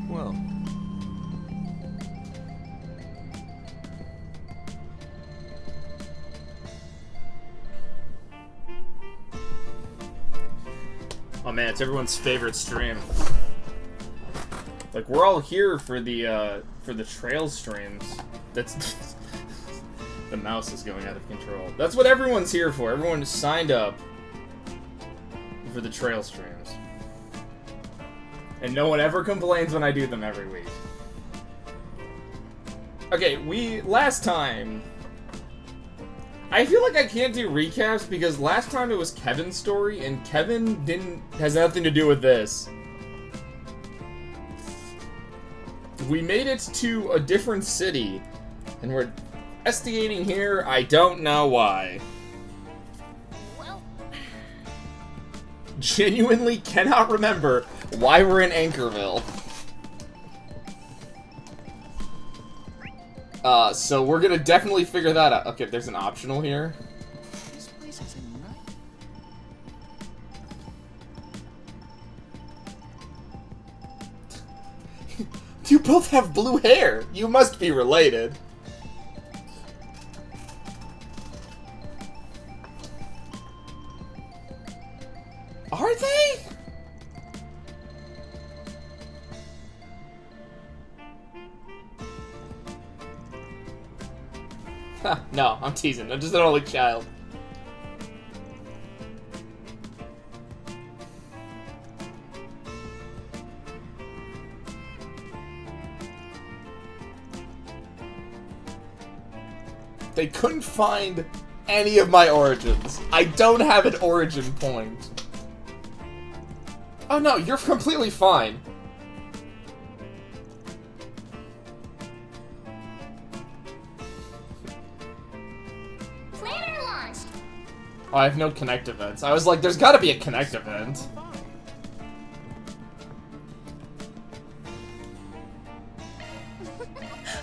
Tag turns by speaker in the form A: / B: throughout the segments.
A: Well.
B: Oh man, it's everyone's favorite stream. Like, we're all here for the trail streams. That's the mouse is going out of control. That's what everyone's here for. Everyone is signed up for the trail streams. And no one ever complains when I do them every week. Okay, last time... I feel like I can't do recaps because last time it was Kevin's story, and Kevin has nothing to do with this. We made it to a different city, and we're investigating here. I don't know why.
C: Well,
B: Genuinely cannot remember why we're in Anchorville. So we're gonna definitely figure that out. Okay, there's an optional here.
C: this place is in right.
B: You both have blue hair. You must be related. Are they? No, I'm teasing. I'm just an only child. They couldn't find any of my origins. I don't have an origin point. Oh no, you're completely fine.
C: Planner launched.
B: Oh, I have no connect events. I was like, there's gotta be a connect event.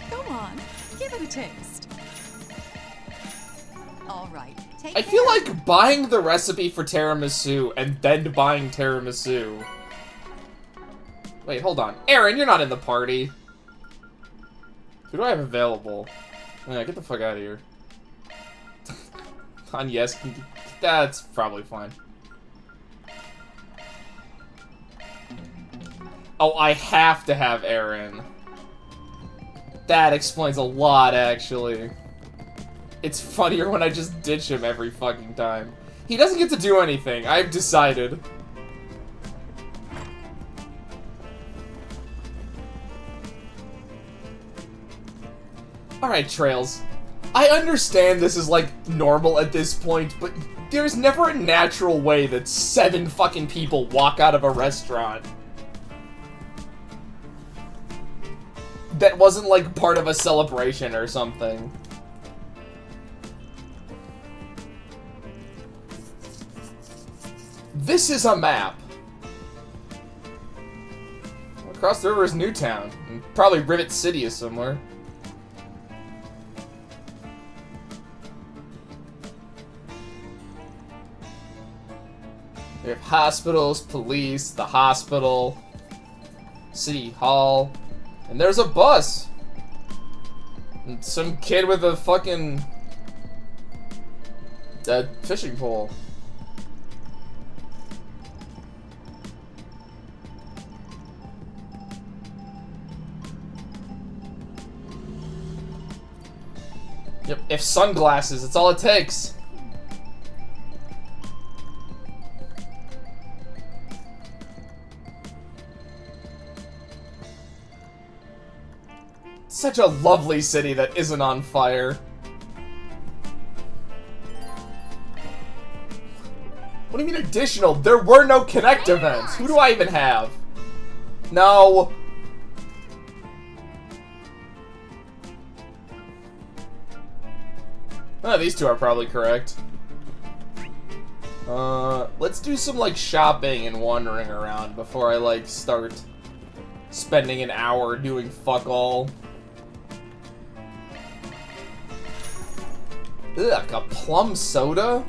D: Go on, give it a taste. All right, take
B: I feel
D: care.
B: like buying the recipe for tiramisu and then buying tiramisu. Wait, hold on. Aaron, you're not in the party. Who do I have available? Yeah, get the fuck out of here. On yes, that's probably fine. Oh, I have to have Aaron. That explains a lot, actually. It's funnier when I just ditch him every fucking time. He doesn't get to do anything, I've decided. Alright, Trails. I understand this is, like, normal at this point, but there's never a natural way that 7 fucking people walk out of a restaurant that wasn't, like, part of a celebration or something. This is a map. Across the river is Newtown, and probably Rivet City is somewhere. We have hospitals, police, the hospital, city hall, and there's a bus. And some kid with a fucking fishing pole. Yep, if sunglasses, it's all it takes. Such a lovely city that isn't on fire. What do you mean additional? There were no Connect events. Who do I even have? No. Oh, these two are probably correct. Let's do some, like, shopping and wandering around before I, like, start spending an hour doing fuck all. Ugh, a plum soda?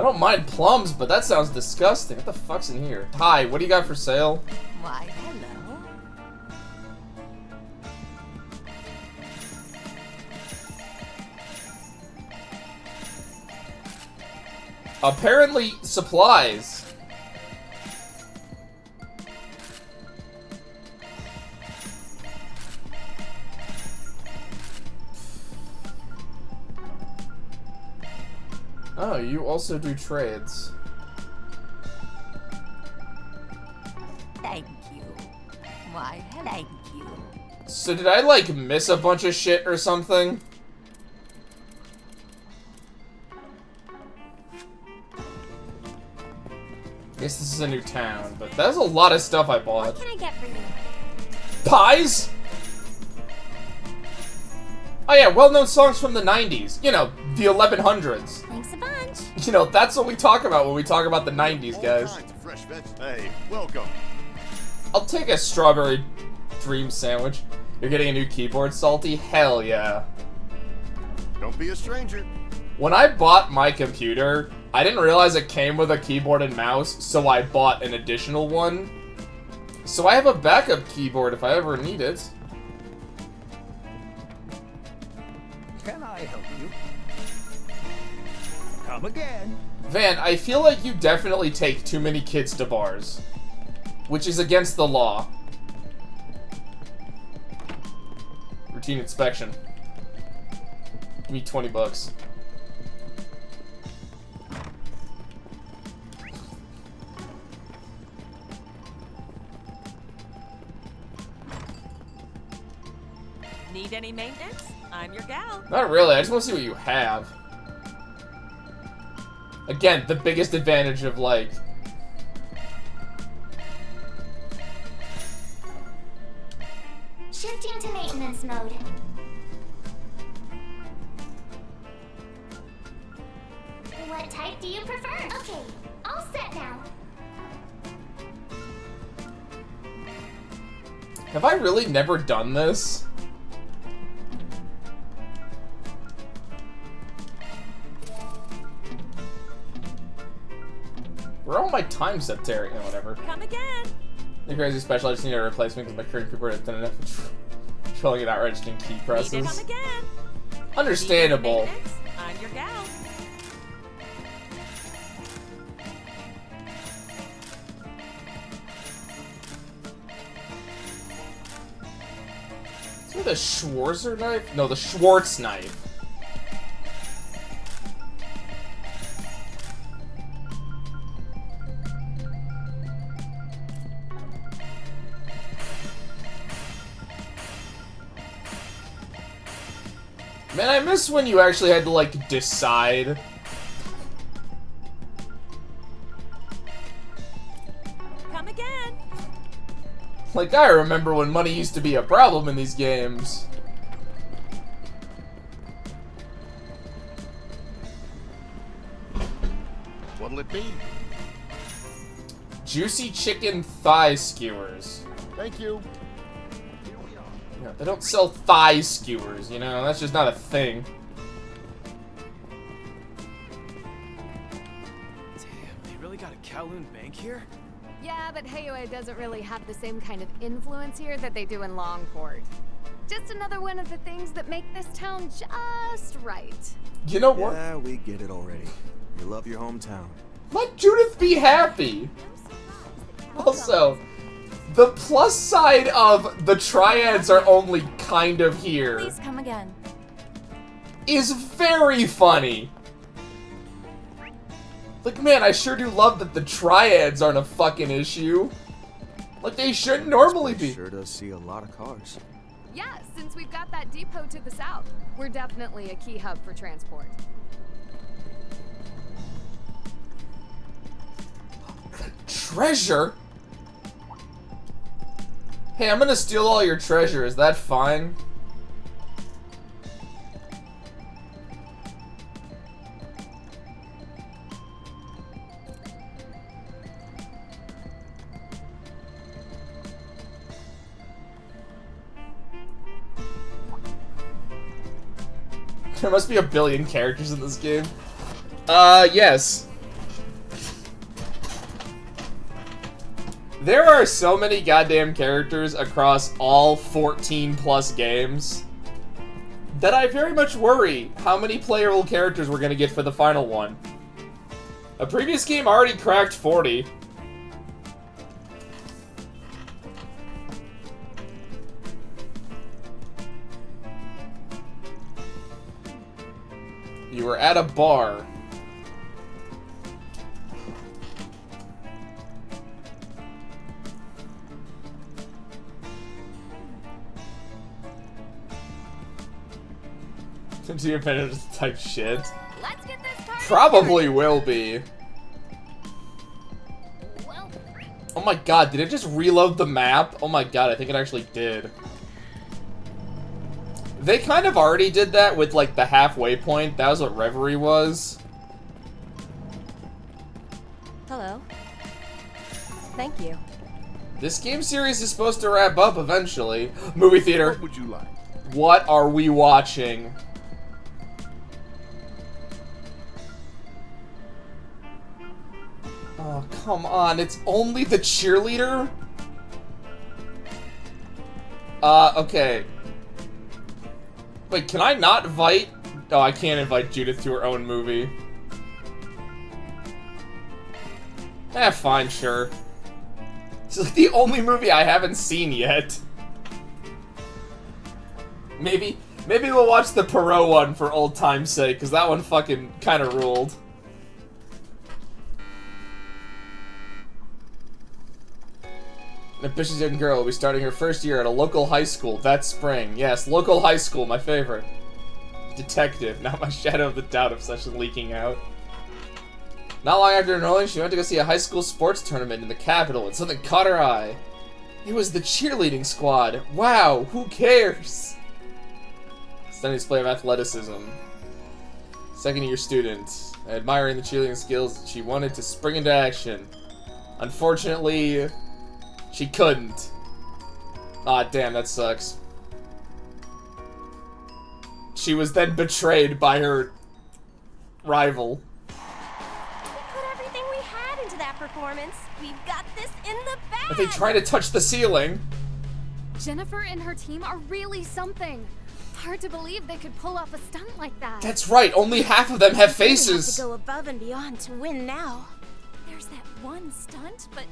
B: I don't mind plums, but that sounds disgusting. What the fuck's in here? Hi, what do you got for sale?
D: Why, hello.
B: Apparently, supplies. Oh, you also do trades.
D: Thank you. Why, thank you.
B: So did I, like, miss a bunch of shit or something? I guess this is a new town, but that's a lot of stuff I bought.
A: What can I get for you?
B: Pies? Oh yeah, well-known songs from the 90s. You know, the 1100s.
A: Thanks a bunch.
B: You know, that's what we talk about when we talk about the 90s,
E: All
B: guys.
E: kinds of fresh veg. Hey, welcome.
B: I'll take a strawberry dream sandwich. You're getting a new keyboard, Salty? Hell yeah.
E: Don't be a stranger.
B: When I bought my computer, I didn't realize it came with a keyboard and mouse, so I bought an additional one. So I have a backup keyboard if I ever need it.
F: Can I help you? Come again.
B: Van, I feel like you definitely take too many kids to bars. Which is against the law. Routine inspection. Give me 20 bucks.
G: Need any maintenance? I'm your gal.
B: Not really, I just want to see what you have. Again, the biggest advantage of, like...
A: Shifting to maintenance mode. What type do you prefer? Okay, all set now.
B: Have I really never done this? Where are all my time set there? You know, whatever.
G: Come again.
B: The crazy special, I just need a replacement because my current keyboard has done enough controlling it out registering key
G: Need to
B: presses.
G: come again.
B: Understandable.
G: Need any maintenance? I'm your gal.
B: Is it the Schwarzer knife? No, the Schwartz knife. Man, I miss when you actually had to, like, decide.
G: Come again.
B: Like, I remember when money used to be a problem in these games.
E: What'll it be?
B: Juicy chicken thigh skewers.
E: Thank you.
B: You know, they don't sell thigh skewers, you know? That's just not a thing.
H: Damn, they really got a Kowloon Bank here?
I: Yeah, but Heyoe doesn't really have the same kind of influence here that they do in Longport. Just another one of the things that make this town just right.
B: You know what?
J: Yeah, we get it already. You love your hometown.
B: Let Judith be happy! Also, the plus side of the triads are only kind of here
A: Please come again.
B: is very funny. Like, man, I sure do love that the triads aren't a fucking issue. Like, they shouldn't normally be.
J: Sure does see a lot of cars.
I: Yeah, since we've got that depot to the south, we're definitely a key hub for transport.
B: Treasure? Hey, I'm gonna steal all your treasure. Is that fine? There must be a billion characters in this game. Yes. There are so many goddamn characters across all 14 plus games that I very much worry how many playable characters we're gonna get for the final one. A previous game already cracked 40. You were at a bar. Do you manage to type shit?
I: Let's get this party
B: Probably will be.
I: Well,
B: Oh my god, did it just reload the map? Oh my god, I think it actually did. They kind of already did that with, like, the halfway point. That was what Reverie was.
G: Hello. Thank you.
B: This game series is supposed to wrap up eventually. Movie theater.
E: What would you like?
B: What are we watching? Oh, come on. It's only the cheerleader? Okay. Wait, can I not invite... Oh, I can't invite Judith to her own movie. Fine, sure. It's like the only movie I haven't seen yet. Maybe we'll watch the Perot one for old time's sake, because that one fucking kind of ruled. An ambitious young girl will be starting her first year at a local high school that spring. Yes, local high school, my favorite. Detective, not my Shadow of the Doubt obsession leaking out. Not long after enrolling, she went to go see a high school sports tournament in the capital, and something caught her eye. It was the cheerleading squad. Wow, who cares? Stunning display of athleticism. Second-year student. Admiring the cheerleading skills, she wanted to spring into action. Unfortunately, she couldn't. Aw, damn, that sucks. She was then betrayed by her rival.
G: Put everything we had into that performance. We've got this in the bag.
B: Are they trying to touch the ceiling?
I: Jennifer and her team are really something. Hard to believe they could pull off a stunt like that.
B: That's right, only half of them have
K: We have
B: faces.
K: to go above and beyond to win now.
G: There's that one stunt, but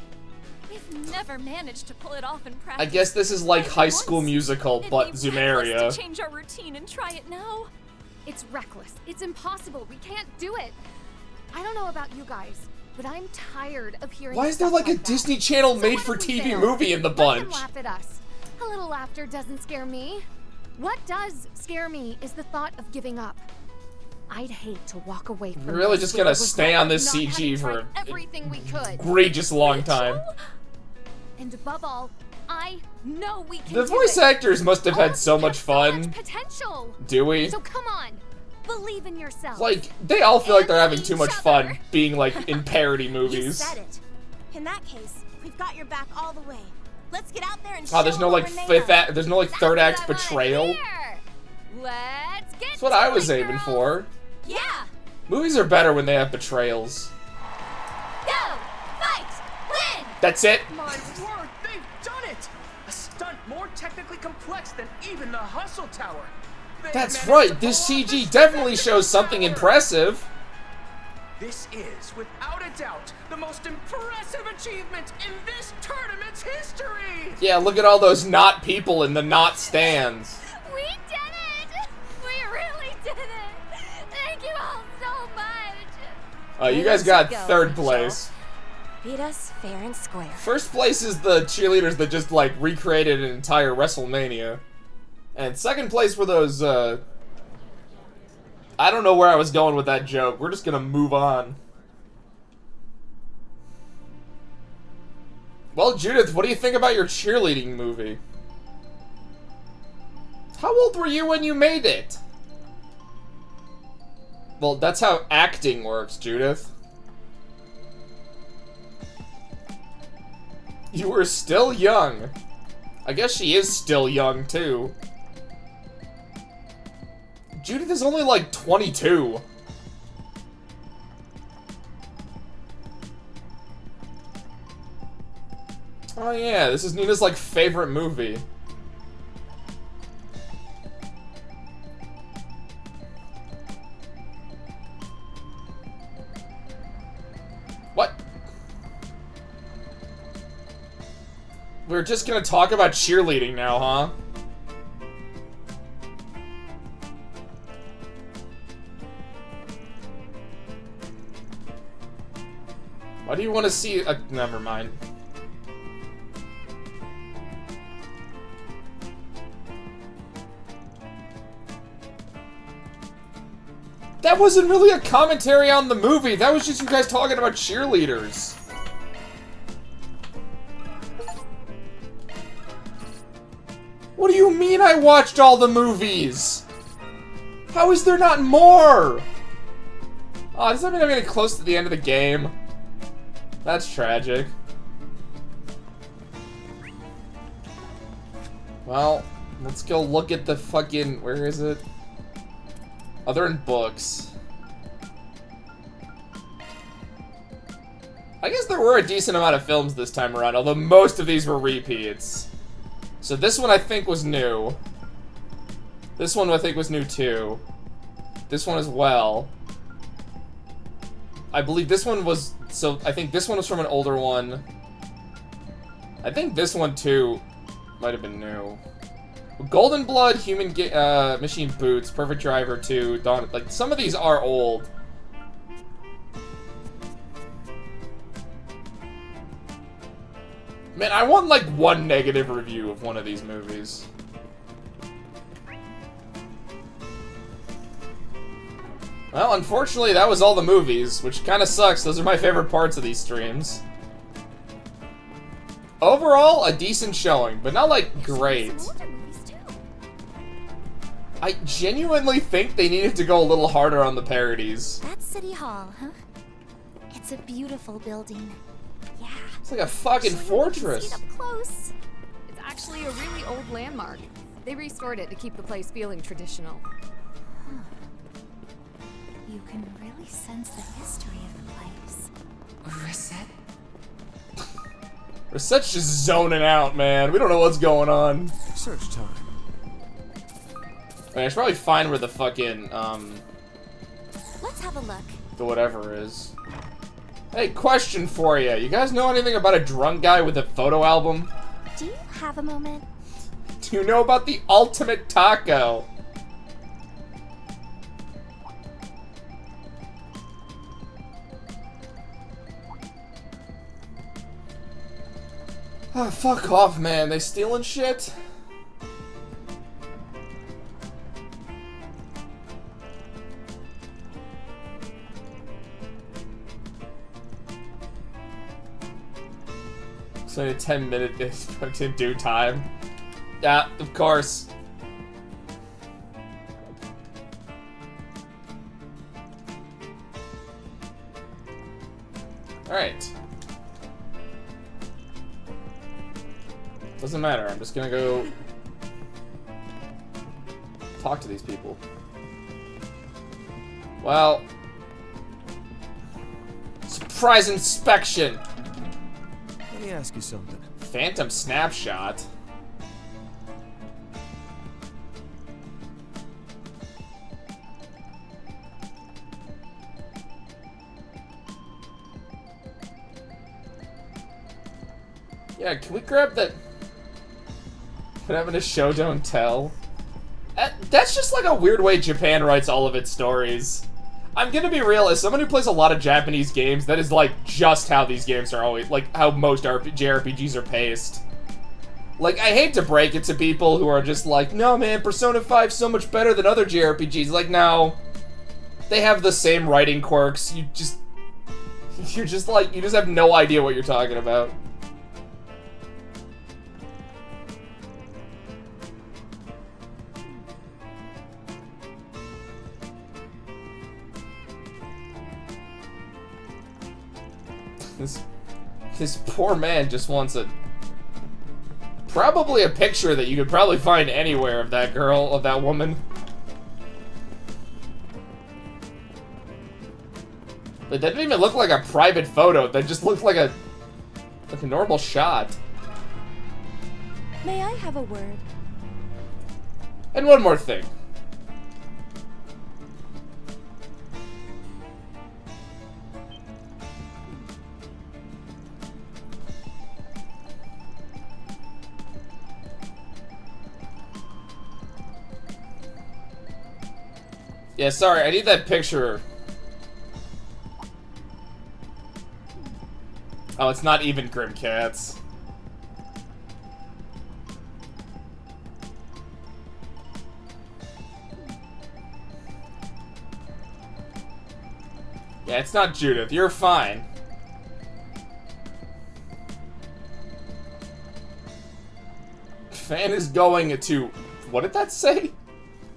G: we've never managed to pull it off in
B: I
G: practice.
B: guess this is like
G: Not
B: High
G: once.
B: School Musical,
G: It'd
B: but
G: be reckless
B: Zumeria.
G: to change our routine and try it now.
I: It's reckless. It's impossible. We can't do it. I don't know about you guys, but I'm tired of hearing
B: Why is there
I: stuff
B: like a
I: that.
B: Disney Channel
I: So
B: made
I: what
B: for
I: if we
B: TV
I: fail?
B: movie in the
I: Let them
B: bunch?
I: laugh at us. A little laughter doesn't scare me. What does scare me is the thought of giving up. I'd hate to walk away from
B: We're really
I: this
B: just
I: with
B: gonna
I: a
B: stay
I: regret
B: on
I: of
B: this
I: not
B: CG
I: having
B: for
I: tried
B: an
I: everything we could.
B: egregious long time.
I: And above all, I know we can
B: The
I: do
B: voice
I: it.
B: actors must have
I: All
B: had
I: of
B: so
I: you
B: much
I: have
B: fun.
I: So much potential.
B: Do we?
I: So come on, believe in yourself.
B: Like, they all feel like they're having
I: And
B: too much
I: each
B: fun
I: other.
B: being, like, in parody
K: You
B: movies.
K: said it. In that case, we've got your back all the way. Let's get out there and
B: Oh, there's
K: show
B: no,
K: them
B: like,
K: what we're made of.
B: there's no, like,
I: That's
B: third
I: what
B: act
I: I wanna
B: betrayal.
I: hear. Let's get
B: That's what
I: to
B: I was
I: it,
B: aiming
I: girls.
B: for.
K: Yeah.
B: Movies are better when they have betrayals.
I: Go, fight, win.
B: That's it?
H: My word, they've done it! A stunt more technically complex than even the Hustle Tower. They
B: That's
H: managed
B: right,
H: to
B: this
H: pull off the
B: CG definitely
H: Spectacle
B: shows something
H: Tower.
B: impressive.
H: This is, without a doubt, the most impressive achievement in this tournament's history!
B: Yeah, look at all those not people in the not stands.
I: We did it. We really did it. Thank you all so much.
B: You guys got third place.
K: Beat us fair and square.
B: First place is the cheerleaders that just, like, recreated an entire WrestleMania. And second place were those, I don't know where I was going with that joke. We're just gonna move on. Well, Judith, what do you think about your cheerleading movie? How old were you when you made it? Well, that's how acting works, Judith. You were still young. I guess she is still young, too. Judith is only like 22. Oh yeah, this is Nina's, like, favorite movie. What? We're just gonna talk about cheerleading now, huh? Why do you want to see a... Never mind. That wasn't really a commentary on the movie. That was just you guys talking about cheerleaders. What do you mean I watched all the movies? How is there not more? Oh, does that mean I'm getting close to the end of the game? That's tragic. Well, let's go look at the fucking... Where is it? Oh, they're in books. I guess there were a decent amount of films this time around, although most of these were repeats. So this one I think was new. This one I think was new too. This one as well. I believe this one was... So, I think this one was from an older one. I think this one, too, might have been new. Golden Blood, Human Machine Boots, Perfect Driver 2, Dawn... Like, some of these are old. Man, I want, like, one negative review of one of these movies. Well, unfortunately, that was all the movies, which kind of sucks. Those are my favorite parts of these streams. Overall, a decent showing, but not, like, great. I genuinely think they needed to go a little harder on the parodies.
A: That's City Hall, huh? It's a beautiful building. Yeah.
B: It's like a fucking fortress.
I: See it up close. It's actually a really old landmark. They restored it to keep the place feeling traditional.
A: You can really sense the history of the place.
C: Reset?
B: Reset's just zoning out, man. We don't know what's going on.
J: Search time.
B: I mean, I should probably find where the fucking,
A: Let's have a look.
B: the whatever is. Hey, question for you. You guys know anything about a drunk guy with a photo album?
A: Do you have a moment?
B: Do you know about the ultimate taco? Oh, fuck off, man. They stealing shit? So a 10-minute in due time. Yeah, of course. Alright. Doesn't matter, I'm just gonna go talk to these people. Well, surprise inspection!
J: Let me ask you something.
B: Phantom snapshot? Yeah, can we grab that? What happened to Show Don't Tell? That's just like a weird way Japan writes all of its stories. I'm gonna be real, as someone who plays a lot of Japanese games, that is like just how these games are always, like how most JRPGs are paced. Like, I hate to break it to people who are just like, no man, Persona 5's so much better than other JRPGs. Like, no. They have the same writing quirks, you just have no idea what you're talking about. This poor man just wants probably a picture that you could probably find anywhere of that girl, of that woman. But that didn't even look like a private photo, that just looked like a normal shot.
K: May I have a word?
B: And one more thing. Yeah, sorry, I need that picture. Oh, it's not even Grim Cats. Yeah, it's not Judith. You're fine. Fan is going to... What did that say?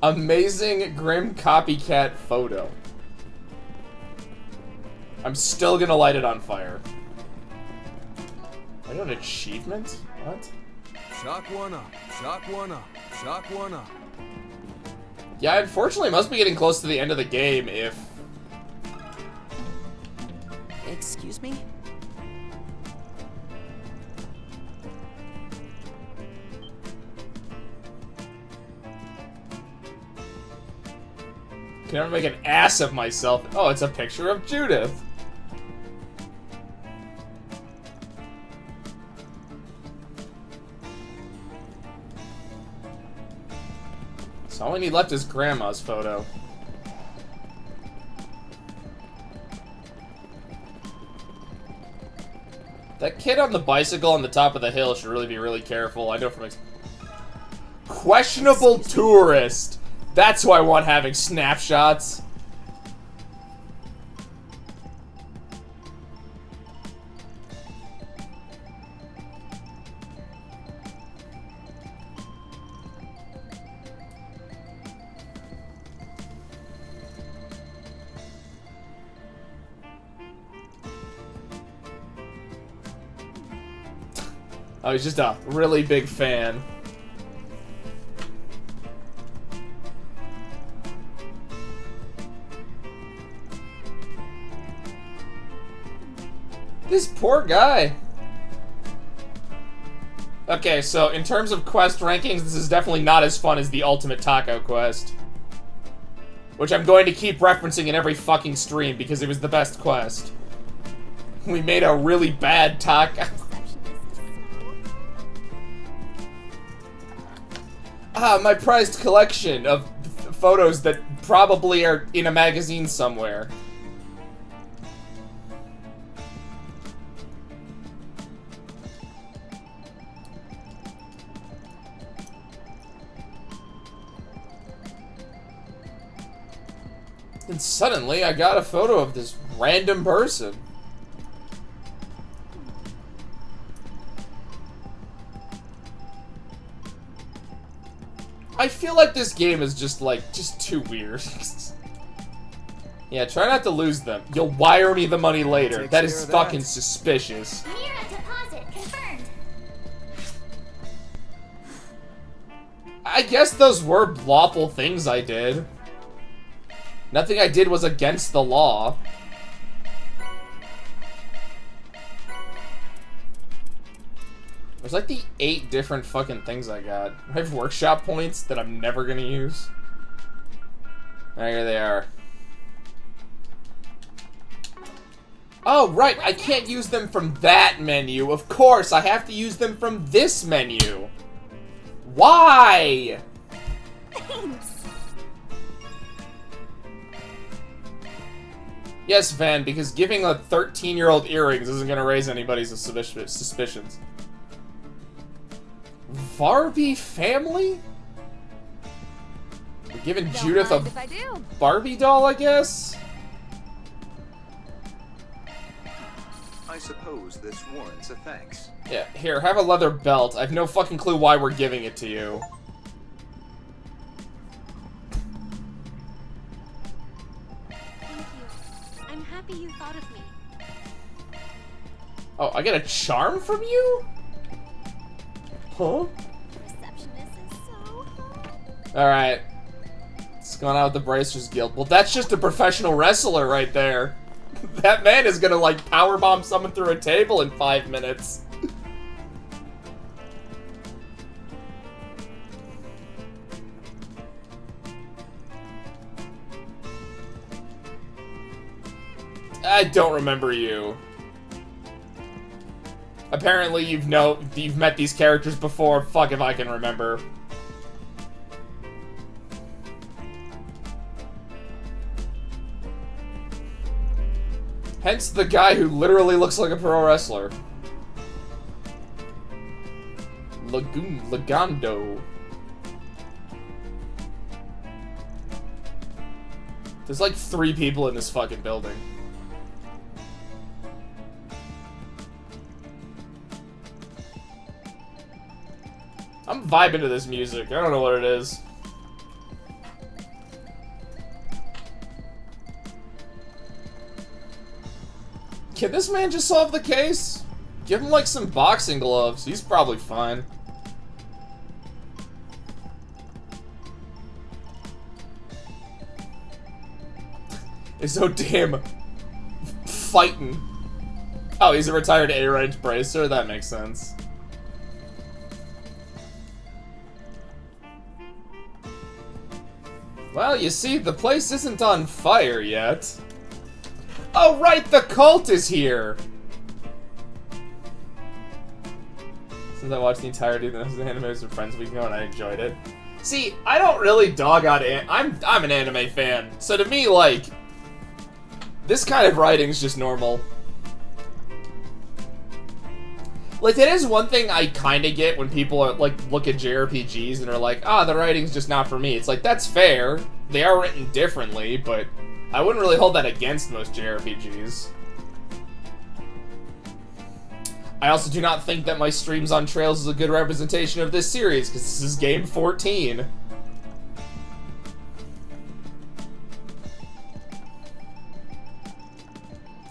B: Amazing Grim Copycat photo. I'm still gonna light it on fire. I got an achievement? What?
J: Shock one up. Shock one up. Shock one up.
B: Yeah, unfortunately, I must be getting close to the end of the game if...
D: Excuse me?
B: Can I make an ass of myself? Oh, it's a picture of Judith. So all we need left is Grandma's photo. That kid on the bicycle on the top of the hill should really be really careful. I know from questionable tourist. That's who I want having snapshots. I was just a really big fan. This poor guy. Okay, so in terms of quest rankings, this is definitely not as fun as the Ultimate Taco quest. Which I'm going to keep referencing in every fucking stream because it was the best quest. We made a really bad taco. My prized collection of photos that probably are in a magazine somewhere. And suddenly, I got a photo of this random person. I feel like this game is just too weird. Yeah, try not to lose them. You'll wire me the money later. That is fucking suspicious.
A: Mira deposit confirmed.
B: I guess those were lawful things I did. Nothing I did was against the law. There's like the 8 different fucking things I got. I have workshop points that I'm never gonna use. There they are. Oh, right, I can't use them from that menu. Of course, I have to use them from this menu. Why?
K: Thanks.
B: Yes, Van, because giving a 13-year-old earrings isn't gonna raise anybody's suspicions. Barbie family? We're giving
I: Don't
B: Judith
I: mind
B: a
I: if I do.
B: Barbie doll, I guess?
C: I suppose this warrants a thanks.
B: Yeah, here, have a leather belt. I have no fucking clue why we're giving it to you.
K: Thank you. I'm happy you thought of me.
B: Oh, I get a charm from you? Huh?
K: Receptionist is so hot.
B: Alright. What's going on with the Bracers Guild? Well, that's just a professional wrestler right there. That man is gonna, like, powerbomb someone through a table in 5 minutes. I don't remember you. Apparently you've met these characters before. Fuck if I can remember. Hence the guy who literally looks like a pro wrestler. Legando. There's like 3 people in this fucking building. I'm vibing to this music. I don't know what it is. Can this man just solve the case? Give him like some boxing gloves. He's probably fine. He's so damn fighting. Oh, he's a retired A-range bracer? That makes sense. Well, you see, the place isn't on fire yet. Oh, right, the cult is here! Since I watched the entirety of the anime with some friends a week ago and I enjoyed it. See, I don't really dog on I'm an anime fan, so to me, like, this kind of writing's just normal. Like, that is one thing I kind of get when people are, like, look at JRPGs and are like, ah, the writing's just not for me. It's like, that's fair. They are written differently, but I wouldn't really hold that against most JRPGs. I also do not think that my streams on Trails is a good representation of this series, because this is game 14.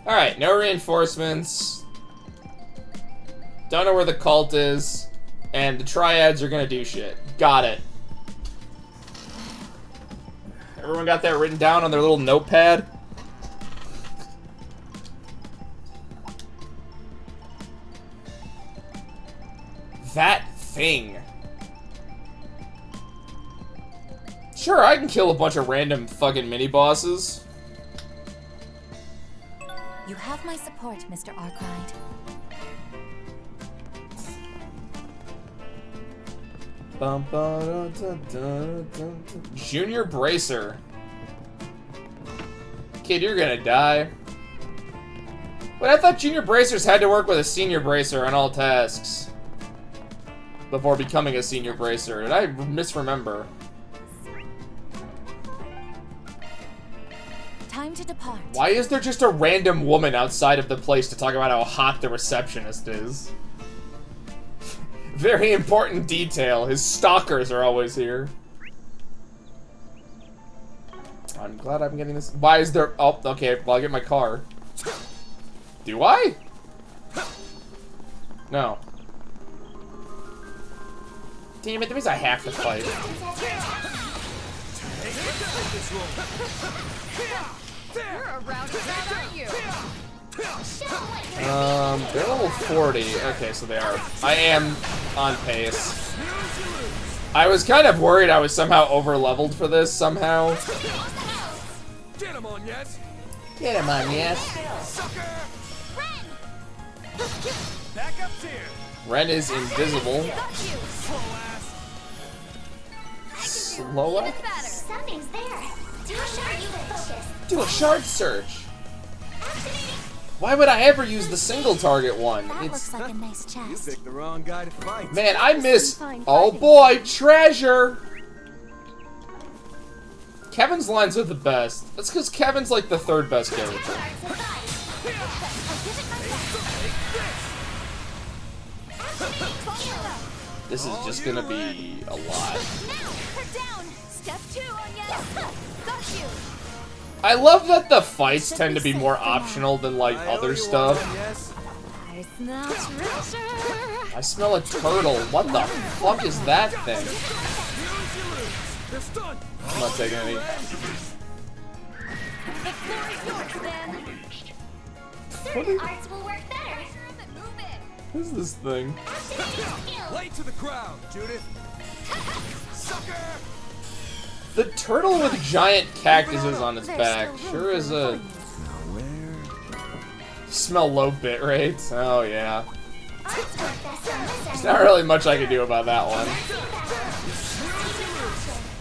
B: Alright, no reinforcements. Don't know where the cult is. And the triads are gonna do shit. Got it. Everyone got that written down on their little notepad? That thing. Sure, I can kill a bunch of random fucking mini-bosses.
L: You have my support, Mr. Arkwright.
B: Junior Bracer. Kid, you're gonna die. Wait, I thought Junior Bracers had to work with a Senior Bracer on all tasks before becoming a Senior Bracer. Did I misremember?
L: Time to depart.
B: Why is there just a random woman outside of the place to talk about how hot the receptionist is? Very important detail. His stalkers are always here. I'm glad I'm getting this. Why is there... Oh, okay. Well, I'll get my car. Do I? No. Damn it, that means I have to fight.
I: You're a roundabout, aren't you?
B: They're level 40. Okay, so they are. I am on pace. I was kind of worried I was somehow over-leveled for this, somehow.
J: Get him on, yes.
B: Get him on, yes.
J: Sucker! Back up here.
B: Ren is invisible. Slow ass?
A: Something's there. Do a shard focus.
B: Do a shard search. Why would I ever use the single target one?
L: That
B: It's
L: looks like a nice chest.
J: You picked the wrong guy to fight.
B: man, I miss. Oh boy, treasure. Kevin's lines are the best. That's because Kevin's like the 3rd best character. This is just gonna be a lot.
G: Step 2 on yes. Got you.
B: I love that the fights tend to be more optional than like other stuff.
I: I smell treasure.
B: I smell a turtle. What the fuck is that thing? I'm not taking any.
G: The floor is yours, then.
A: Certain arts will work better.
B: What is this thing?
J: Lay to the crowd, Judith. Sucker!
B: The turtle with giant cactuses on its back sure is a Smell low bit rates. Oh yeah.
A: Artwork that's on this
B: There's
A: end.
B: not really much I can do about that one.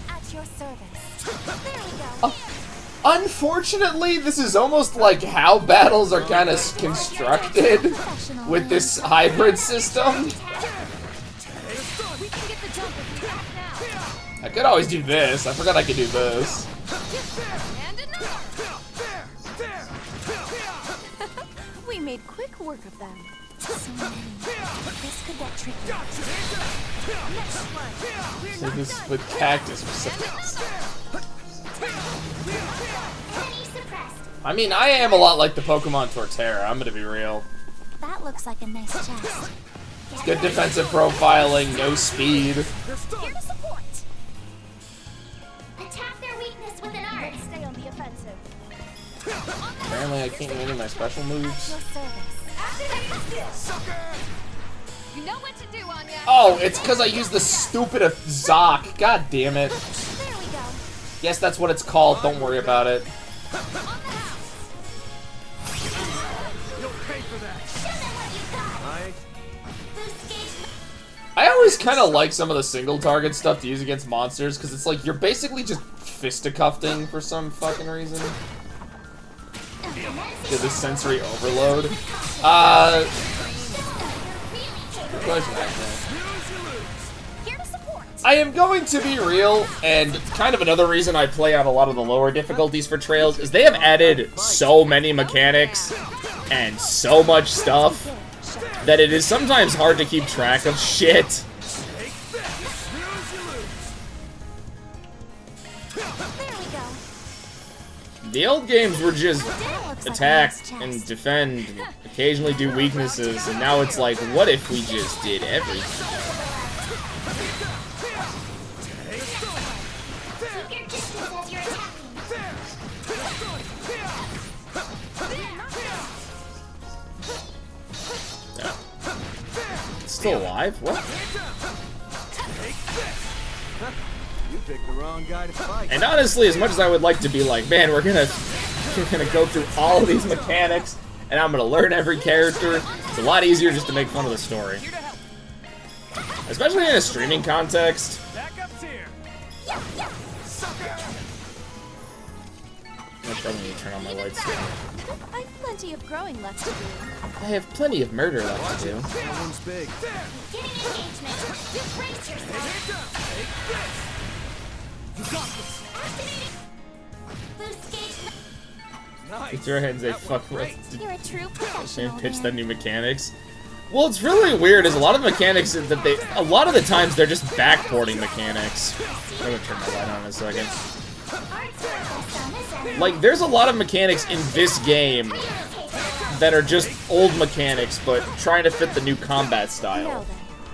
K: At your service. There we go.
B: Unfortunately, this is almost like how battles are kind of constructed with this hybrid system.
I: We can get the jump if you act now.
B: I could always do this. I forgot I could do this.
I: And another.
K: We made quick work of them.
L: So many. This could get tricky.
K: Next one. We're
B: So
K: not
B: this
K: done.
B: with cactus recipients.
A: Enemy suppressed.
B: I mean, I am a lot like the Pokemon Torterra. I'm gonna be real.
L: That looks like a nice chest.
B: Good defensive profiling, no speed.
K: Here to support.
A: Attack their weakness with an art.
K: Let's stay on the offensive.
B: Apparently, I can't do any of my special
L: At
B: moves.
L: your service.
I: You know what to do, Anya.
B: Oh, it's because I used the stupid Zoc. God damn it.
K: There we go.
B: Yes, that's what it's called. Don't worry about it.
H: You'll pay for that.
A: Show them what you got.
J: I
A: Boost gauge.
B: I always kind of like some of the single target stuff to use against monsters because it's like you're basically just fisticuffing for some fucking reason. Get this sensory overload. Good question, actually.
K: Here to support.
B: I am going to be real, and kind of another reason I play on a lot of the lower difficulties for Trails is they have added so many mechanics and so much stuff that it is sometimes hard to keep track of shit.
K: There we go.
B: The old games were just
L: That looks like
B: attack
L: a nice
B: and
L: chest.
B: defend, and occasionally do weaknesses, and now it's like, what if we just did everything?
A: Keep your distance as you're attacking.
B: Yeah. It's still alive? What?
J: You picked the wrong guy to fight.
B: And honestly, as much as I would like to be like, man, we're gonna go through all of these mechanics, and I'm gonna learn every character, it's a lot easier just to make fun of the story. Especially in a streaming context.
H: Backup's here.
B: I probably need to turn on my lights soon.
K: I've plenty of growing left to do.
B: I have plenty of murder left to do.
J: That one's big.
A: Getting engagement. Brace yourself. Activating. Boost gauge.
H: Nice.
B: It's your hands, they
H: That
B: fuck
H: went
B: with.
H: great.
K: You're a true
B: Shane
K: professional.
B: pitched
K: man.
B: the new mechanics. Well, it's really weird. Is a lot of mechanics that a lot of the times they're just backporting mechanics. I'm gonna turn my light on in a second.
A: Artwork on this end.
B: Like, there's a lot of mechanics in this game that are just old mechanics, but trying to fit the new combat
K: Now
B: style.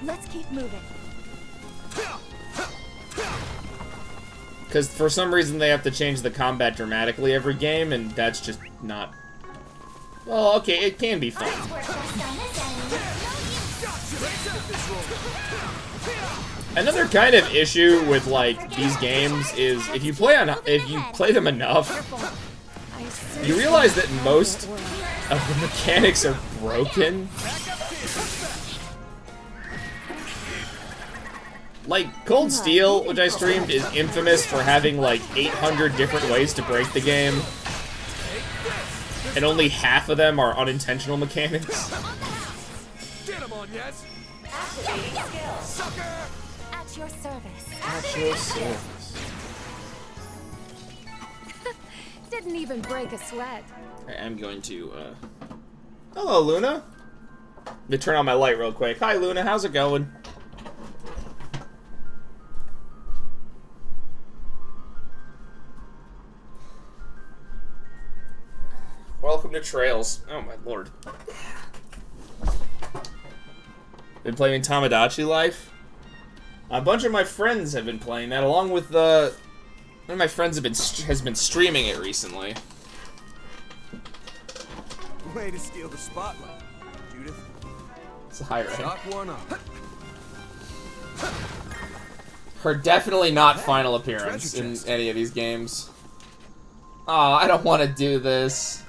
K: then, let's keep moving.
B: Because for some reason they have to change the combat dramatically every game, and that's just not. Well, okay, it can be fun.
A: Artwork on this end.
B: Another kind of issue with like these games is if you play them enough, you realize that most of the mechanics are broken. Like Cold Steel, which I streamed, is infamous for having like 800 different ways to break the game, and only half of them are unintentional mechanics.
H: Get him on, yes.
K: At your service.
B: At your service.
I: Didn't even break a sweat.
B: I'm going to, Hello, Luna. Let me turn on my light real quick. Hi, Luna. How's it going? Welcome to Trails. Oh, my lord. Been playing Tamagotchi Life? A bunch of my friends have been playing that, along with, one of my friends has been streaming it recently.
J: Way to steal the spotlight, Judith.
B: It's a high rank.
J: Shock one up.
B: Her definitely not final appearance in any of these games. Aw, I don't want to do this.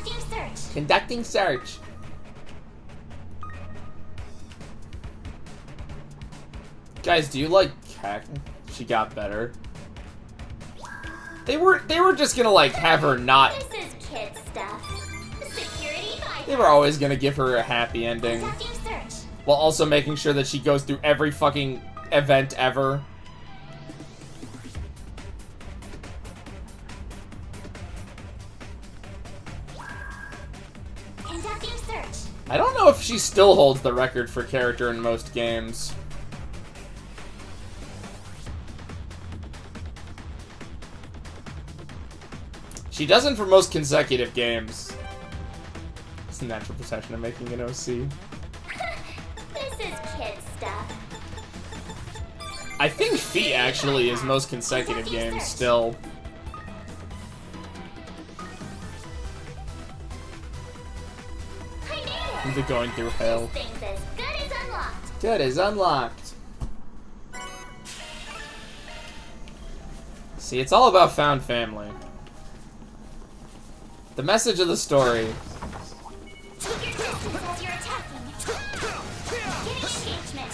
A: Conducting search.
B: Conducting search. Guys, do you like Heck? She got better. They were just gonna like have her not.
A: This is kid stuff. Security bypass.
B: They were always gonna give her a happy ending,
A: Conducting search.
B: while also making sure that she goes through every fucking event ever.
A: Conducting search.
B: I don't know if she still holds the record for character in most games. She doesn't for most consecutive games. It's a natural procession of making an OC.
A: This is kid stuff.
B: I think Feet actually is most consecutive games still.
A: I made it.
B: Into going through hell.
A: This thing's as good as unlocked.
B: Good is unlocked. See, it's all about found family. The message of the story.
A: Keep your distance as you're attacking. Getting engagement.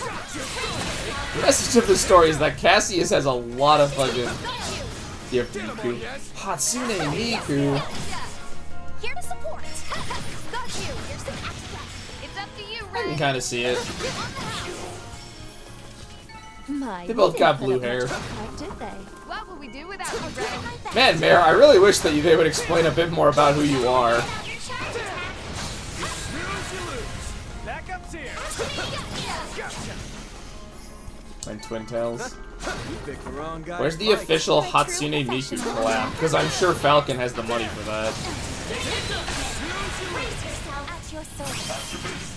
B: The message of the story is that Cassius has a lot of fucking. Yeah, Miku. Hatsune Miku.
G: Here to support. Got you. Here's some extra.
I: It's up to you,
B: I can
I: Ren.
B: kind of see it.
L: My,
B: They both
L: didn't
B: got
L: put
B: blue
L: up much
B: hair.
L: of a fight, did they?
I: What will we do without you, Ren?
B: Man, Mare, I really wish that they would explain a bit more about who you are.
A: Your charge attack.
F: Backup's here.
B: And Twin Tails.
J: You picked the wrong guy.
B: Where's
J: to
B: the
J: fight.
B: official Hatsune Miku collab? Because I'm sure Falcon has the money for that.
A: Brace yourself.
L: At your service.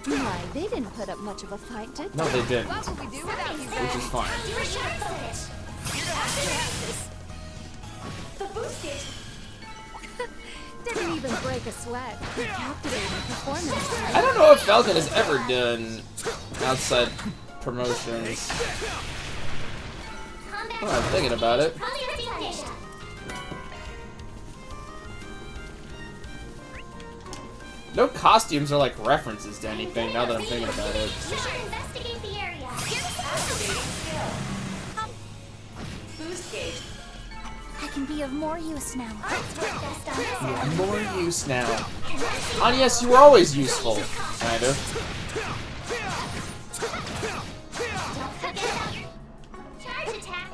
L: My, they didn't put up much of a fight, did they?
B: No, they didn't.
I: What will we do without you,
B: Which is
I: Ren?
B: fine.
A: Your sharp footage.
G: The boost gauge.
I: Didn't even break a sweat.
L: Captivating performance.
B: I don't know if Falcon has ever done outside promotions.
A: Combat.
B: Oh, I'm thinking about it.
A: Collecting data.
B: No costumes are like references to anything now that I'm thinking about it.
A: We should investigate the area.
G: Boost gauge.
L: I can be of more use now.
A: Arts work best on this end.
B: More use now. Ah, yes, you were always useful. Kind of.
A: Don't forget about charge attack.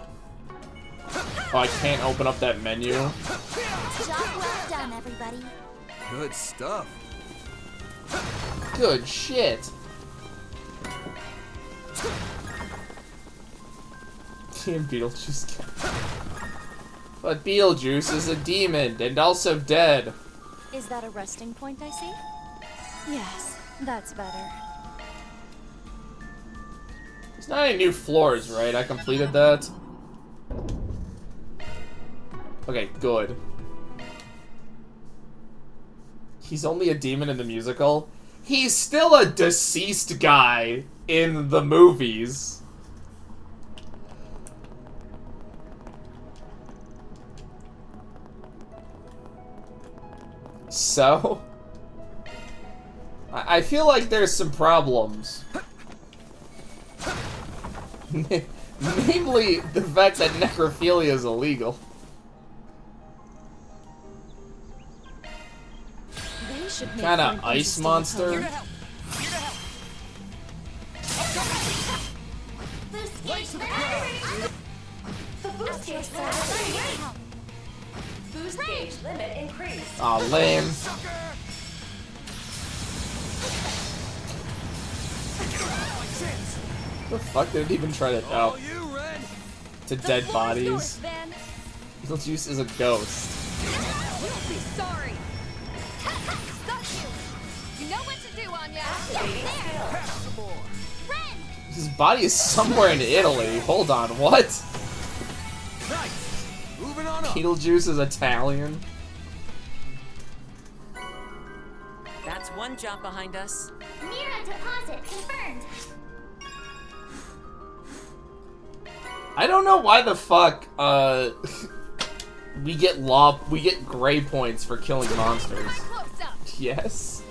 B: Oh, I can't open up that menu.
L: Job well done, everybody.
J: Good stuff.
B: Good shit. Team Beetlejuice. But Beetlejuice is a demon and also dead.
L: Is that a resting point I see? Yes, that's better.
B: There's not any new floors, right? I completed that. Okay, good. He's only a demon in the musical. He's still a deceased guy in the movies. So? I feel like there's some problems. Namely, the fact that necrophilia is illegal.
L: They should make
B: Kinda
L: for an
B: ice
L: interesting
B: monster.
L: opponent.
A: Boost gauge limit.
G: The boost gauge limit. Boost gauge limit increased.
B: Aw, lame. The fuck did it even try to
J: All
B: oh,
J: you, Ren.
B: to dead bodies?
I: Then
B: Beetlejuice is a ghost.
I: you'll be sorry. Got you. You know what to do, Anya.
J: Pass the board.
I: Ren.
B: His body is somewhere in Italy. Hold on, what?
J: Nice. Moving on up.
B: Beetlejuice is Italian?
D: That's one job behind us.
A: Mira deposit confirmed.
B: I don't know why the fuck, We get gray points for killing monsters. Yes.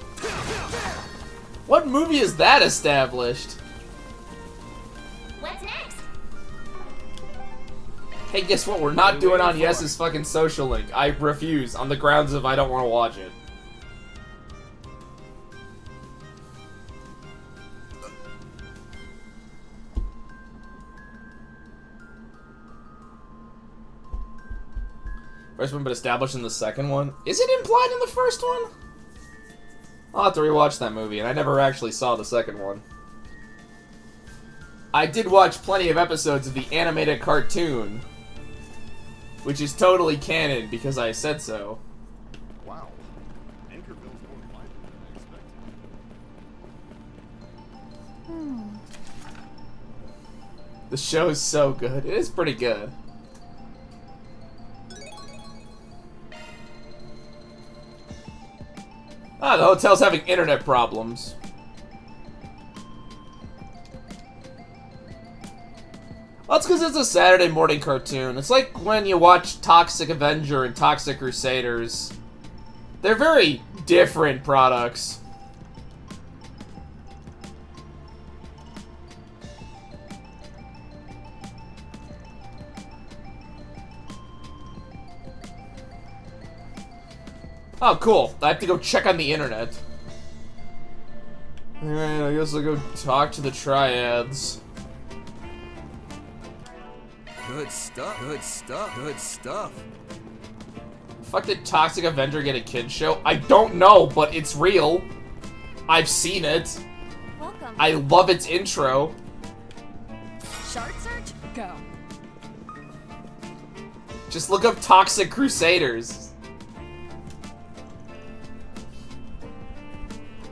B: What movie is that established?
A: What's next?
B: Hey, guess what? We're not doing on Yes's fucking social link. I refuse on the grounds of I don't want to watch it. First one, but established in the second one. Is it implied in the first one? I'll have to rewatch that movie, and I never actually saw the second one. I did watch plenty of episodes of the animated cartoon, which is totally canon because I said so.
E: Wow. Anchorville's more lively than I expected.
B: The show is so good. It is pretty good. Ah, the hotel's having internet problems. Well, that's because it's a Saturday morning cartoon. It's like when you watch Toxic Avenger and Toxic Crusaders. They're very different products. Oh, cool. I have to go check on the internet. Alright, I guess I'll go talk to the Triads.
J: Good stuff, good stuff, good stuff.
B: Fuck, did Toxic Avenger get a kid's show? I don't know, but it's real. I've seen it.
G: Welcome.
B: I love its intro.
I: Shard search? Go.
B: Just look up Toxic Crusaders.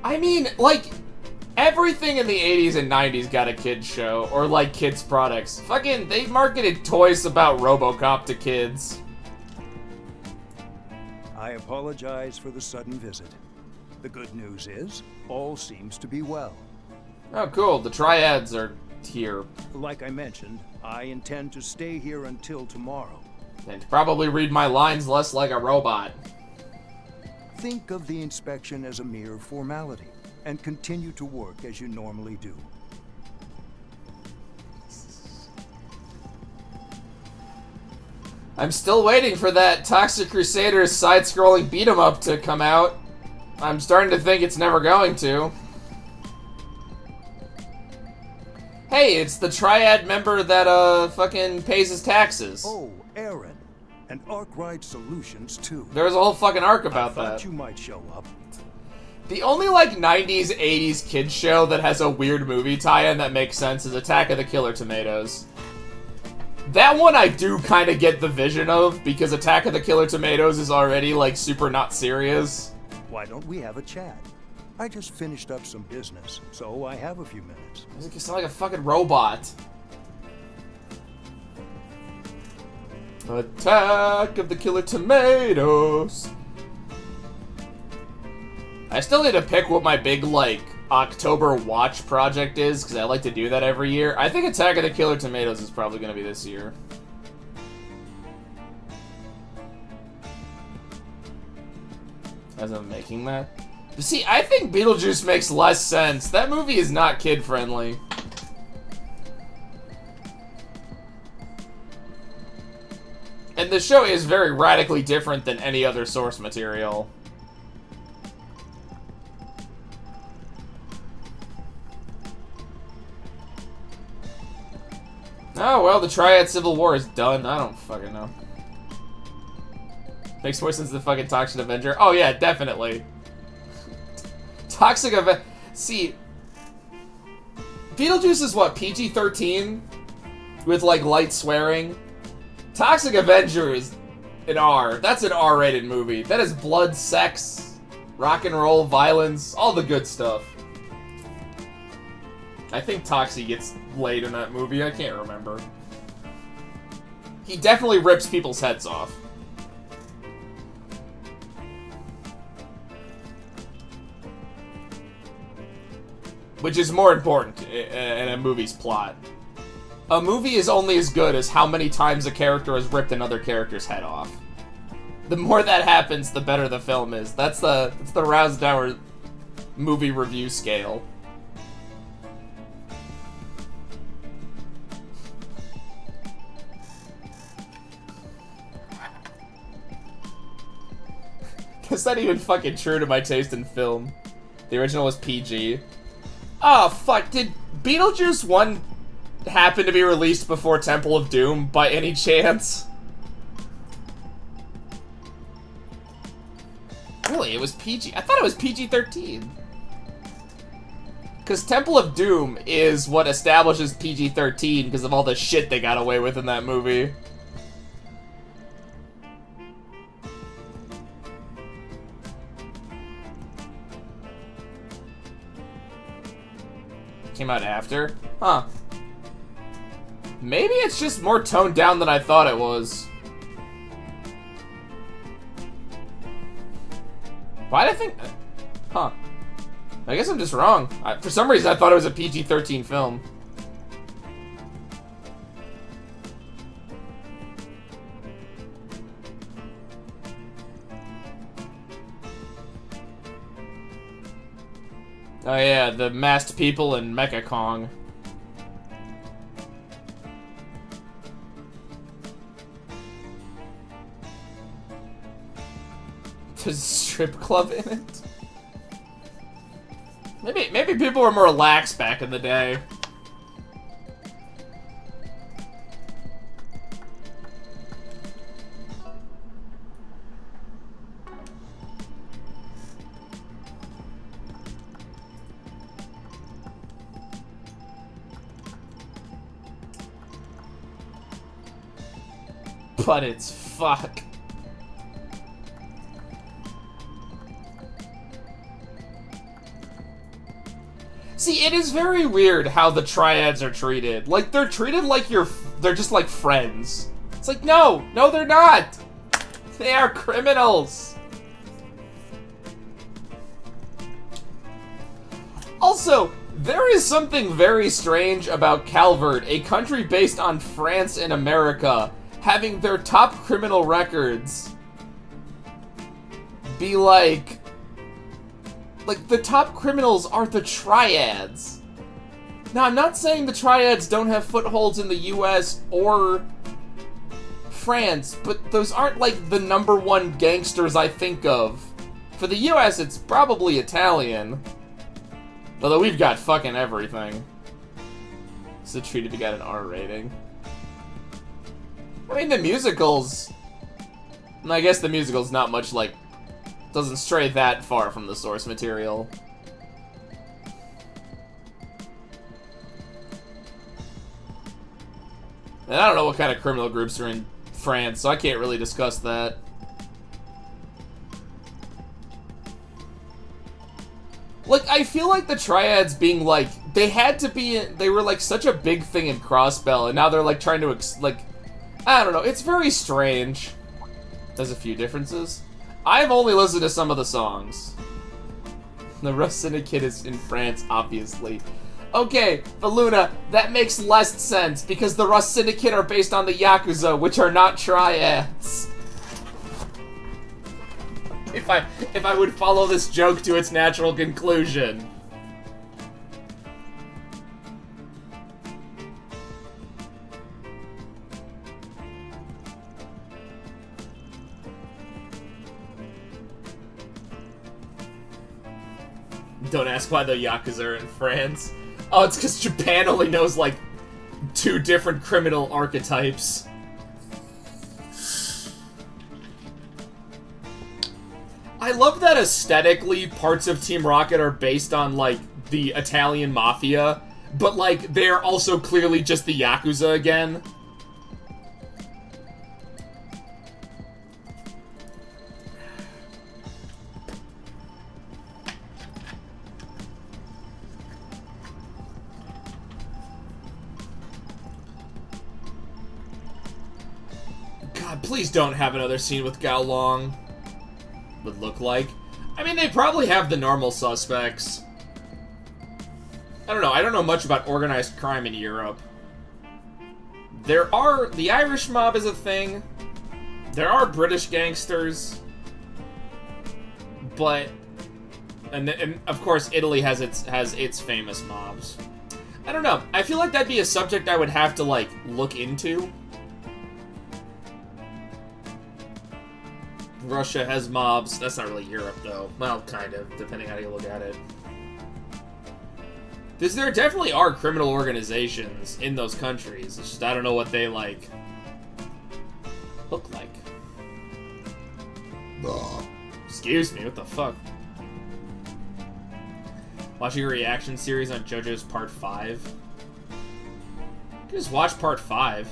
B: I mean, like, everything in the 80s and 90s got a kid's show, or like kids' products. Fucking, they marketed toys about RoboCop to kids.
F: I apologize for the sudden visit. The good news is, all seems to be well.
B: Oh, cool. The Triads are here.
F: Like I mentioned, I intend to stay here until tomorrow.
B: And probably read my lines less like a robot.
F: Think of the inspection as a mere formality, and continue to work as you normally do.
B: I'm still waiting for that Toxic Crusaders side-scrolling beat-em-up to come out. I'm starting to think it's never going to. Hey, it's the Triad member that, fucking pays his taxes.
F: Oh, Aaron. And Arkwright Solutions, too.
B: There was a whole fucking arc about
F: I thought
B: that.
F: you might show up.
B: The only, like, 90s, 80s kids show that has a weird movie tie-in that makes sense is Attack of the Killer Tomatoes. That one I do kind of get the vision of, because Attack of the Killer Tomatoes is already, like, super not serious.
F: Why don't we have a chat? I just finished up some business, so I have a few minutes.
B: You sound like a fucking robot. Attack of the Killer Tomatoes. I still need to pick what my big, like, October watch project is, because I like to do that every year. I think Attack of the Killer Tomatoes is probably going to be this year. As I'm making that. But see, I think Beetlejuice makes less sense. That movie is not kid-friendly. And the show is very radically different than any other source material. Oh, well, the Triad Civil War is done. I don't fucking know. Makes more sense than the fucking Toxic Avenger. Oh, yeah, definitely. Toxic Avenger. See, Beetlejuice is what, PG-13? With, like, light swearing? Toxic Avenger is an R. That's an R-rated movie. That is blood, sex, rock and roll, violence, all the good stuff. I think Toxie gets laid in that movie. I can't remember. He definitely rips people's heads off. Which is more important in a movie's plot. A movie is only as good as how many times a character has ripped another character's head off. The more that happens, the better the film is. That's the Rousdower movie review scale. That's not even fucking true to my taste in film. The original was PG. Oh, fuck. Did Beetlejuice 1 happen to be released before Temple of Doom, by any chance? Really? It was PG? I thought it was PG-13. Because Temple of Doom is what establishes PG-13 because of all the shit they got away with in that movie. Came out after? Huh. Maybe it's just more toned down than I thought it was. Why did I think... Huh. I guess I'm just wrong. For some reason, I thought it was a PG-13 film. Oh yeah, the masked people in Mecha Kong. There's a strip club in it? Maybe people were more lax back in the day. But it's fuck. See, it is very weird how the triads are treated. Like, they're treated like they're just like friends. It's like, no, they're not. They are criminals. Also, there is something very strange about Calvert, a country based on France and America, having their top criminal records be like the top criminals are the triads. Now, I'm not saying the triads don't have footholds in the US or France, but those aren't like the #1 gangsters I think of. For the US, it's probably Italian. Although we've got fucking everything. So treated we got an R rating. I mean, the musicals... I guess the musical's not much, like... doesn't stray that far from the source material. And I don't know what kind of criminal groups are in France, so I can't really discuss that. Like, I feel like the triads being, like... They had to be... They were, like, such a big thing in Crossbell, and now they're, like, trying to, like... I don't know, it's very strange. There's a few differences. I've only listened to some of the songs. The Rust Syndicate is in France, obviously. Okay, Valuna, that makes less sense, because the Rust Syndicate are based on the Yakuza, which are not triads. If I would follow this joke to its natural conclusion. Don't ask why the Yakuza are in France. Oh, it's because Japan only knows, like, 2 different criminal archetypes. I love that aesthetically parts of Team Rocket are based on, like, the Italian Mafia, but, like, they're also clearly just the Yakuza again. Please don't have another scene with Gao Long. Would look like. I mean, they probably have the normal suspects. I don't know. I don't know much about organized crime in Europe. The Irish mob is a thing. There are British gangsters, but and of course Italy has its famous mobs. I don't know. I feel like that'd be a subject I would have to like look into. Russia has mobs. That's not really Europe though. Well, kind of, depending how you look at it. Because there definitely are criminal organizations in those countries. It's just I don't know what they like look like. Excuse me, what the fuck? Watching a reaction series on JoJo's Part 5. You can just watch Part 5.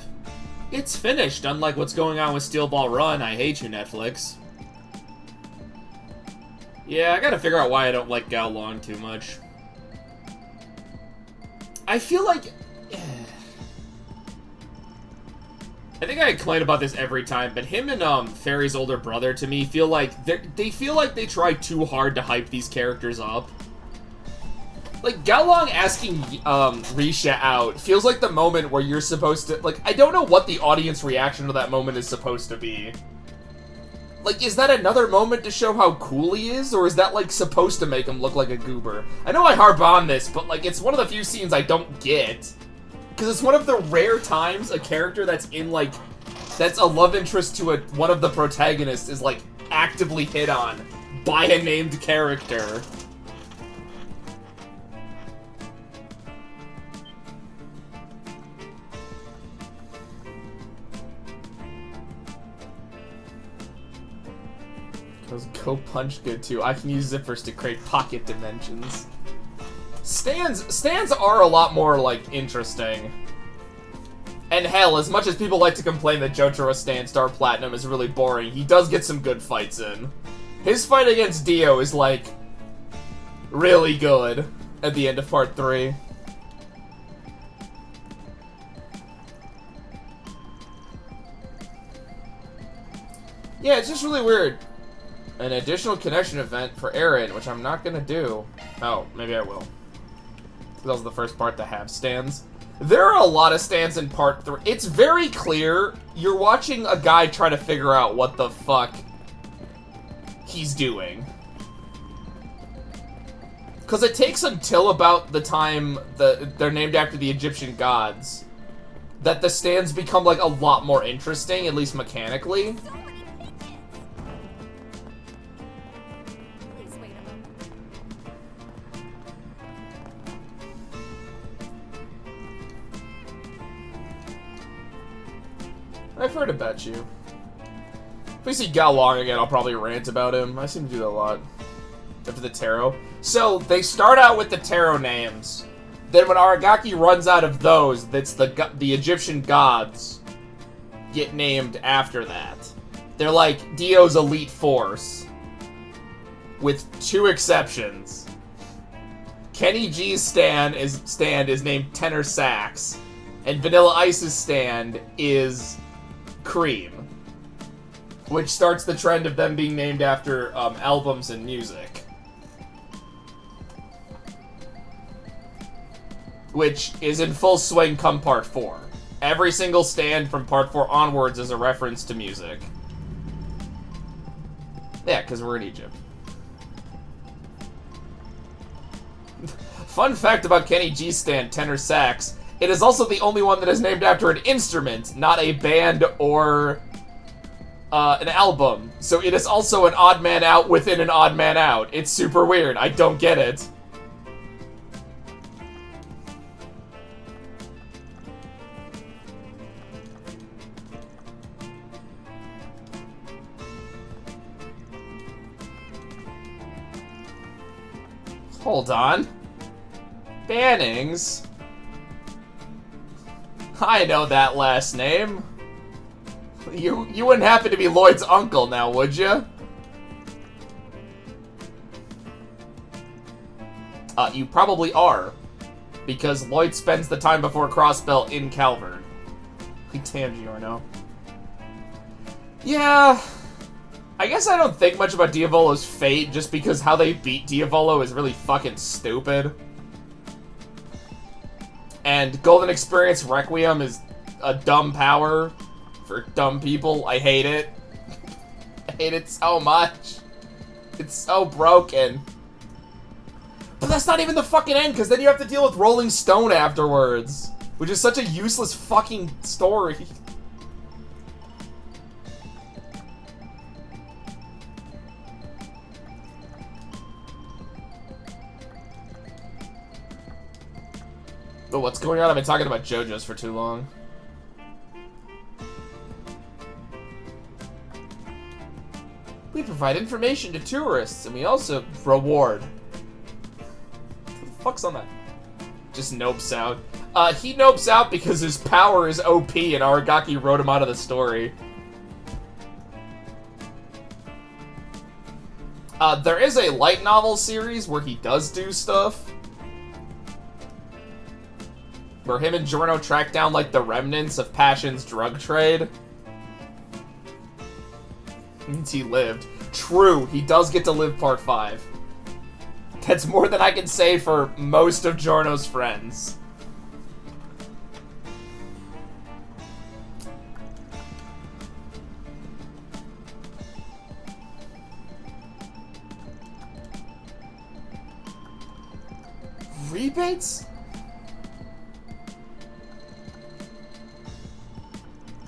B: It's finished, unlike what's going on with Steel Ball Run. I hate you, Netflix. Yeah, I gotta figure out why I don't like Gao Long too much. I feel like... I think I complain about this every time, but him and Fairy's older brother, to me, feel like they feel like they try too hard to hype these characters up. Like, Gao Long asking Risha out feels like the moment where you're supposed to... Like, I don't know what the audience reaction to that moment is supposed to be. Like, is that another moment to show how cool he is, or is that, like, supposed to make him look like a goober? I know I harp on this, but, like, it's one of the few scenes I don't get. Because it's one of the rare times a character that's in, like, that's a love interest to one of the protagonists is, like, actively hit on by a named character. Because Go Punch good too. I can use zippers to create pocket dimensions. Stands are a lot more, like, interesting. And hell, as much as people like to complain that Jotaro Stand Star Platinum is really boring, he does get some good fights in. His fight against Dio is, like, really good at the end of Part 3. Yeah, it's just really weird. An additional connection event for Eren, which I'm not gonna do. Oh, maybe I will. That was the first part to have stands. There are a lot of stands in Part 3. It's very clear you're watching a guy try to figure out what the fuck he's doing. Because it takes until about the time they're named after the Egyptian gods that the stands become, like, a lot more interesting, at least mechanically. I've heard about you. If we see Gao Long again, I'll probably rant about him. I seem to do that a lot. After the tarot. So, they start out with the tarot names. Then when Aragaki runs out of those, that's the Egyptian gods get named after that. They're like Dio's elite force. With two exceptions. Kenny G's stand is named Tenor Sax. And Vanilla Ice's stand is Cream, which starts the trend of them being named after albums and music, which is in full swing come Part 4. Every single stand from Part 4 onwards is a reference to music. Yeah, because we're in Egypt. Fun fact about Kenny G's stand, Tenor Sax. It is also the only one that is named after an instrument, not a band or an album. So it is also an odd man out within an odd man out. It's super weird. I don't get it. Hold on. Bannings? I know that last name. You wouldn't happen to be Lloyd's uncle now, would you? You probably are. Because Lloyd spends the time before Crossbell in Calvert. Damn, Giorno. Yeah. I guess I don't think much about Diavolo's fate just because how they beat Diavolo is really fucking stupid. And Golden Experience Requiem is a dumb power for dumb people. I hate it. hate it so much. It's so broken. But that's not even the fucking end, because then you have to deal with Rolling Stone afterwards. Which is such a useless fucking story. Oh, what's going on? I've been talking about JoJo's for too long. We provide information to tourists, and we also reward. What the fuck's on that? Just nopes out. He nopes out because his power is OP and Aragaki wrote him out of the story. There is a light novel series where he does do stuff. Where him and Giorno track down, like, the remnants of Passion's drug trade. Means he lived. True, he does get to live part 5. That's more than I can say for most of Giorno's friends. Rebates?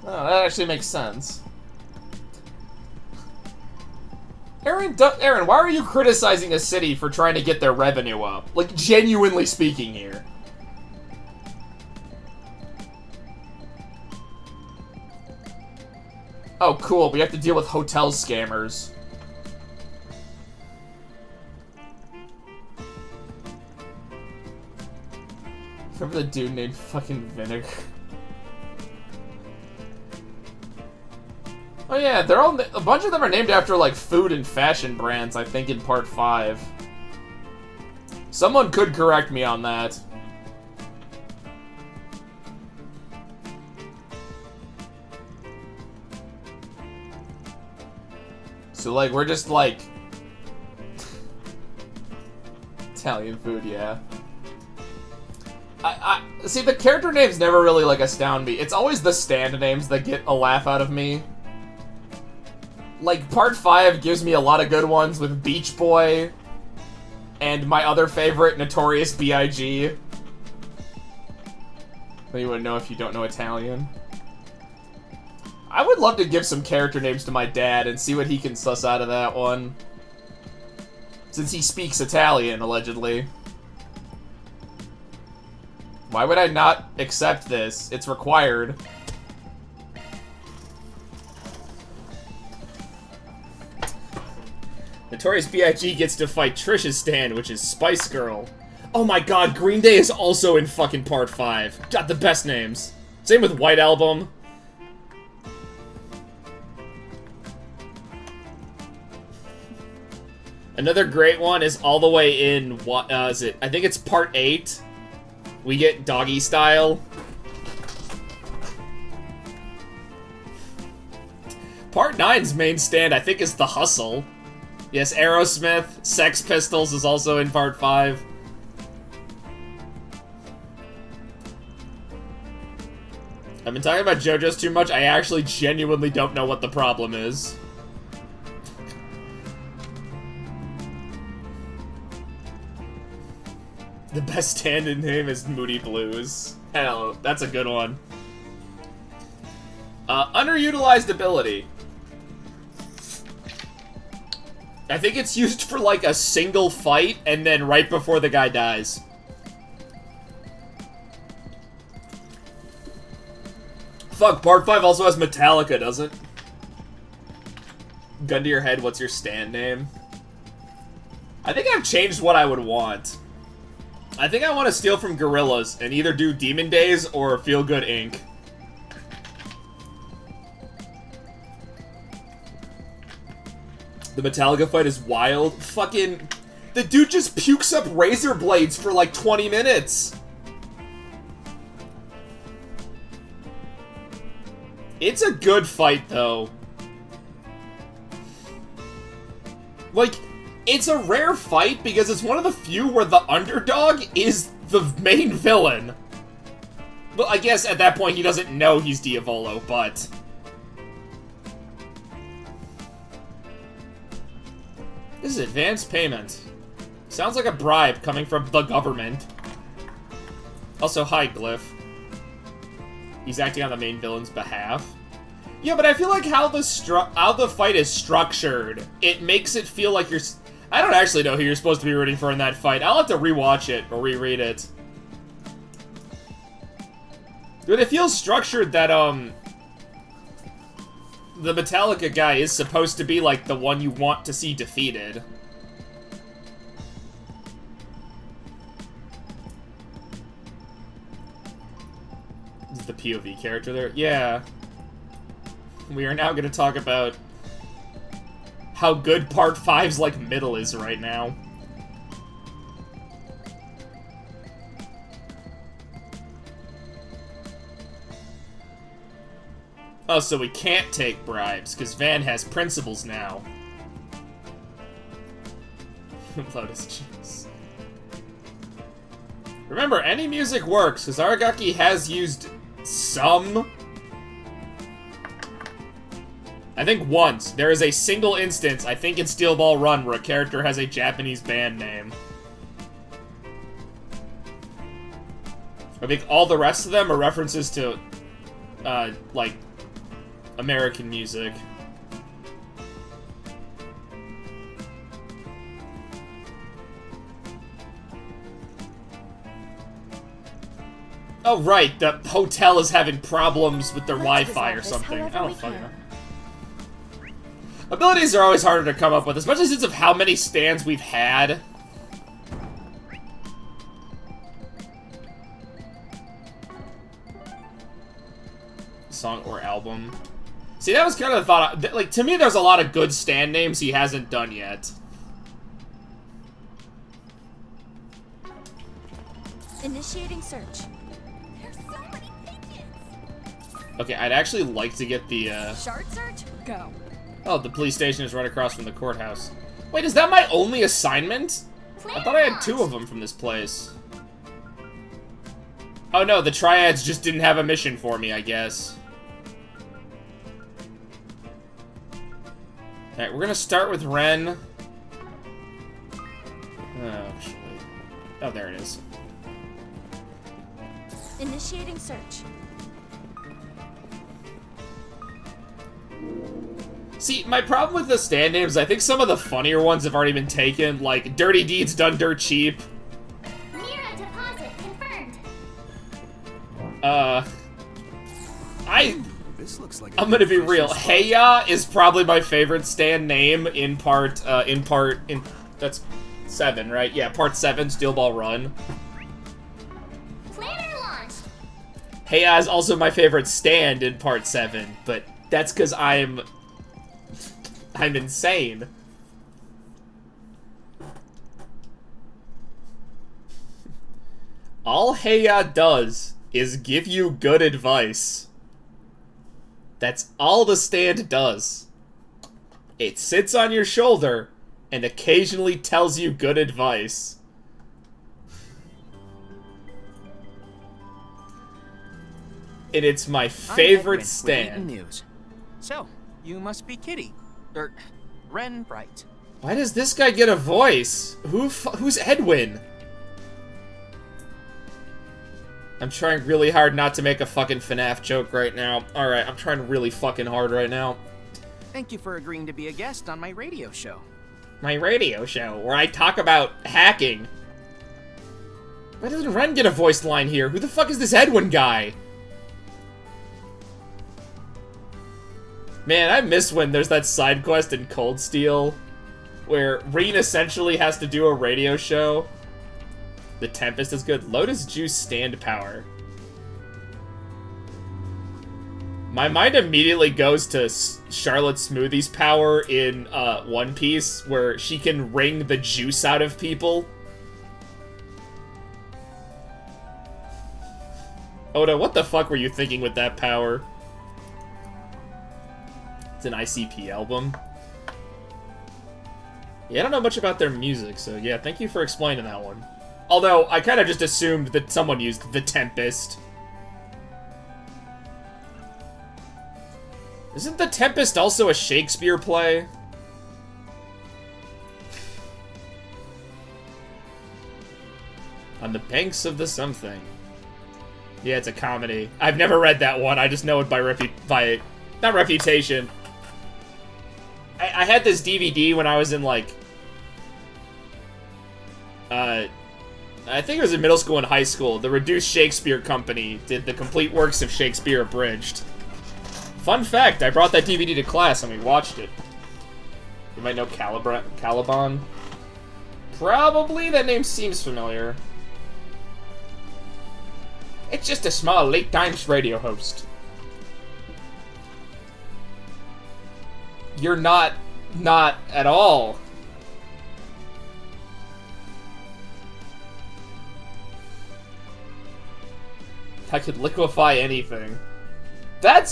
B: Oh, that actually makes sense. Aaron, why are you criticizing a city for trying to get their revenue up? Like, genuinely speaking here. Oh, cool. We have to deal with hotel scammers. Remember the dude named fucking Vinegar? Oh yeah, they're all, a bunch of them are named after, like, food and fashion brands, I think, in part 5. Someone could correct me on that. So, like, we're just, like... Italian food, yeah. See, the character names never really, like, astound me. It's always the stand names that get a laugh out of me. Like, part 5 gives me a lot of good ones with Beach Boy and my other favorite, Notorious B.I.G. You wouldn't know if you don't know Italian. I would love to give some character names to my dad and see what he can suss out of that one. Since he speaks Italian, allegedly. Why would I not accept this? It's required. Notorious B.I.G. gets to fight Trish's stand, which is Spice Girl. Oh my god, Green Day is also in fucking part 5. Got the best names. Same with White Album. Another great one is all the way in, what is it? I think it's part 8. We get Doggy Style. Part 9's main stand, I think, is The Hustle. Yes, Aerosmith, Sex Pistols is also in part 5. I've been talking about JoJo's too much, I actually genuinely don't know what the problem is. The best stand-in name is Moody Blues. Hell, that's a good one. Underutilized ability. I think it's used for, like, a single fight, and then right before the guy dies. Fuck, part 5 also has Metallica, doesn't it? Gun to your head, what's your stand name? I think I've changed what I would want. I think I want to steal from Gorillaz and either do Demon Days or Feel Good Inc. The Metallica fight is wild. Fucking... The dude just pukes up razor blades for like 20 minutes. It's a good fight, though. Like, it's a rare fight because it's one of the few where the underdog is the main villain. But I guess at that point he doesn't know he's Diavolo, but... is advance payment? Sounds like a bribe coming from the government. Also, hi, Glyph. He's acting on the main villain's behalf. Yeah, but I feel like how the fight is structured, it makes it feel like you're... I don't actually know who you're supposed to be rooting for in that fight. I'll have to rewatch it or reread it. But it feels structured that, the Metallica guy is supposed to be, like, the one you want to see defeated. Is the POV character there? Yeah. We are now going to talk about how good Part 5's, like, middle is right now. Oh, so we can't take bribes, because Van has principles now. Lotus Juice. Remember, any music works, because Aragaki has used some... I think once. There is a single instance, I think in Steel Ball Run, where a character has a Japanese band name. I think all the rest of them are references to, like, American music. Oh, right, the hotel is having problems with their Wi-Fi or something. I don't fucking know. Abilities are always harder to come up with, especially since of how many stands we've had. Song or album. See, that was kind of the thought. Like, to me, there's a lot of good stand names he hasn't done yet.
K: Initiating search.
G: There's so many pigeons.
B: Okay, I'd actually like to get the,
I: Shard search? Go.
B: Oh, the police station is right across from the courthouse. Wait, is that my only assignment? I thought I had 2 of them from this place. Oh no, the Triads just didn't have a mission for me, I guess. Alright, we're gonna start with Ren. Oh, actually. Oh, there it is.
K: Initiating search.
B: See, my problem with the stand names, I think some of the funnier ones have already been taken, like Dirty Deeds Done Dirt Cheap.
A: Mira deposit confirmed.
J: This looks like
B: I'm gonna be real. Heya is probably my favorite stand name in that's 7, right? Yeah, part 7, Steel Ball Run.
A: Planner launch.
B: Heya is also my favorite stand in part 7, but that's because I'm insane. All Heya does is give you good advice. That's all the stand does. It sits on your shoulder and occasionally tells you good advice. And it's my favorite stand.
H: News. So, you must be Kitty. Ren, right?
B: Why does this guy get a voice? Who's Edwin? I'm trying really hard not to make a fucking FNAF joke right now. Alright, I'm trying really fucking hard right now.
H: Thank you for agreeing to be a guest on my radio show.
B: My radio show, where I talk about hacking. Why doesn't Ren get a voice line here? Who the fuck is this Edwin guy? Man, I miss when there's that side quest in Cold Steel, where Reen essentially has to do a radio show. The Tempest is good. Lotus Juice stand power. My mind immediately goes to Charlotte Smoothie's power in One Piece, where she can wring the juice out of people. Oda, what the fuck were you thinking with that power? It's an ICP album. Yeah, I don't know much about their music, so yeah, thank you for explaining that one. Although, I kind of just assumed that someone used The Tempest. Isn't The Tempest also a Shakespeare play? On the Banks of the Something. Yeah, it's a comedy. I've never read that one. I just know it by not reputation. I had this DVD when I was in, like, I think it was in middle school and high school. The Reduced Shakespeare Company did the complete works of Shakespeare abridged. Fun fact, I brought that DVD to class and we watched it. You might know Caliban? Probably, that name seems familiar. It's just a small late times radio host. You're not at all. I could liquefy anything.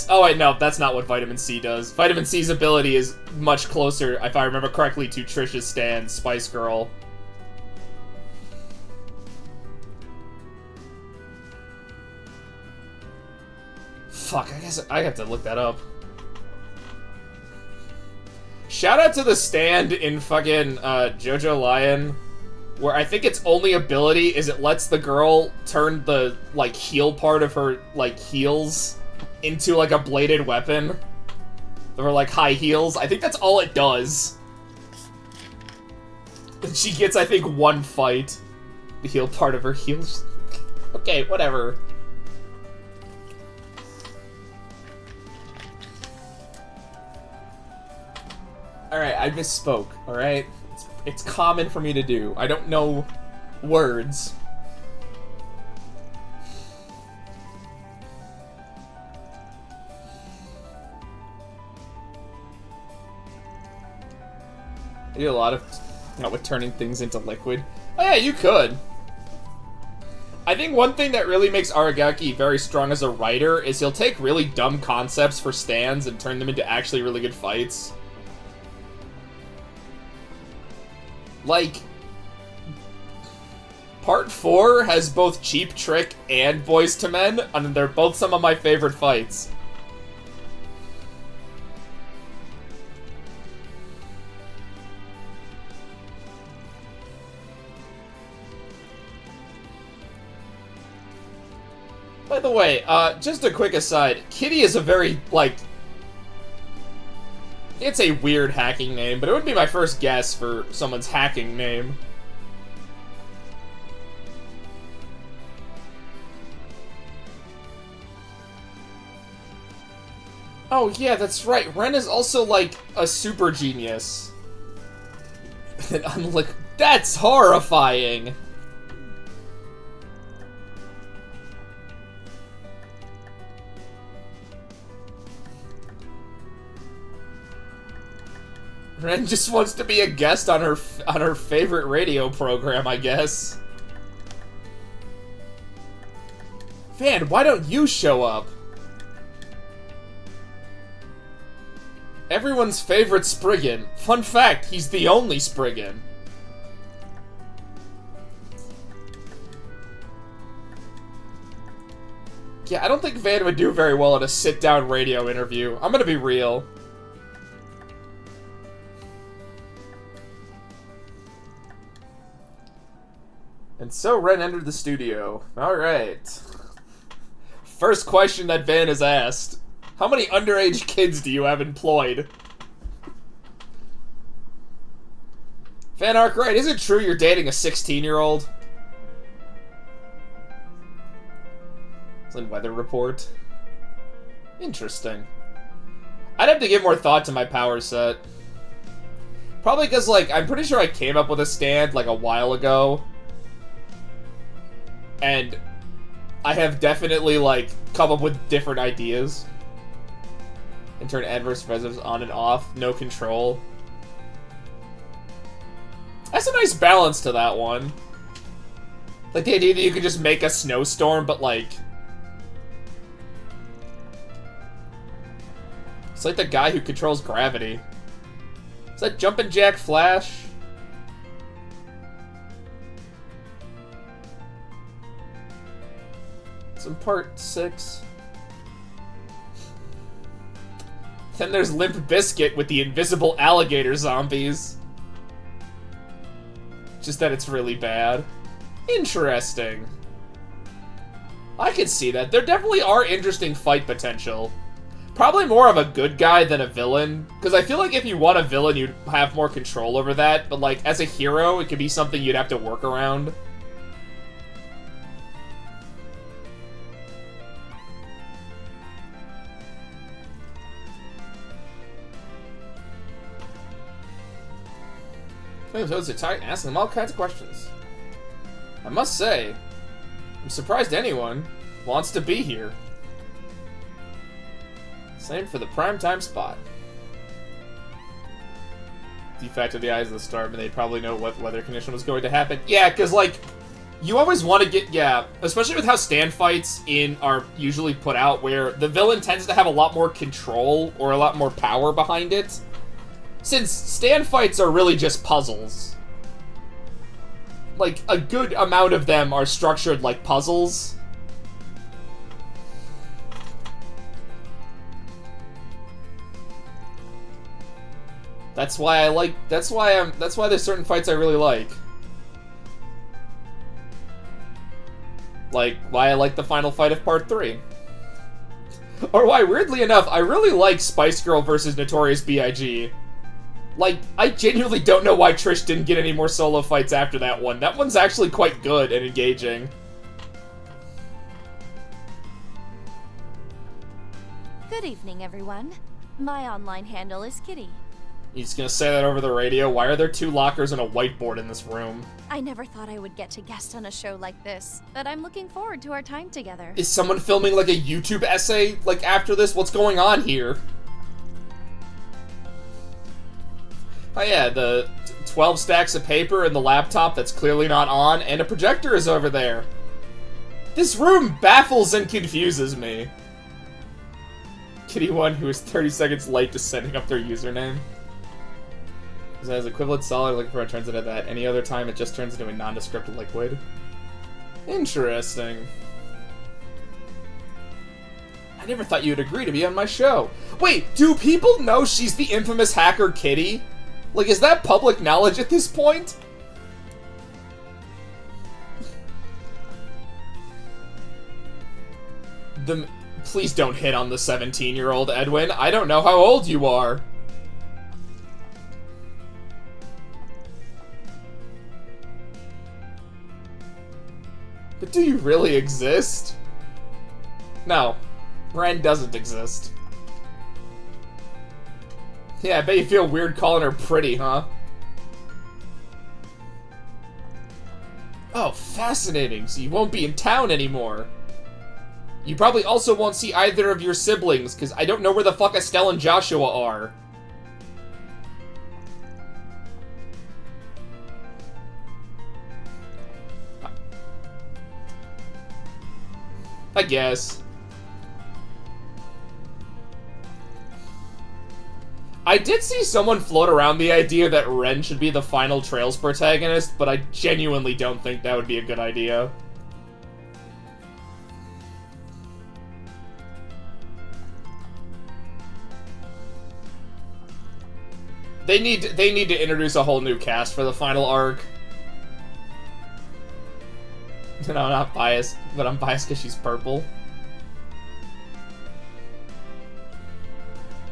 B: Oh wait, no, that's not what Vitamin C does. Vitamin C's ability is much closer, if I remember correctly, to Trish's stand, Spice Girl. Fuck, I guess I have to look that up. Shout out to the stand in fucking JoJo Lion, where I think its only ability is it lets the girl turn the, like, heel part of her, like, heels into, like, a bladed weapon. Or, like, high heels. I think that's all it does. She gets, I think, one fight. The heel part of her heels. Okay, whatever. Alright, I misspoke, alright? It's common for me to do. I don't know words. I do a lot of with turning things into liquid. Oh yeah, you could. I think one thing that really makes Aragaki very strong as a writer is he'll take really dumb concepts for stands and turn them into actually really good fights. Like, Part 4 has both Cheap Trick and Boys to Men, and they're both some of my favorite fights. By the way, just a quick aside, Kitty is a very, like, it's a weird hacking name, but it would be my first guess for someone's hacking name. Oh yeah, that's right. Ren is also like a super genius. That's horrifying. Ren just wants to be a guest on her favorite radio program, I guess. Van, why don't you show up? Everyone's favorite Spriggan. Fun fact, he's the only Spriggan. Yeah, I don't think Van would do very well at a sit-down radio interview. I'm gonna be real. And so Ren entered the studio. Alright. First question that Van has asked. How many underage kids do you have employed? Van Arkwright, is it true you're dating a 16-year-old? It's in Weather Report. Interesting. I'd have to give more thought to my power set. Probably because, like, I'm pretty sure I came up with a stand, like, a while ago. And I have definitely, like, come up with different ideas. And turn adverse reserves on and off. No control. That's a nice balance to that one. Like, the idea that you could just make a snowstorm, but, like... It's like the guy who controls gravity. Is that Jumpin' Jack Flash? It's in part 6. Then there's Limp Bizkit with the invisible alligator zombies. Just that it's really bad. Interesting. I can see that. There definitely are interesting fight potential. Probably more of a good guy than a villain, because I feel like if you want a villain, you'd have more control over that, but like, as a hero, it could be something you'd have to work around. Those are tight, asking them all kinds of questions. I must say, I'm surprised anyone wants to be here. Same for the primetime spot. Defect of the eyes of the storm, and they probably know what weather condition was going to happen. Yeah, because, like, you always want to get, yeah, especially with how stand fights are usually put out, where the villain tends to have a lot more control or a lot more power behind it. Since stand fights are really just puzzles. Like, a good amount of them are structured like puzzles. That's why there's certain fights I really like. Like, why I like the final fight of Part 3. Or why, weirdly enough, I really like Spice Girl versus Notorious B.I.G. Like, I genuinely don't know why Trish didn't get any more solo fights after that one. That one's actually quite good and engaging.
L: Good evening, everyone. My online handle is Kitty.
B: You just gonna say that over the radio? Why are there 2 lockers and a whiteboard in this room?
L: I never thought I would get to guest on a show like this, but I'm looking forward to our time together.
B: Is someone filming, like, a YouTube essay, like, after this? What's going on here? Oh yeah, the 12 stacks of paper and the laptop that's clearly not on, and a projector is over there. This room baffles and confuses me. Kitty1, who is 30 seconds late to setting up their username. Because it has equivalent solid looking for it turns into that. Any other time, it just turns into a nondescript liquid. Interesting. I never thought you'd agree to be on my show. Wait, do people know she's the infamous hacker Kitty? Like, is that public knowledge at this point? Please don't hit on the 17-year-old, Edwin. I don't know how old you are. But do you really exist? No. Ren doesn't exist. Yeah, I bet you feel weird calling her pretty, huh? Oh, fascinating. So you won't be in town anymore. You probably also won't see either of your siblings, because I don't know where the fuck Estelle and Joshua are. I guess. I did see someone float around the idea that Ren should be the final Trails protagonist, but I genuinely don't think that would be a good idea. They need to introduce a whole new cast for the final arc. No, I'm not biased, but I'm biased because she's purple.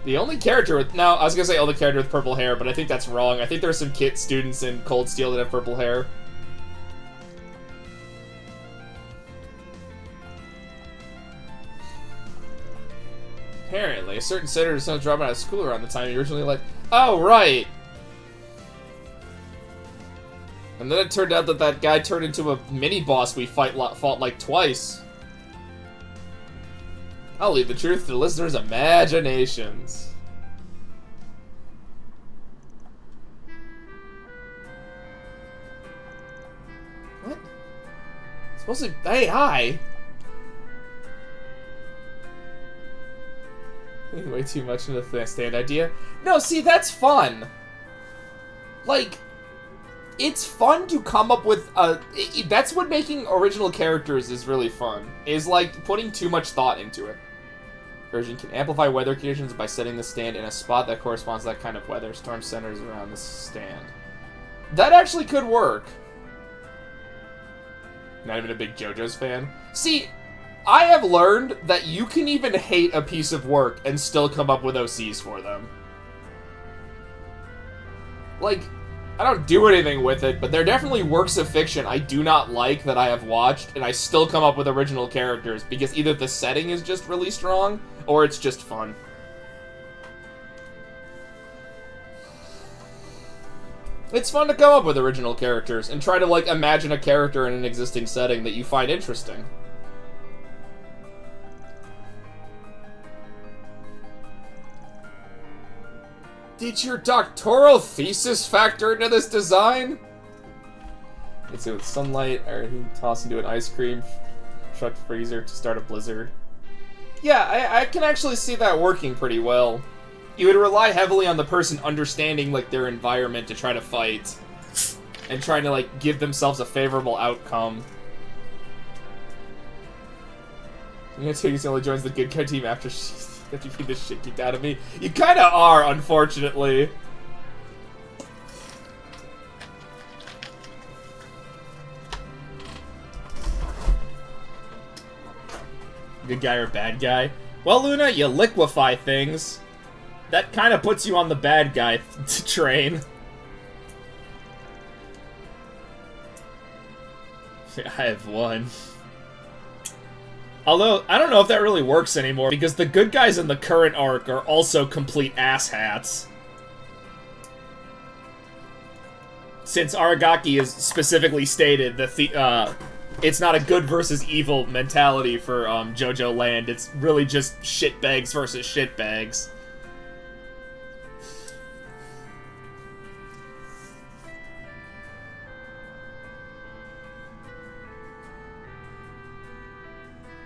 B: The only character with... No, I was gonna say only character with purple hair, but I think that's wrong. I think there's some kit students in Cold Steel that have purple hair. Apparently, a certain senator is not dropping out of school around the time he originally like... Oh, right! And then it turned out that that guy turned into a mini-boss we fought like twice. I'll leave the truth to the listeners' imaginations. What? It's supposed to... Hey, hi! Way too much into the stand idea. No, see, that's fun. Like... It's fun to come up with that's what making original characters is really fun. Is like putting too much thought into it. Version can amplify weather conditions by setting the stand in a spot that corresponds to that kind of weather. Storm centers around the stand. That actually could work. Not even a big JoJo's fan. See, I have learned that you can even hate a piece of work and still come up with OCs for them. Like, I don't do anything with it, but they're definitely works of fiction I do not like that I have watched, and I still come up with original characters because either the setting is just really strong, or it's just fun. It's fun to come up with original characters and try to, like, imagine a character in an existing setting that you find interesting. Did your doctoral thesis factor into this design? Let's see, with sunlight, or he toss into an ice cream truck freezer to start a blizzard. Yeah, I can actually see that working pretty well. You would rely heavily on the person understanding, like, their environment to try to fight. And trying to, like, give themselves a favorable outcome. I'm gonna take he only joins the good guy team after you beat the shit kicked out of me. You kinda are, unfortunately. Good guy or bad guy? Well, Luna, you liquefy things. That kind of puts you on the bad guy train. I have one. Although, I don't know if that really works anymore, because the good guys in the current arc are also complete asshats. Since Aragaki has specifically stated that it's not a good versus evil mentality for JoJo Land, it's really just shitbags versus shitbags.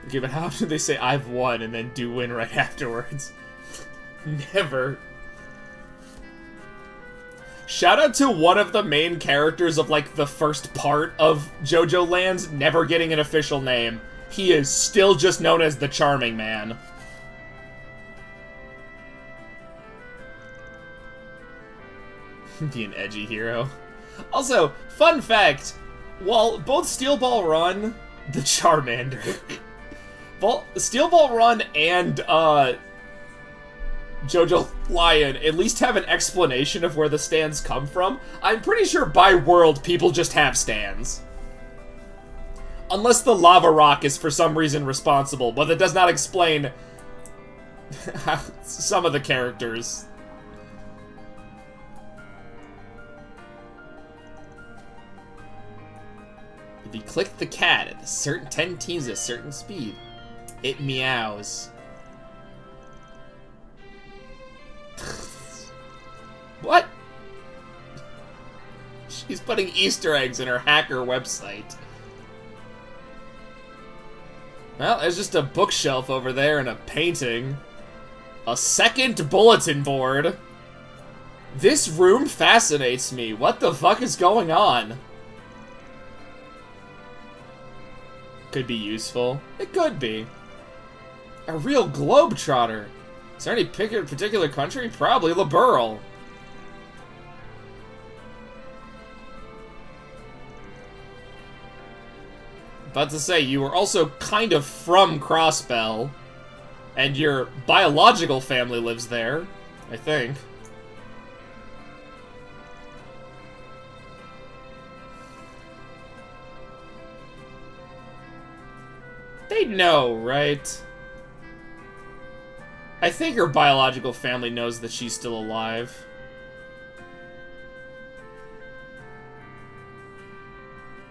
B: Okay, but how do they say I've won and then do win right afterwards? Never. Shout out to one of the main characters of, like, the first part of JoJo Land never getting an official name. He is still just known as the Charming Man. Be an edgy hero. Also, fun fact, while both Steel Ball Run, the Charmander, Steel Ball Run and JoJo Lion at least have an explanation of where the stands come from, I'm pretty sure by world people just have stands. Unless the lava rock is for some reason responsible, but that does not explain some of the characters. If you click the cat at a certain 10 teams at a certain speed, it meows. What? She's putting Easter eggs in her hacker website. Well, there's just a bookshelf over there and a painting. A second bulletin board. This room fascinates me. What the fuck is going on? Could be useful. It could be. A real globetrotter. Is there any particular country? Probably Liberl. About to say, you were also kind of from Crossbell. And your biological family lives there, I think. They know, right? I think her biological family knows that she's still alive.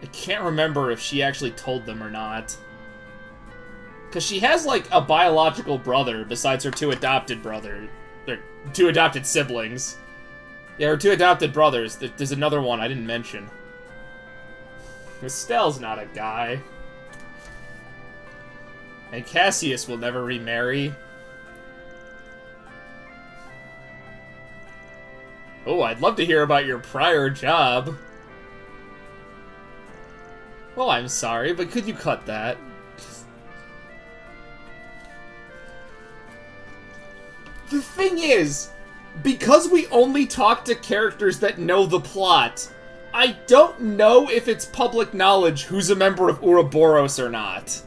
B: I can't remember if she actually told them or not. Because she has, like, a biological brother besides her two adopted brothers. Or two adopted siblings. Yeah, her two adopted brothers. There's another one I didn't mention. Estelle's not a guy. And Cassius will never remarry. Oh, I'd love to hear about your prior job. Well, I'm sorry, but could you cut that? The thing is, because we only talk to characters that know the plot, I don't know if it's public knowledge who's a member of Ouroboros or not.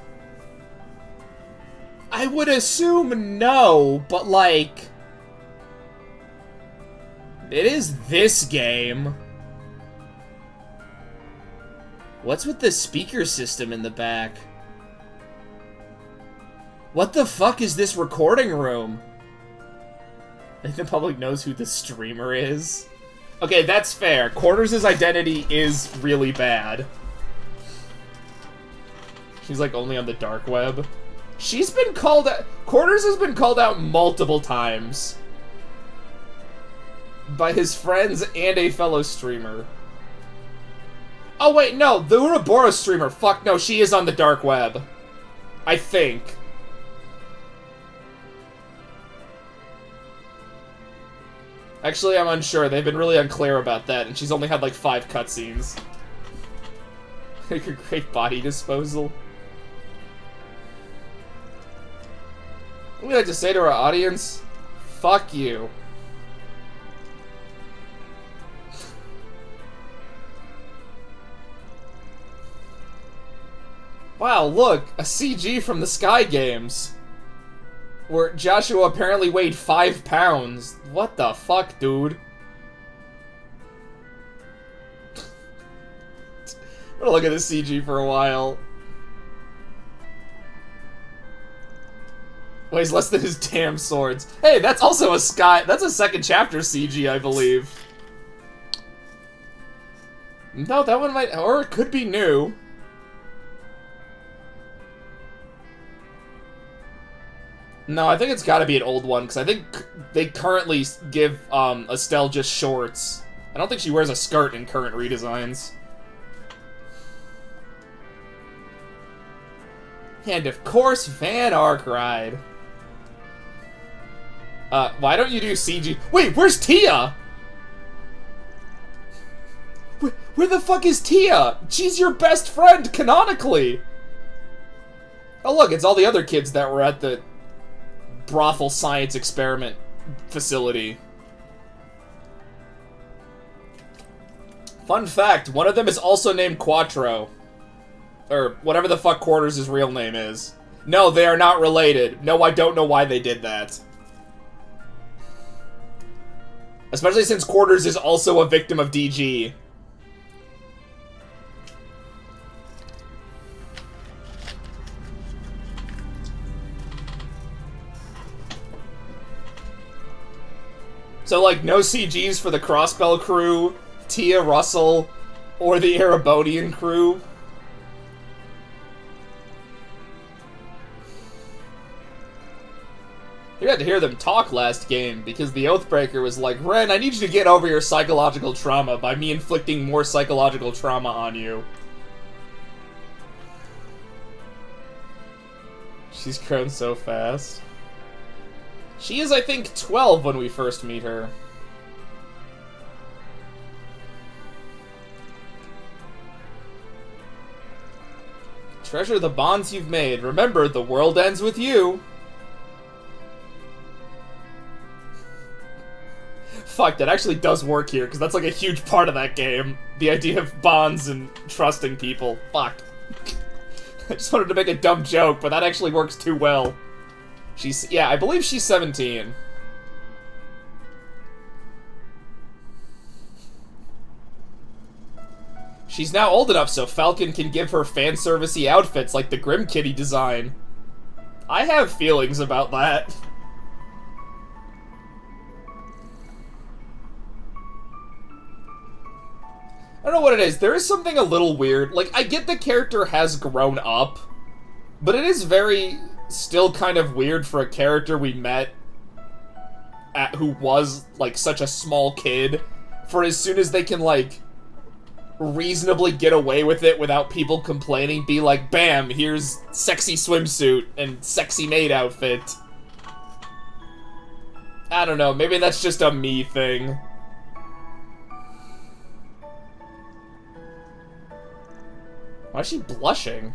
B: I would assume no, but like... It is this game. What's with the speaker system in the back? What the fuck is this recording room? I think the public knows who the streamer is. Okay, that's fair. Quarters' identity is really bad. She's like only on the dark web. She's been called out. Quarters has been called out multiple times by his friends and a fellow streamer. Oh wait, no, the Ouroboros streamer. Fuck no, she is on the dark web. I think. Actually, I'm unsure. They've been really unclear about that, and she's only had like 5 cutscenes. Like a great body disposal. What would we like to say to our audience? Fuck you. Wow, look, a CG from the Sky Games. Where Joshua apparently weighed 5 pounds. What the fuck, dude? I'm gonna look at this CG for a while. Weighs less than his damn swords. Hey, that's also a Sky... That's a second chapter CG, I believe. No, that one might... Or it could be new. No, I think it's gotta be an old one, because I think they currently give Estelle just shorts. I don't think she wears a skirt in current redesigns. And of course, Van Arkride. Why don't you do CG? Wait, where's Tia? Where the fuck is Tia? She's your best friend, canonically! Oh look, it's all the other kids that were at the brothel science experiment facility. Fun fact, one of them is also named Quattro. Or whatever the fuck Quarters' real name is. No, they are not related. No, I don't know why they did that. Especially since Quarters is also a victim of DG. So, like, no CGs for the Crossbell crew, Tia Russell, or the Erebonian crew. You had to hear them talk last game, because the Oathbreaker was like, Ren, I need you to get over your psychological trauma by me inflicting more psychological trauma on you. She's grown so fast. She is, I think, 12 when we first meet her. Treasure the bonds you've made. Remember, the world ends with you. Fuck, that actually does work here, because that's like a huge part of that game. The idea of bonds and trusting people. Fuck. I just wanted to make a dumb joke, but that actually works too well. She's, yeah, I believe she's 17. She's now old enough so Falcon can give her fan servicey outfits like the Grim Kitty design. I have feelings about that. I don't know what it is. There is something a little weird. Like, I get the character has grown up, but it is very... still kind of weird for a character we met who was, like, such a small kid, for as soon as they can, like, reasonably get away with it without people complaining, be like, bam, here's sexy swimsuit and sexy maid outfit. I don't know, maybe that's just a me thing. Why is she blushing?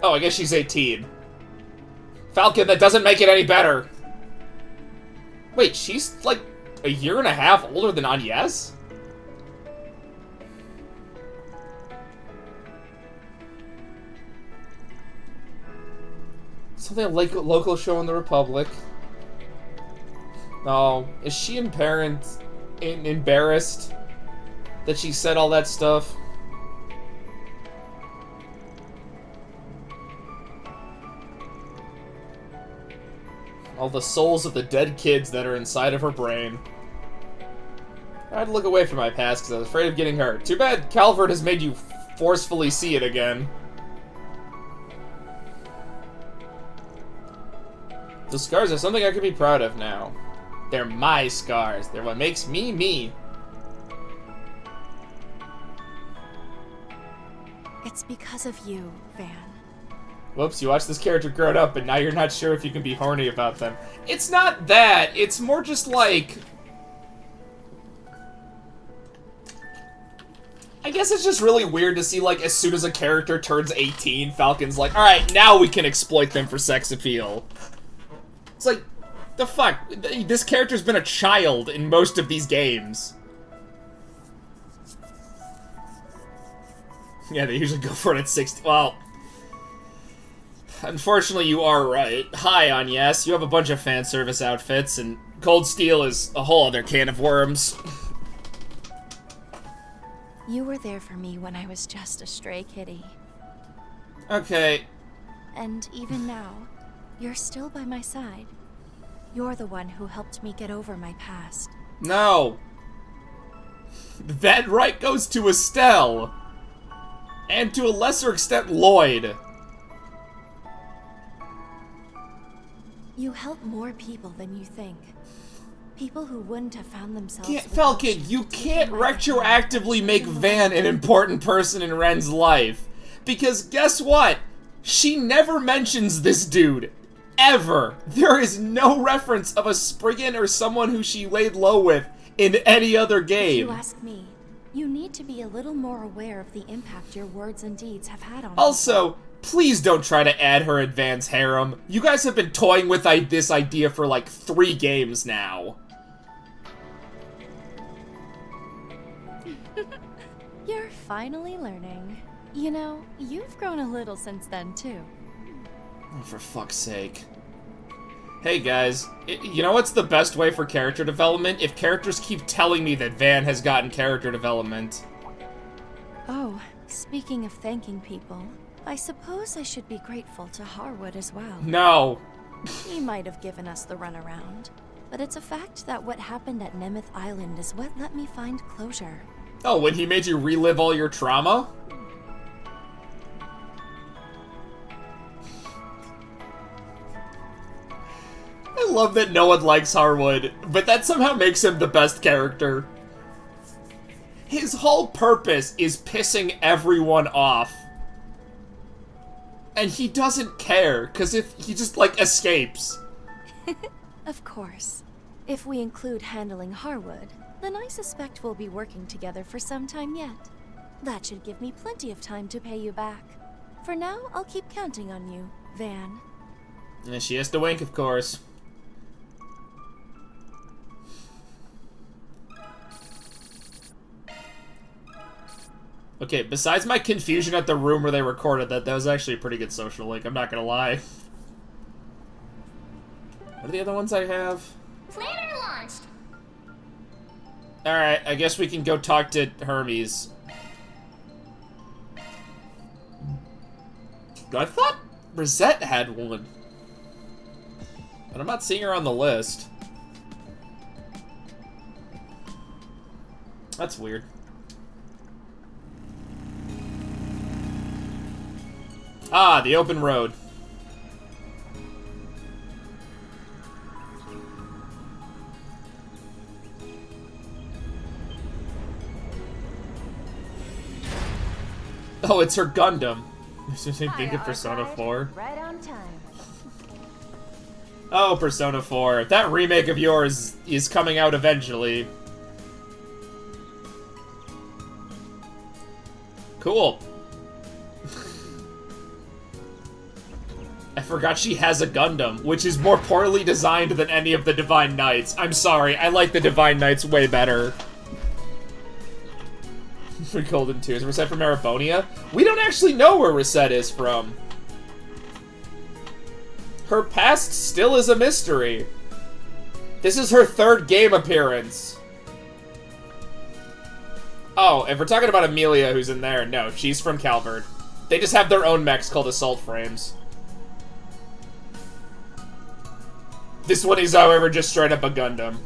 B: Oh, I guess she's 18. Falcon, that doesn't make it any better. Wait, she's like a year and a half older than Agnes? Something like a local show in the Republic. Oh, is she embarrassed that she said all that stuff? All the souls of the dead kids that are inside of her brain. I had to look away from my past because I was afraid of getting hurt. Too bad Calvert has made you forcefully see it again. The scars are something I can be proud of now. They're my scars. They're what makes me, me.
L: It's because of you, Van.
B: Whoops, you watched this character grow up, and now you're not sure if you can be horny about them. It's not that. It's more just like... I guess it's just really weird to see, like, as soon as a character turns 18, Falcon's like, alright, now we can exploit them for sex appeal. It's like, the fuck? This character's been a child in most of these games. Yeah, they usually go for it at 60. Well... Unfortunately, you are right. Hi, Agnes. You have a bunch of fan service outfits, and Cold Steel is a whole other can of worms.
L: You were there for me when I was just a stray kitty.
B: Okay.
L: And even now, you're still by my side. You're the one who helped me get over my past.
B: No. That right goes to Estelle. And to a lesser extent, Lloyd.
L: You help more people than you think. People who wouldn't have found themselves...
B: Falcon, you can't retroactively make Van an important person in Ren's life. Because guess what? She never mentions this dude. Ever. There is no reference of a Spriggan or someone who she laid low with in any other game.
L: If you ask me, you need to be a little more aware of the impact your words and deeds have had on
B: Also, please don't try to add her in Van's harem. You guys have been toying with this idea for like 3 games now.
L: You're finally learning. You know, you've grown a little since then, too.
B: Oh, for fuck's sake. Hey guys, you know what's the best way for character development? If characters keep telling me that Van has gotten character development.
L: Oh, speaking of thanking people, I suppose I should be grateful to Harwood as well.
B: No.
L: He might have given us the runaround, but it's a fact that what happened at Nemeth Island is what let me find closure.
B: Oh, when he made you relive all your trauma? I love that no one likes Harwood, but that somehow makes him the best character. His whole purpose is pissing everyone off. And he doesn't care, because if he just, like, escapes.
L: Of course. If we include handling Harwood, then I suspect we'll be working together for some time yet. That should give me plenty of time to pay you back. For now, I'll keep counting on you, Van.
B: And she has to wink, of course. Okay, besides my confusion at the room where they recorded that was actually a pretty good social link, I'm not gonna lie. What are the other ones I have?
A: Planner launched.
B: Alright, I guess we can go talk to Hermes. I thought Rosette had one. But I'm not seeing her on the list. That's weird. Ah, the open road. Oh, it's her Gundam. Think of Persona 4.
G: Right on time.
B: Oh, Persona 4. That remake of yours is coming out eventually. Cool. forgot she has a Gundam, which is more poorly designed than any of the Divine Knights. I'm sorry, I like the Divine Knights way better. For Golden Tears. Reset from Erebonia? We don't actually know where Reset is from. Her past still is a mystery. This is her 3rd game appearance. Oh, if we're talking about Amelia who's in there, no, she's from Calvard. They just have their own mechs called Assault Frames. This one is, however, just straight up a Gundam.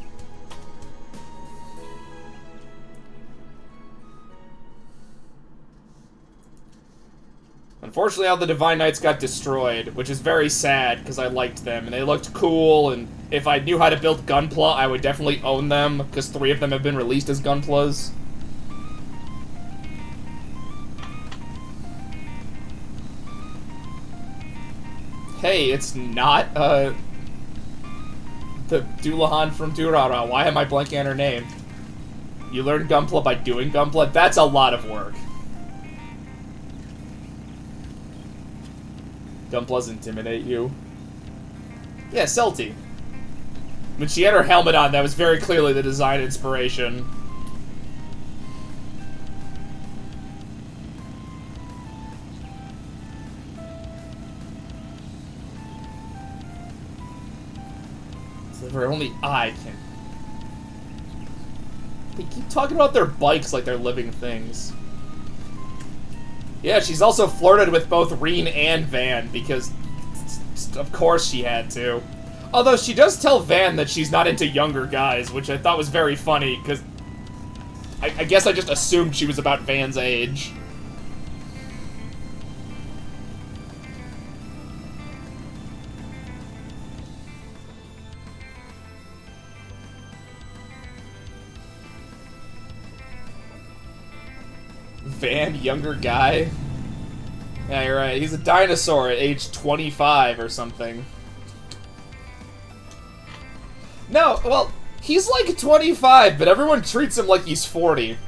B: Unfortunately, all the Divine Knights got destroyed, which is very sad, because I liked them, and they looked cool, and if I knew how to build Gunpla, I would definitely own them, because 3 of them have been released as Gunplas. Hey, it's not, the Dullahan from Durara. Why am I blanking on her name? You learn Gunpla by doing Gunpla? That's a lot of work. Gunplas intimidate you. Yeah, Celti. When she had her helmet on, that was very clearly the design inspiration. Where only I can. They keep talking about their bikes like they're living things. Yeah, she's also flirted with both Reen and Van, because of course she had to. Although she does tell Van that she's not into younger guys, which I thought was very funny, because I guess I just assumed she was about Van's age. Van, younger guy? Yeah, you're right. He's a dinosaur at age 25 or something. No, well, he's like 25, but everyone treats him like he's 40.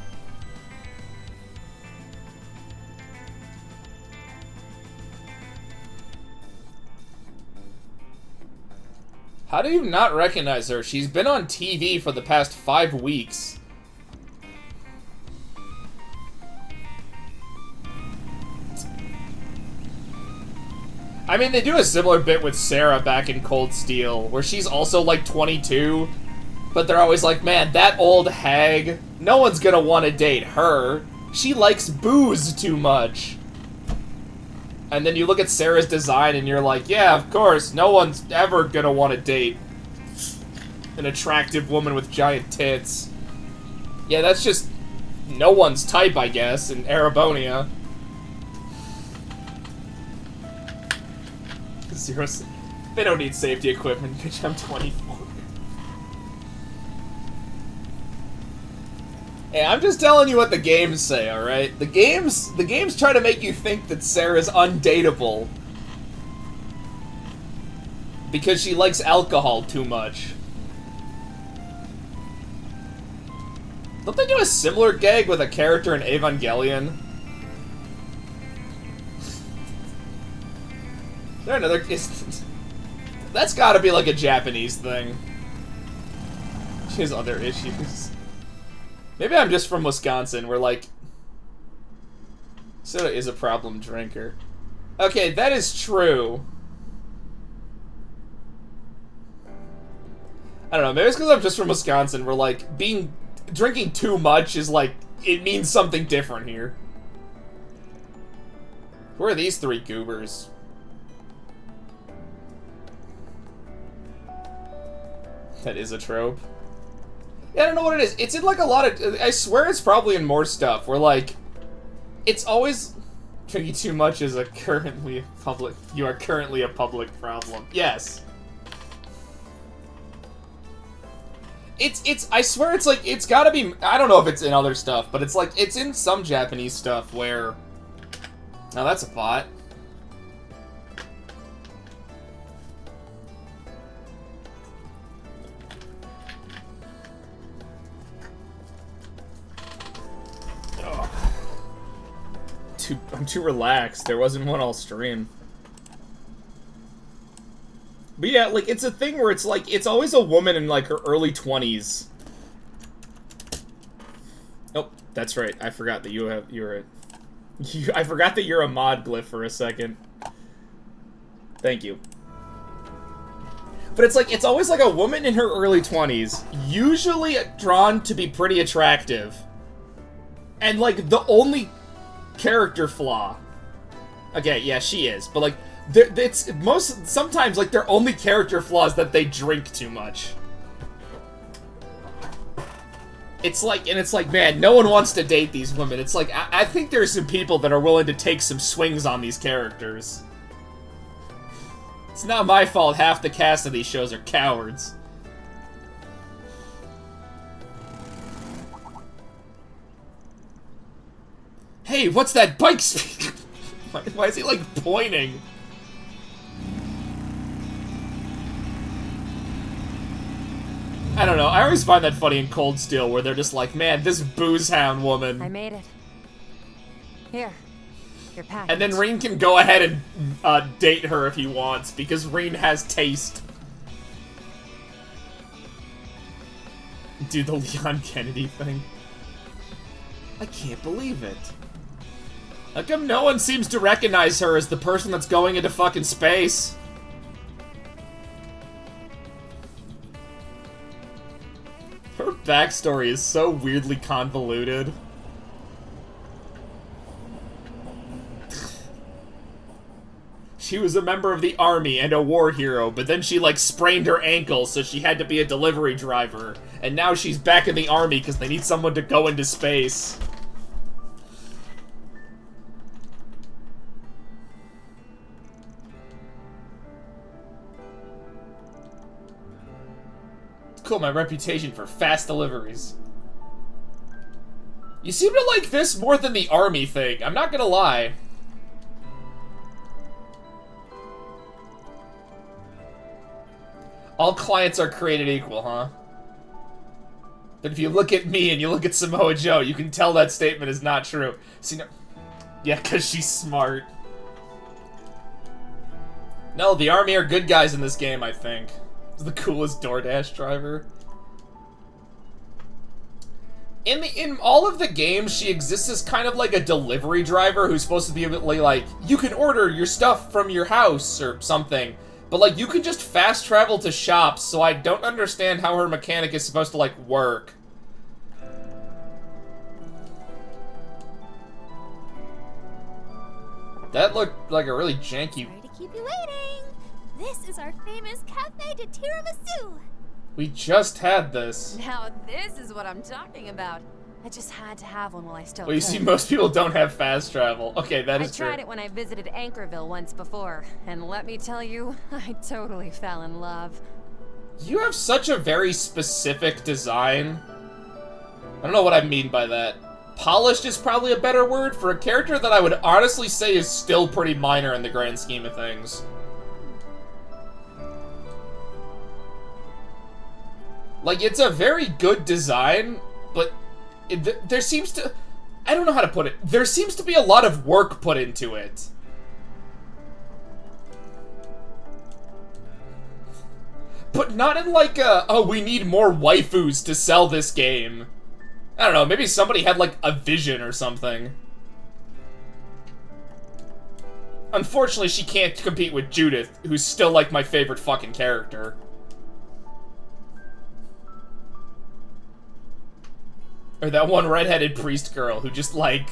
B: How do you not recognize her? She's been on TV for the past 5 weeks. I mean, they do a similar bit with Sarah back in Cold Steel, where she's also like 22, but they're always like, man, that old hag, no one's gonna want to date her. She likes booze too much. And then you look at Sarah's design and you're like, yeah, of course, no one's ever gonna want to date an attractive woman with giant tits. Yeah, that's just no one's type, I guess, in Erebonia. They don't need safety equipment, bitch, I'm 24. Hey, I'm just telling you what the games say, alright? The games try to make you think that Sarah's undateable. Because she likes alcohol too much. Don't they do a similar gag with a character in Evangelion? Is there another... That's gotta be like a Japanese thing. She has other issues. Maybe I'm just from Wisconsin, where like... Soda is a problem drinker. Okay, that is true. I don't know, maybe it's because I'm just from Wisconsin, where like, drinking too much is like, it means something different here. Who are these 3 goobers? That is a trope. Yeah, I don't know what it is. It's in like a lot of... I swear it's probably in more stuff, where like... It's always... Drinking too much is currently a public... You are currently a public problem. Yes. I swear it's like... It's gotta be... I don't know if it's in other stuff, but it's like... It's in some Japanese stuff where... Now that's a bot. I'm too relaxed. There wasn't one all stream. But yeah, like, it's a thing where it's like, it's always a woman in like her early 20s. Oh, that's right. I forgot that I forgot that you're a mod glyph for a second. Thank you. But it's like, it's always like a woman in her early 20s, usually drawn to be pretty attractive. And like, the only character flaw. Okay, yeah, she is, but like, sometimes like their only character flaw is that they drink too much. It's like, man, no one wants to date these women. It's like, I think there's some people that are willing to take some swings on these characters. It's not my fault half the cast of these shows are cowards. Hey, what's that bike speed? Why is he, like, pointing? I don't know, I always find that funny in Cold Steel, where they're just like, man, this booze hound woman.
M: I made it. Here, your package.
B: And then Reen can go ahead and date her if he wants, because Reen has taste. Do the Leon Kennedy thing. I can't believe it. How come no one seems to recognize her as the person that's going into fucking space? Her backstory is so weirdly convoluted. She was a member of the army and a war hero, but then she, like, sprained her ankle, so she had to be a delivery driver. And now she's back in the army because they need someone to go into space. Cool, my reputation for fast deliveries. You seem to like this more than the army thing, I'm not gonna lie. All clients are created equal, huh? But if you look at me and you look at Samoa Joe, you can tell that statement is not true. See, no... Yeah, because she's smart. No, the army are good guys in this game, I think. The coolest DoorDash driver. In all of the games, she exists as kind of like a delivery driver who's supposed to be like, you can order your stuff from your house or something. But like, you can just fast travel to shops, so I don't understand how her mechanic is supposed to like work. That looked like a really janky...
K: Sorry to keep you waiting. This is our famous Cafe de Tiramisu.
B: We just had this.
M: Now this is what I'm talking about. I just had to have one while I still
B: Well, you
M: could.
B: see, most people don't have fast travel. Okay, that is true.
M: I tried it when I visited Anchorville once before, and let me tell you, I totally fell in love.
B: You have such a very specific design. I don't know what I mean by that. Polished is probably a better word for a character that I would honestly say is still pretty minor in the grand scheme of things. Like, it's a very good design, but there seems to... I don't know how to put it. There seems to be a lot of work put into it. But not in like a, oh, we need more waifus to sell this game. I don't know, maybe somebody had like a vision or something. Unfortunately, she can't compete with Judith, who's still like my favorite fucking character. Or that one redheaded priest girl who just, like...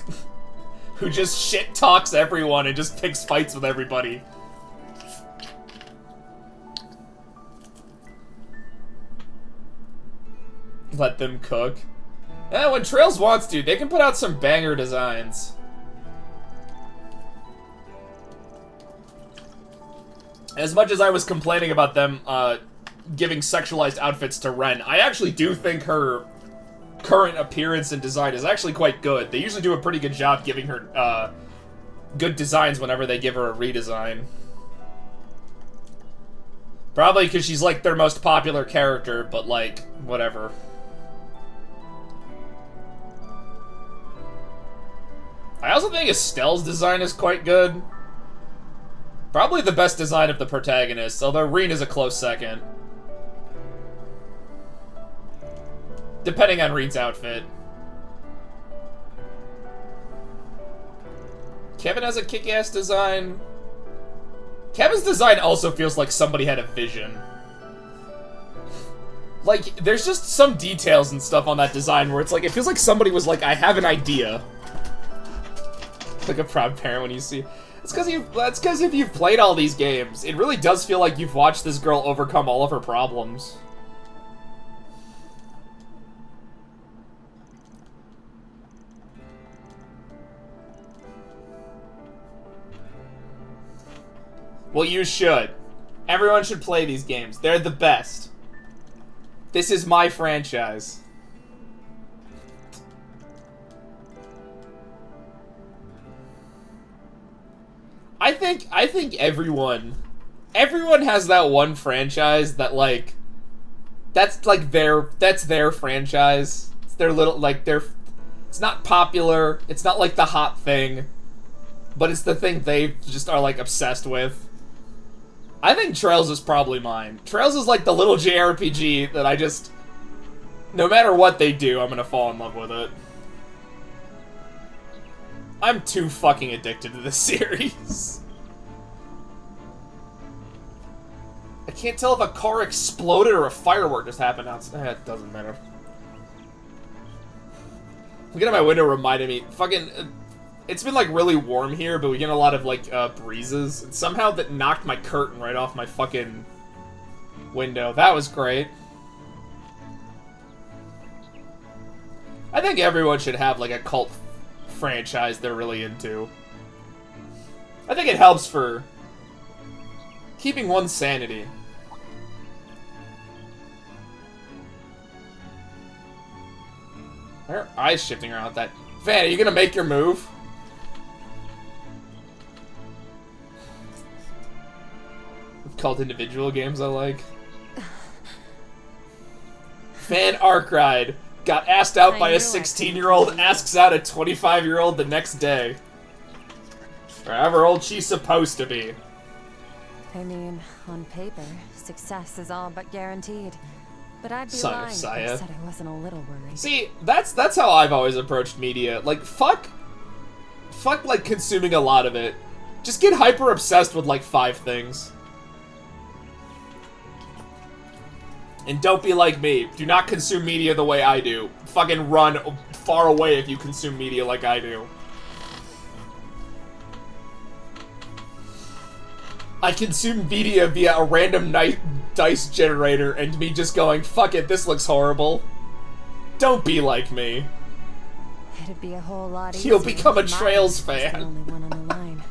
B: who just shit-talks everyone and just picks fights with everybody. Let them cook. Yeah, when Trails wants to, they can put out some banger designs. As much as I was complaining about them, giving sexualized outfits to Ren, I actually do think her current appearance and design is actually quite good. They usually do a pretty good job giving her good designs whenever they give her a redesign. Probably because she's like their most popular character, but like, whatever. I also think Estelle's design is quite good. Probably the best design of the protagonists, although Rean is a close second. Depending on Rean's outfit. Kevin has a kick-ass design. Kevin's design also feels like somebody had a vision. Like, there's just some details and stuff on that design where it's like, it feels like somebody was like, I have an idea. Like a proud parent when you see... That's because if you've played all these games, it really does feel like you've watched this girl overcome all of her problems. Well, you should. Everyone should play these games. They're the best. This is my franchise. I think everyone has that one franchise that, like, that's their franchise. It's their little, like, it's not popular, it's not like the hot thing, but it's the thing they just are, like, obsessed with. I think Trails is probably mine. Trails is like the little JRPG that I just, no matter what they do, I'm gonna fall in love with it. I'm too fucking addicted to this series. I can't tell if a car exploded or a firework just happened outside. It doesn't matter. Looking at my window reminded me, fucking, it's been like really warm here, but we get a lot of like breezes, and somehow that knocked my curtain right off my fucking window. That was great. I think everyone should have like a cult franchise they're really into. I think it helps for keeping one's sanity. Why are eyes shifting around with that? Van, are you gonna make your move? Called individual games I like. Fan Arkride got asked out by a 16-year-old, asks out a 25-year-old the next day. Or however old she's supposed to be.
M: I mean, on paper, success is all but guaranteed. But I'd be
B: Son
M: lying
B: of
M: if
B: Saya.
M: I said I wasn't a little worried.
B: See, that's how I've always approached media. Like, fuck like consuming a lot of it. Just get hyper obsessed with like 5 things. And don't be like me. Do not consume media the way I do. Fucking run far away if you consume media like I do. I consume media via a random dice generator and me just going, fuck it, this looks horrible. Don't be like me.
M: It'd be a whole lot easier.
B: You'll become a
M: if
B: Trails
M: mine was the
B: fan.
M: only one on the line.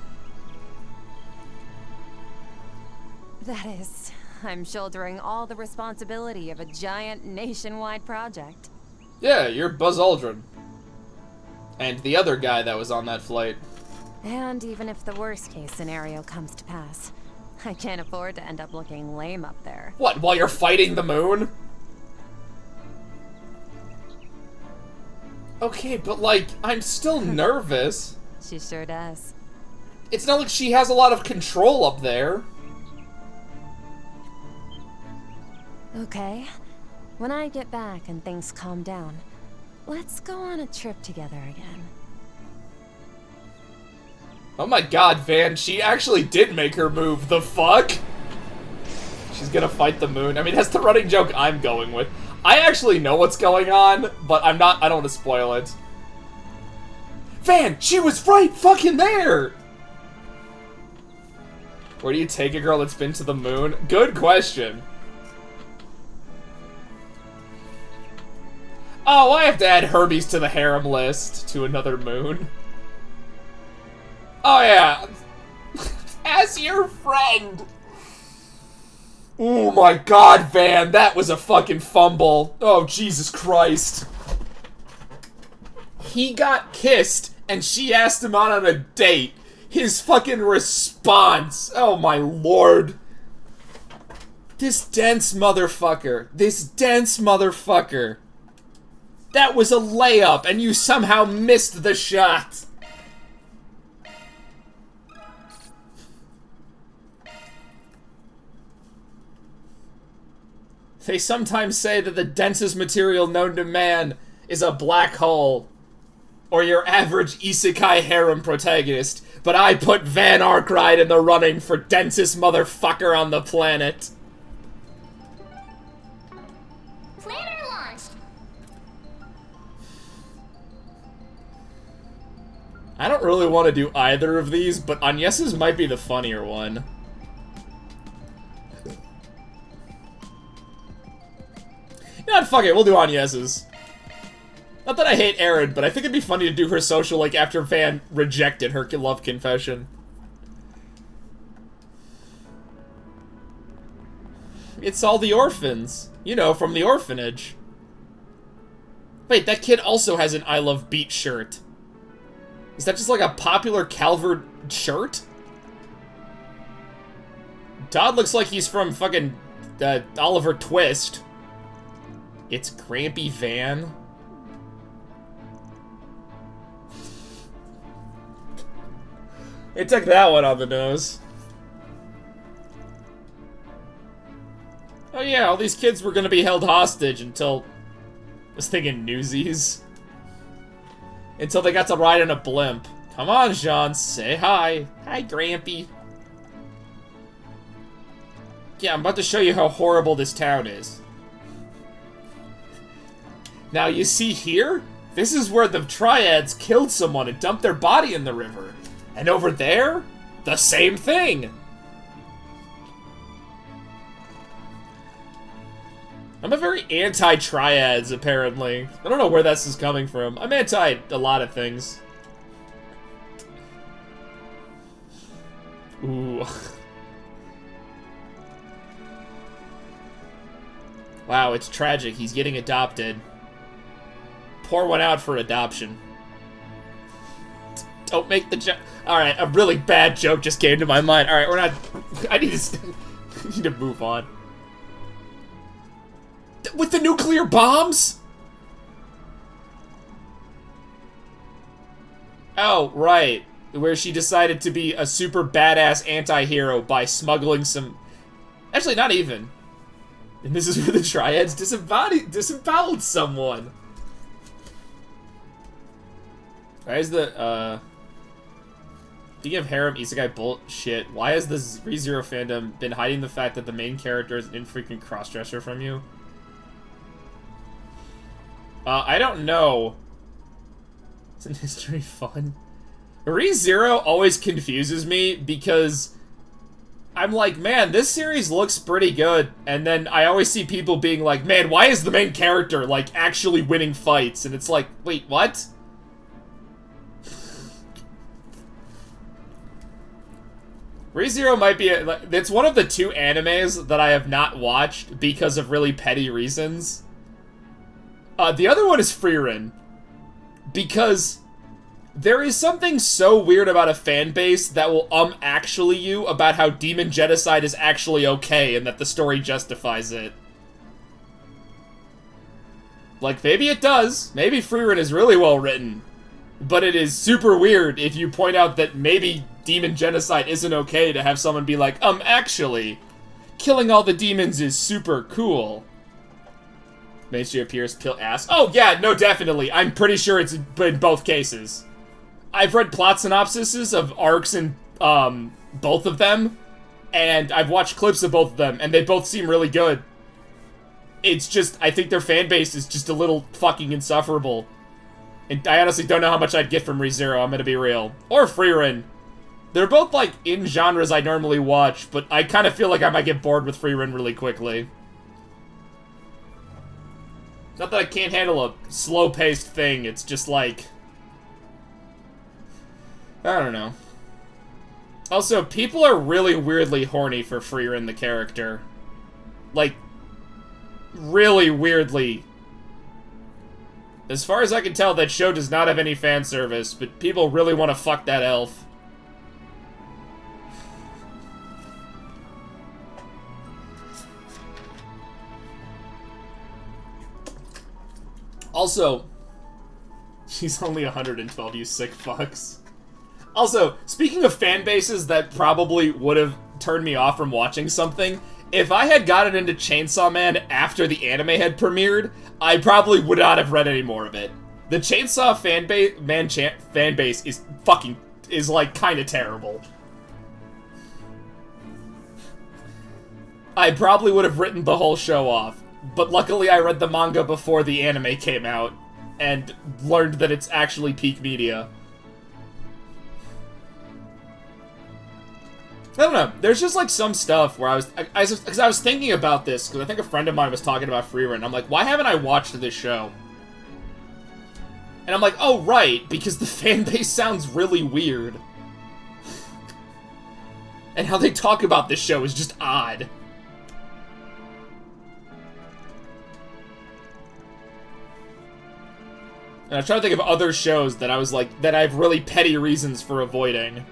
M: That is, I'm shouldering all the responsibility of a giant nationwide project.
B: Yeah, you're Buzz Aldrin. And the other guy that was on that flight.
M: And even if the worst case scenario comes to pass, I can't afford to end up looking lame up there.
B: What, while you're fighting the moon? Okay, but like, I'm still nervous.
M: She sure does.
B: It's not like she has a lot of control up there.
M: Okay, when I get back and things calm down, let's go on a trip together again.
B: Oh my god, Van, she actually did make her move. The fuck? She's gonna fight the moon. I mean, that's the running joke I'm going with. I actually know what's going on, but I don't want to spoil it. Van, she was right fucking there! Where do you take a girl that's been to the moon? Good question. Oh, I have to add Hermes to the harem list to another moon. Oh yeah. As your friend. Oh my god, Van, that was a fucking fumble. Oh, Jesus Christ. He got kissed, and she asked him out on a date. His fucking response. Oh my lord. This dense motherfucker. This dense motherfucker. That was a layup, and you somehow missed the shot. They sometimes say that the densest material known to man is a black hole, or your average isekai harem protagonist, but I put Van Arkwright in the running for densest motherfucker on the planet.
A: Planner launched.
B: I don't really want to do either of these, but Agnes's might be the funnier one. You know what, fuck it, we'll do Agnes's. Not that I hate Aaron, but I think it'd be funny to do her social, like, after Van rejected her love confession. It's all the orphans. You know, from the orphanage. Wait, that kid also has an I Love Beat shirt. Is that just like a popular Calvert shirt? Todd looks like he's from fucking Oliver Twist. It's Grampy Van. It took that one on the nose. Oh yeah, all these kids were gonna be held hostage until... I was thinking Newsies. Until they got to ride in a blimp. Come on, Jean, say hi. Hi, Grampy. Yeah, I'm about to show you how horrible this town is. Now, you see here? This is where the Triads killed someone and dumped their body in the river. And over there, the same thing. I'm a very anti-Triads, apparently. I don't know where this is coming from. I'm anti a lot of things. Ooh. Wow, it's tragic. He's getting adopted. Pour one out for adoption. Don't make the joke. Alright, a really bad joke just came to my mind. Alright, we're not... I need to move on. With the nuclear bombs? Oh, right. Where she decided to be a super badass anti-hero by smuggling some... Actually, not even. And this is where the Triads disemboweled someone. Why is the, Speaking of harem isekai bullshit, why has the ReZero fandom been hiding the fact that the main character is an infrequent crossdresser from you? I don't know. Isn't history fun? ReZero always confuses me because I'm like, man, this series looks pretty good. And then I always see people being like, man, why is the main character, like, actually winning fights? And it's like, wait, what? ReZero might be it's one of the two animes that I have not watched because of really petty reasons. The other one is Frieren. Because there is something so weird about a fan base that will actually you about how Demon Genocide is actually okay and that the story justifies it. Like, maybe it does. Maybe Frieren is really well written. But it is super weird if you point out that maybe Demon Genocide isn't okay to have someone be like, actually, killing all the demons is super cool. Mainstream appears pill ass. Oh, yeah, no, definitely. I'm pretty sure it's in both cases. I've read plot synopsises of arcs in, both of them, and I've watched clips of both of them, and they both seem really good. It's just, I think their fan base is just a little fucking insufferable. And I honestly don't know how much I'd get from ReZero, I'm gonna be real. Or Frieren. They're both, like, in genres I normally watch, but I kind of feel like I might get bored with Frieren really quickly. Not that I can't handle a slow-paced thing, it's just like... I don't know. Also, people are really weirdly horny for Frieren the character. Like, really weirdly. As far as I can tell, that show does not have any fan service, but people really want to fuck that elf. Also, she's only 112, you sick fucks. Also, speaking of fan bases that probably would have turned me off from watching something, If I had gotten into Chainsaw Man after the anime had premiered, I probably would not have read any more of it. The Chainsaw fan base is like kind of terrible. I probably would have written the whole show off, but luckily I read the manga before the anime came out and learned that it's actually peak media. I don't know, there's just like some stuff where I was thinking about this, because I think a friend of mine was talking about Frieren, and I'm like, why haven't I watched this show? And I'm like, oh right, because the fan base sounds really weird. And how they talk about this show is just odd. And I'm trying to think of other shows that I was like, that I have really petty reasons for avoiding.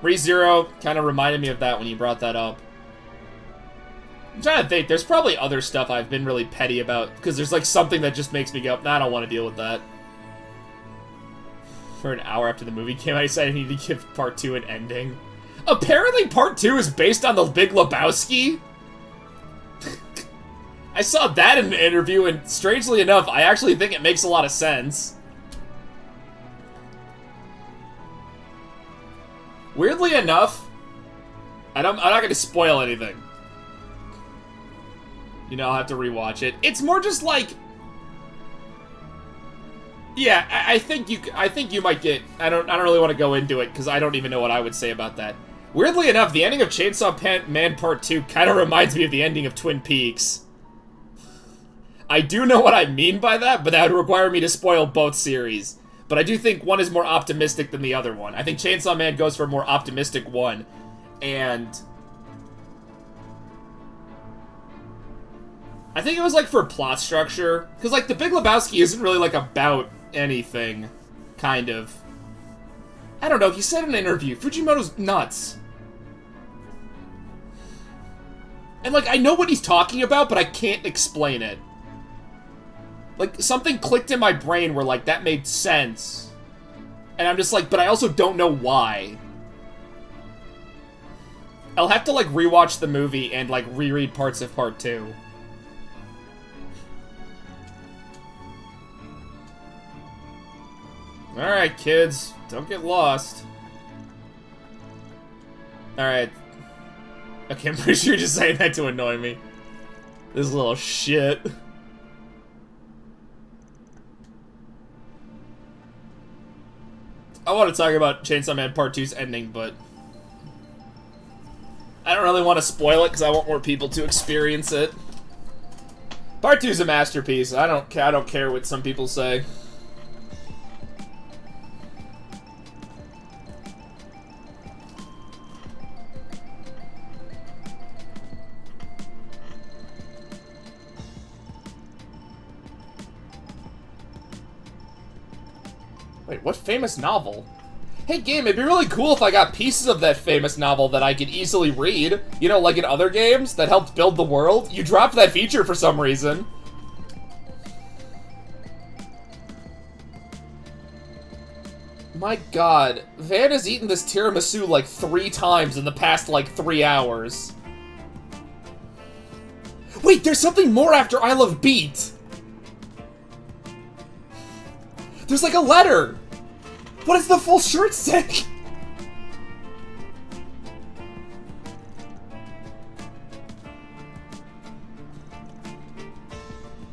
B: ReZero kind of reminded me of that when you brought that up. I'm trying to think, there's probably other stuff I've been really petty about, because there's like something that just makes me go, nah, I don't want to deal with that. For an hour after the movie came out, I decided I needed to give Part 2 an ending. Apparently Part 2 is based on The Big Lebowski? I saw that in an interview, and strangely enough, I actually think it makes a lot of sense. Weirdly enough, I'm not going to spoil anything. You know, I'll have to rewatch it. It's more just like... Yeah, I think you might get... I don't really want to go into it, because I don't even know what I would say about that. Weirdly enough, the ending of Chainsaw Man Part 2 kind of reminds me of the ending of Twin Peaks. I do know what I mean by that, but that would require me to spoil both series. But I do think one is more optimistic than the other one. I think Chainsaw Man goes for a more optimistic one, and... I think it was, like, for plot structure. Because, like, The Big Lebowski isn't really, like, about anything, kind of. I don't know, he said in an interview, Fujimoto's nuts. And, like, I know what he's talking about, but I can't explain it. Like, something clicked in my brain where, like, that made sense. And I'm just like, but I also don't know why. I'll have to, like, rewatch the movie and, like, reread parts of Part 2. Alright, kids. Don't get lost. Alright. Okay, I'm pretty sure you're just saying that to annoy me. This little shit. I want to talk about Chainsaw Man Part 2's ending, but... I don't really want to spoil it, because I want more people to experience it. Part 2's a masterpiece. I don't care what some people say. Wait, what famous novel? Hey game, it'd be really cool if I got pieces of that famous novel that I could easily read. You know, like in other games that helped build the world. You dropped that feature for some reason. My god, Van has eaten this tiramisu like 3 times in the past like 3 hours. Wait, there's something more after I Love Beat! There's like a letter! What does the full shirt say?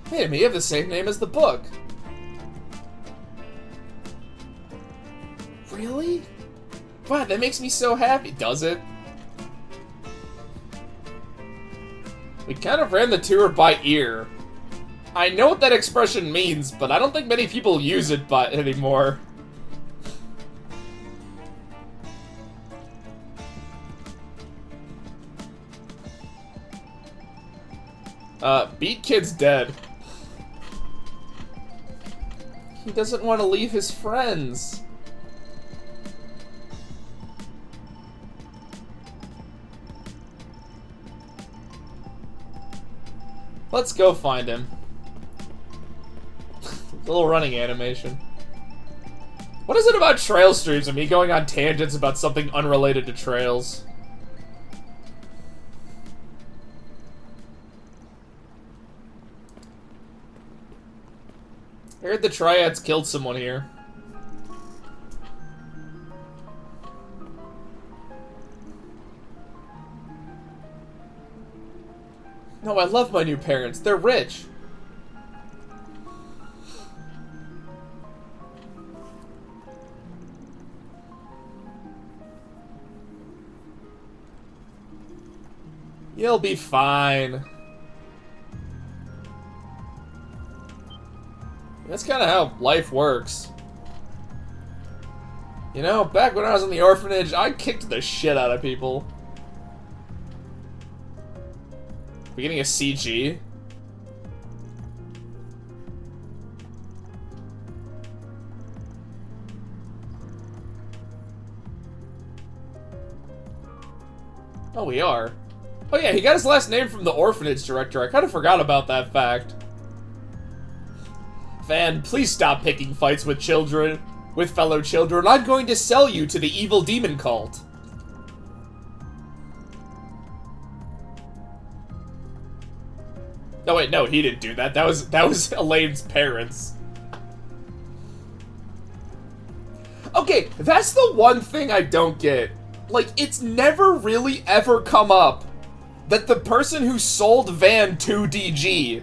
B: Hey, me have the same name as the book. Really? Wow, that makes me so happy. Does it? We kind of ran the tour by ear. I know what that expression means, but I don't think many people use it anymore. Beat Kid's dead. He doesn't want to leave his friends. Let's go find him. Little running animation. What is it about trail streams and me going on tangents about something unrelated to trails? I heard the Triads killed someone here. No, I love my new parents. They're rich. You'll be fine. That's kind of how life works. You know, back when I was in the orphanage, I kicked the shit out of people. We getting a CG? Oh, we are. Oh yeah, he got his last name from the orphanage director. I kind of forgot about that fact. Van, please stop picking fights with children, with fellow children. I'm going to sell you to the evil demon cult. No, wait, no, he didn't do that. That was Elaine's parents. Okay, that's the one thing I don't get. Like, it's never really ever come up that the person who sold Van to DG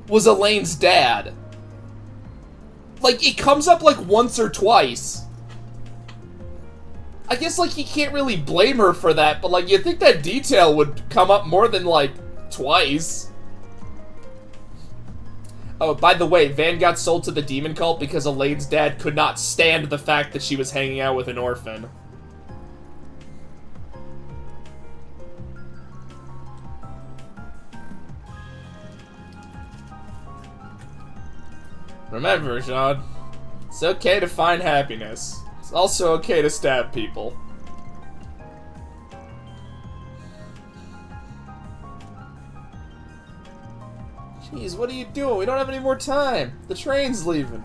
B: was Elaine's dad. Like, it comes up like once or twice. I guess, like, you can't really blame her for that, but, like, you'd think that detail would come up more than, like, twice. Oh, by the way, Van got sold to the demon cult because Elaine's dad could not stand the fact that she was hanging out with an orphan. Remember, Jean, it's okay to find happiness. It's also okay to stab people. Jeez, what are you doing? We don't have any more time. The train's leaving.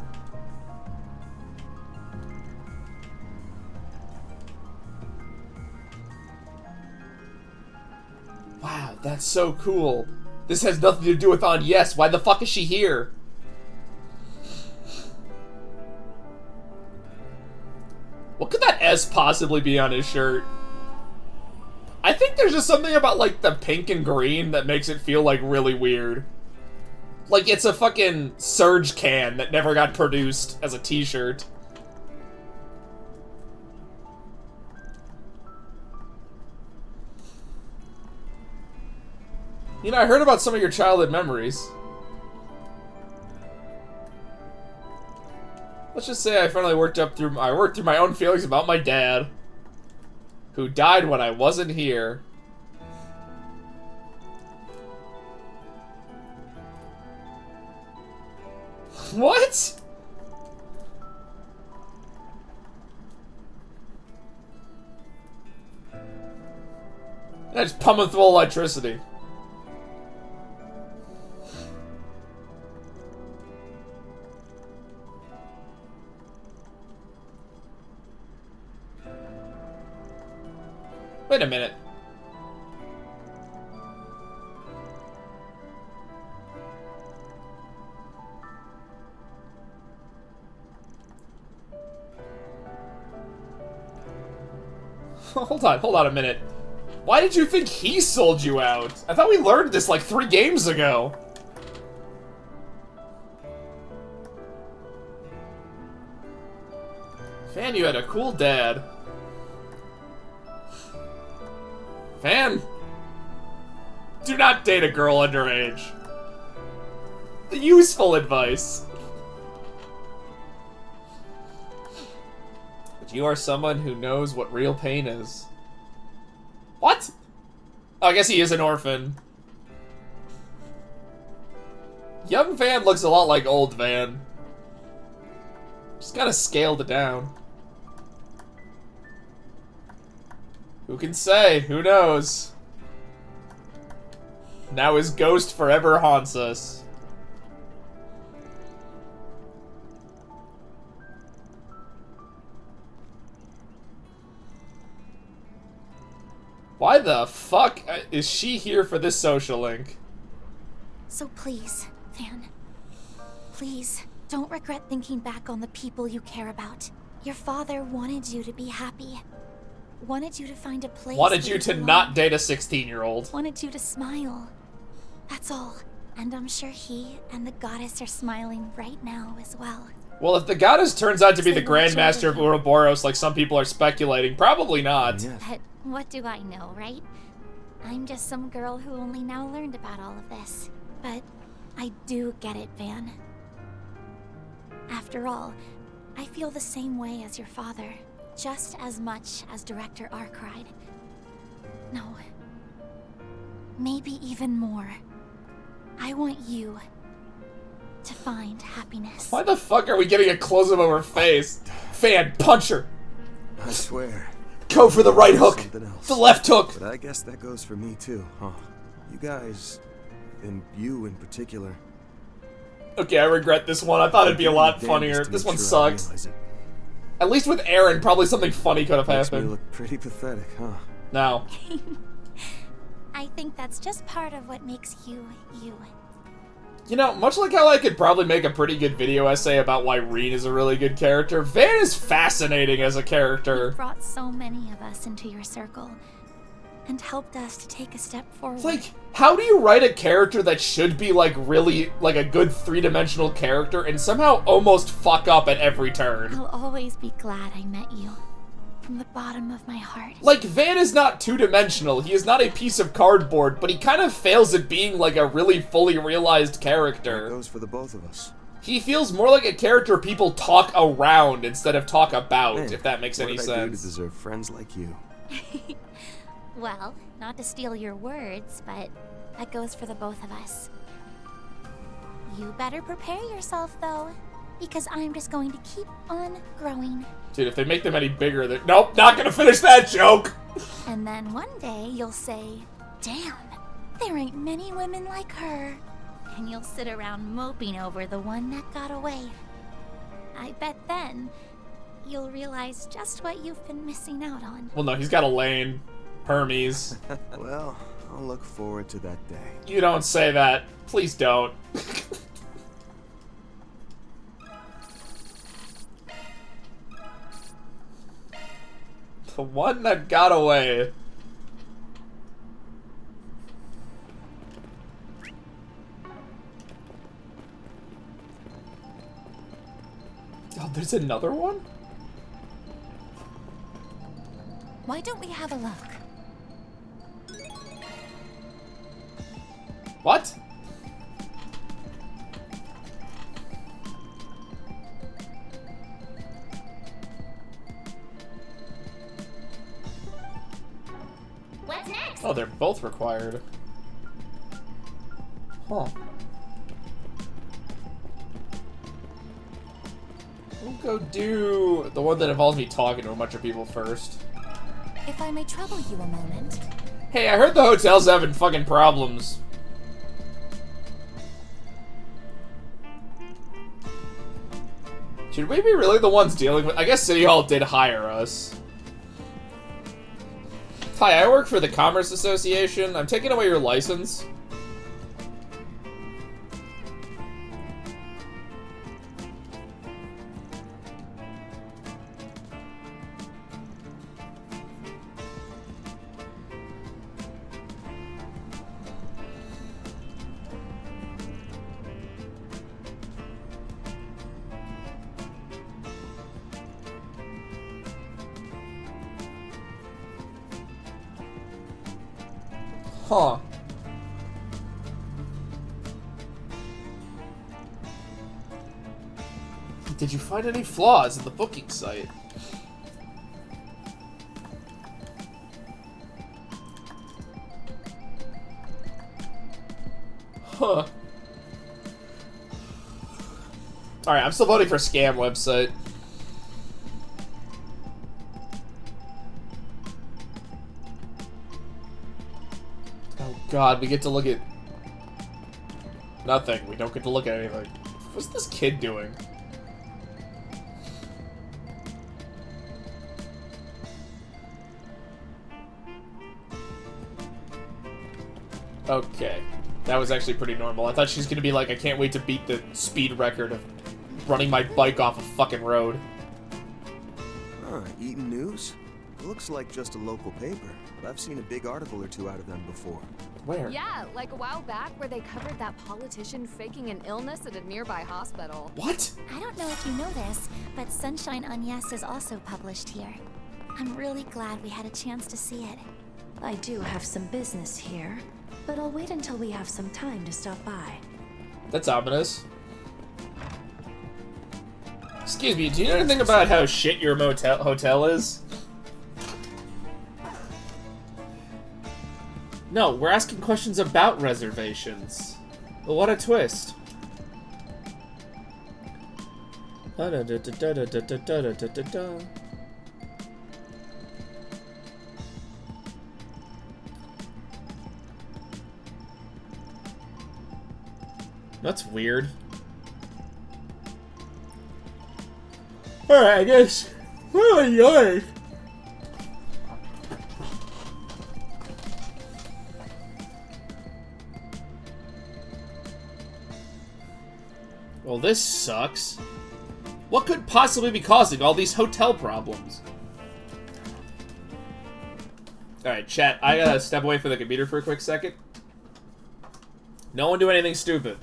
B: Wow, that's so cool. This has nothing to do with Agnes. Why the fuck is she here? What could that S possibly be on his shirt? I think there's just something about, like, the pink and green that makes it feel, like, really weird. Like, it's a fucking Surge can that never got produced as a t-shirt. You know, I heard about some of your childhood memories. Let's just say I finally worked through my own feelings about my dad, who died when I wasn't here. What? I just pump it full of electricity. Wait a minute. Hold on a minute. Why did you think he sold you out? I thought we learned this like 3 games ago. Fan, you had a cool dad. Fan, do not date a girl underage. Useful advice. But you are someone who knows what real pain is. What? Oh, I guess he is an orphan. Young Van looks a lot like old Van. Just gotta scaled it down. Who can say? Who knows? Now his ghost forever haunts us. Why the fuck is she here for this social link?
K: So please, Van, please, Don't regret thinking back on the people you care about. Your father wanted you to be happy. Wanted you to find a place.
B: Wanted you to not date a 16-year-old.
K: Wanted you to smile. That's all. And I'm sure he and the goddess are smiling right now as well.
B: Well, if the goddess turns out to be the Grandmaster of Ouroboros like some people are speculating, probably not.
K: But what do I know, right? I'm just some girl who only now learned about all of this. But I do get it, Van. After all, I feel the same way as your father, just as much as Director Arkwright. No. Maybe even more. I want you to find happiness.
B: Why the fuck are we getting a close-up of her face? Fan, punch her!
J: I swear.
B: Go for the right hook! The left hook!
J: But I guess that goes for me too, huh? You guys, and you in particular.
B: Okay, I regret this one. I thought it'd be a lot funnier. This one sucks. At least with Aaron, probably something funny could have happened.
J: Makes me look pretty pathetic, huh?
B: No.
K: I think that's just part of what makes you, you.
B: You know, much like how I could probably make a pretty good video essay about why Rean is a really good character, Van is fascinating as a character.
K: You brought so many of us into your circle, and helped us to take a step forward.
B: Like, how do you write a character that should be, like, really, like, a good three-dimensional character and somehow almost fuck up at every turn?
K: I'll always be glad I met you. From the bottom of my heart.
B: Like, Van is not two-dimensional. He is not a piece of cardboard, but he kind of fails at being, like, a really fully realized character.
J: That goes for the both of us.
B: He feels more like a character people talk around instead of talk about, if that makes any
J: What did I do to
B: sense.
J: deserve friends like you?
K: Well, not to steal your words, but that goes for the both of us. You better prepare yourself, though, because I'm just going to keep on growing.
B: Dude, if they make them any bigger, they're... Nope, not gonna finish that joke!
K: And then one day, you'll say, damn, there ain't many women like her. And you'll sit around moping over the one that got away. I bet then, you'll realize just what you've been missing out on.
B: Well, no, he's got Elaine. Hermes.
J: Well, I'll look forward to that day.
B: You don't say that. Please don't. The one that got away. Oh, there's another one?
L: Why don't we have a look?
B: What?
A: What's next?
B: Oh, they're both required. Huh. We'll go do the one that involves me talking to a bunch of people first.
L: If I may trouble you a moment.
B: Hey, I heard the hotel's having fucking problems. Should we be really the ones dealing with... I guess City Hall did hire us. Hi, I work for the Commerce Association. I'm taking away your license. Huh. Did you find any flaws in the booking site? Huh. Alright, I'm still voting for scam website. God, we get to look at nothing. We don't get to look at anything. What's this kid doing? Okay. That was actually pretty normal. I thought she was gonna be like, I can't wait to beat the speed record of running my bike off a fucking road.
J: Huh, Eaton News? Looks like just a local paper, but I've seen a big article or two out of them before.
B: Where?
I: Yeah, like a while back where they covered that politician faking an illness at a nearby hospital.
B: What?
K: I don't know if you know this, but Sunshine on Yes is also published here. I'm really glad we had a chance to see it.
L: I do have some business here, but I'll wait until we have some time to stop by.
B: That's ominous. Excuse me, do you know anything about how shit your hotel is? No, we're asking questions about reservations. Well, what a twist. That's weird. Alright, I guess. Oh, yours. Well, this sucks. What could possibly be causing all these hotel problems? Alright, chat, I gotta step away from the computer for a quick second. No one do anything stupid.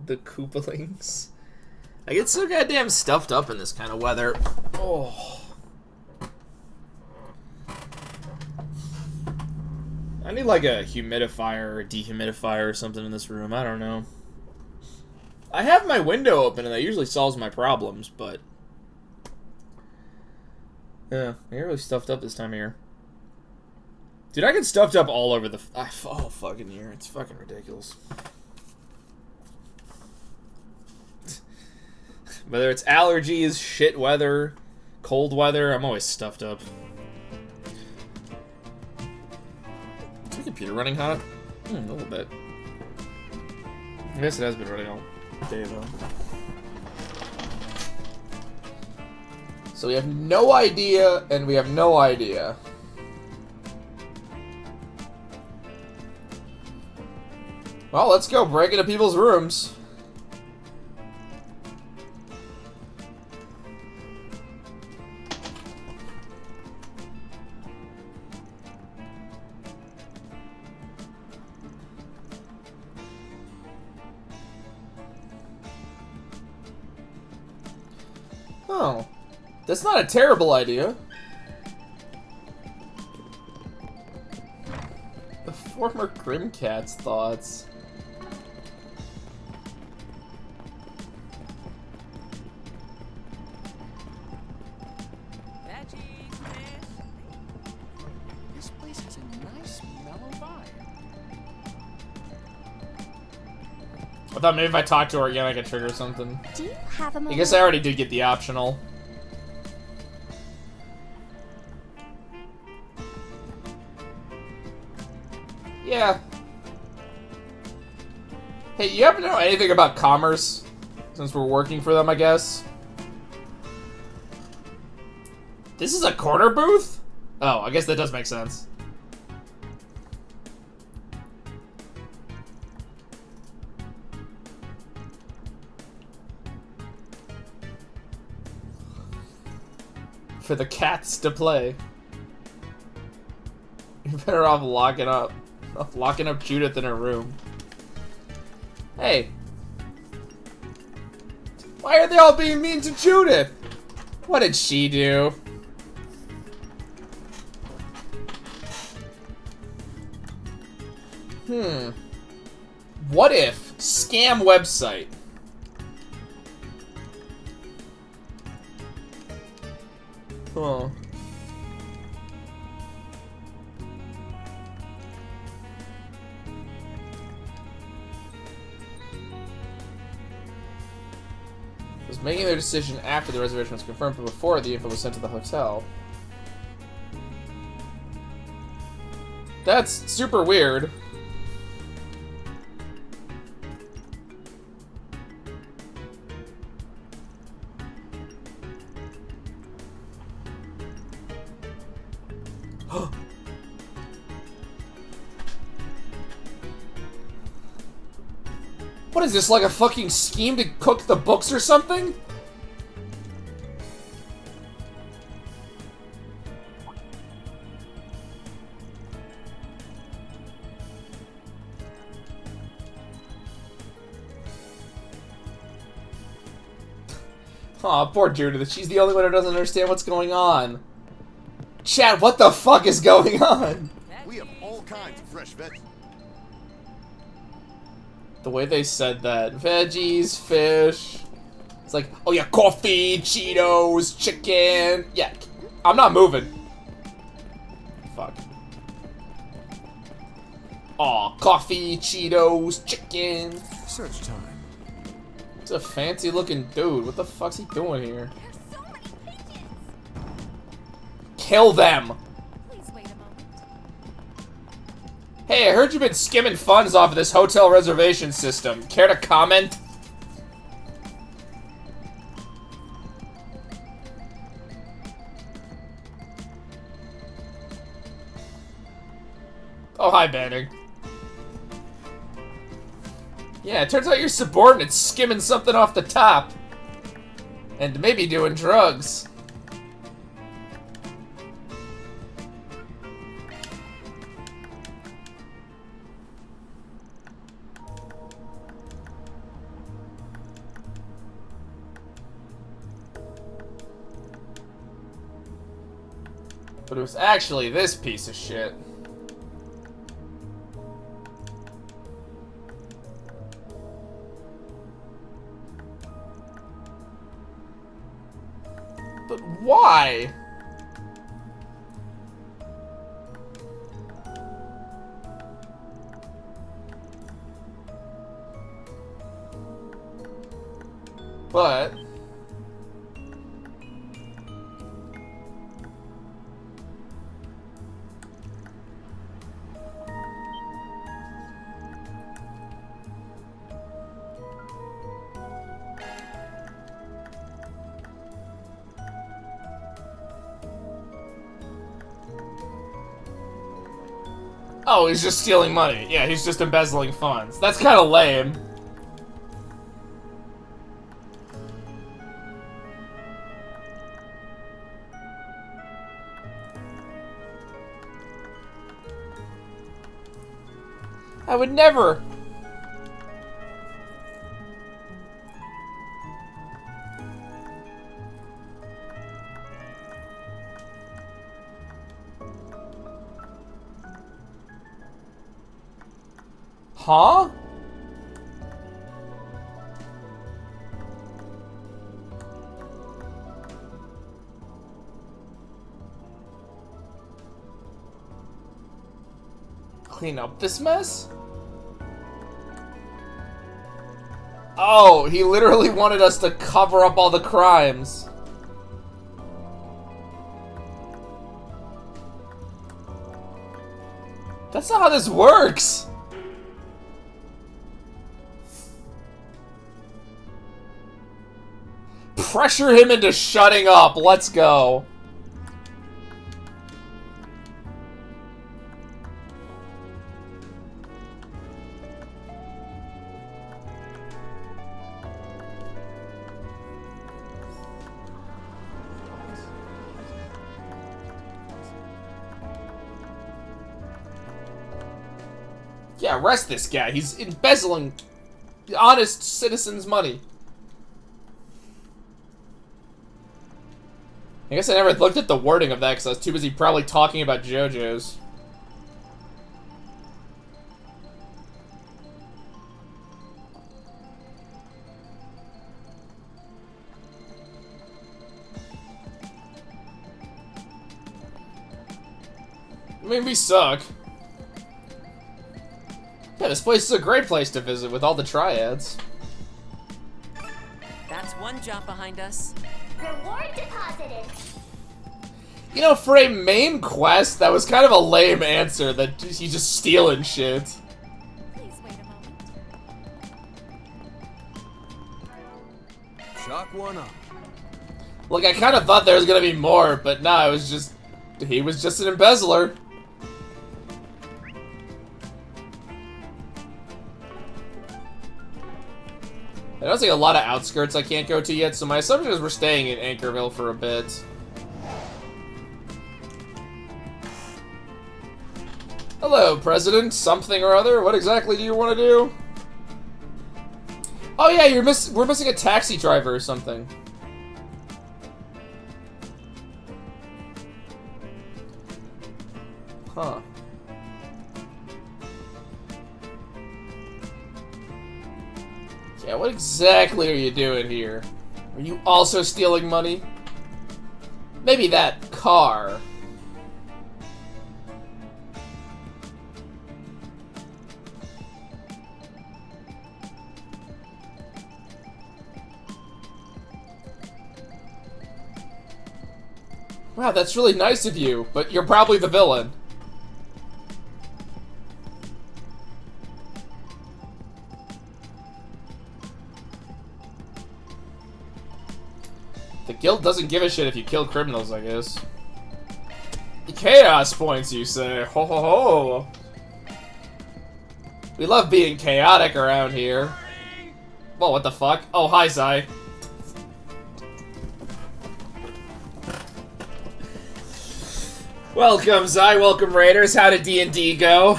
B: The Koopalings. I get so goddamn stuffed up in this kind of weather. Oh. I need like a humidifier or a dehumidifier or something in this room. I don't know. I have my window open and that usually solves my problems, but... yeah, I get really stuffed up this time of year. Dude, I get stuffed up all over the all fucking year. It's fucking ridiculous. Whether it's allergies, shit weather, cold weather, I'm always stuffed up. Is the computer running hot? A little bit. I guess it has been running all day though. So we have no idea, and we have no idea. Well, let's go break into people's rooms. Oh, that's not a terrible idea. The former Grimcat's thoughts.
H: This place has a nice mellow vibe.
B: I thought maybe if I talked to her again I could trigger something.
K: Do you have a moment?
B: I guess I already did get the optional. Yeah. Hey, you happen to know anything about commerce? Since we're working for them, I guess. This is a corner booth? Oh, I guess that does make sense. For the cats to play. You're better off locking up Judith in her room. Hey. Why are they all being mean to Judith? What did she do? What if scam website? Huh. Was making their decision after the reservation was confirmed, but before the info was sent to the hotel. That's super weird. What is this, like a fucking scheme to cook the books or something? Aw, poor Judith. She's the only one who doesn't understand what's going on. Chad, what the fuck is going on?
E: We have all kinds of fresh veggies.
B: The way they said that. Veggies, fish. It's like, oh yeah, coffee, Cheetos, chicken. Yeah, I'm not moving. Fuck. Aw, coffee, Cheetos, chicken.
F: Search time.
B: It's a fancy looking dude. What the fuck's he doing here? Kill them!
L: Please wait a moment.
B: Hey, I heard you've been skimming funds off of this hotel reservation system. Care to comment? Oh, hi, Banning. Yeah, it turns out your subordinate's skimming something off the top. And maybe doing drugs. But it was actually this piece of shit. But why? But oh, he's just stealing money. Yeah, he's just embezzling funds. That's kind of lame. I would never. Huh? Clean up this mess? Oh, he literally wanted us to cover up all the crimes. That's not how this works. Pressure him into shutting up. Let's go. Yeah, arrest this guy. He's embezzling honest citizens' money. I guess I never looked at the wording of that because I was too busy probably talking about JoJo's. I mean, we suck. Yeah, this place is a great place to visit with all the triads.
D: That's one job behind us.
A: Reward deposited.
B: You know, for a main quest, that was kind of a lame answer, that he's just stealing shit.
L: Please wait a moment.
J: Chalk one up.
B: Look, I kind of thought there was gonna be more, but nah, it was just... he was just an embezzler. There's like a lot of outskirts I can't go to yet, so my assumption is we're staying in Anchorville for a bit. Hello, President. Something or other. What exactly do you want to do? Oh yeah, we're missing a taxi driver or something. Huh. Yeah, what exactly are you doing here? Are you also stealing money? Maybe that car. Wow, that's really nice of you, but you're probably the villain. The guild doesn't give a shit if you kill criminals, I guess. Chaos points, you say? Ho ho ho! We love being chaotic around here. Well, what the fuck? Oh, hi, Zai. Welcome, Zai. Welcome, Raiders. How did D&D go?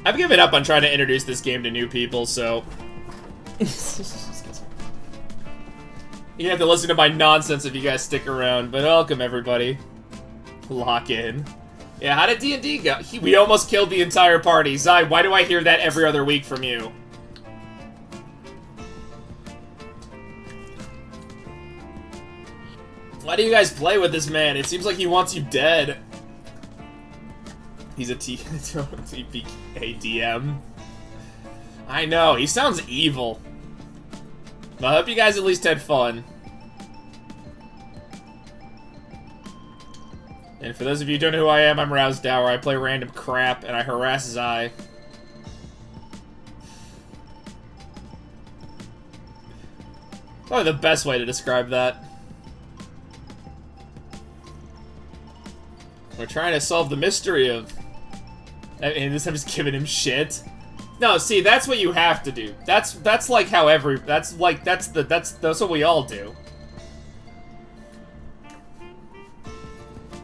B: I've given up on trying to introduce this game to new people, so... you have to listen to my nonsense if you guys stick around, but welcome, everybody. Lock in. Yeah, how did D&D go? We almost killed the entire party. Zai, why do I hear that every other week from you? Why do you guys play with this man? It seems like he wants you dead. He's a TPK-DM. I know, he sounds evil. I hope you guys at least had fun. And for those of you who don't know who I am, I'm Rouse Dower. I play random crap, and I harass Zai. Probably the best way to describe that. We're trying to solve the mystery of... I mean, this time just giving him shit. No, see, that's what you have to do. That's like how that's what we all do.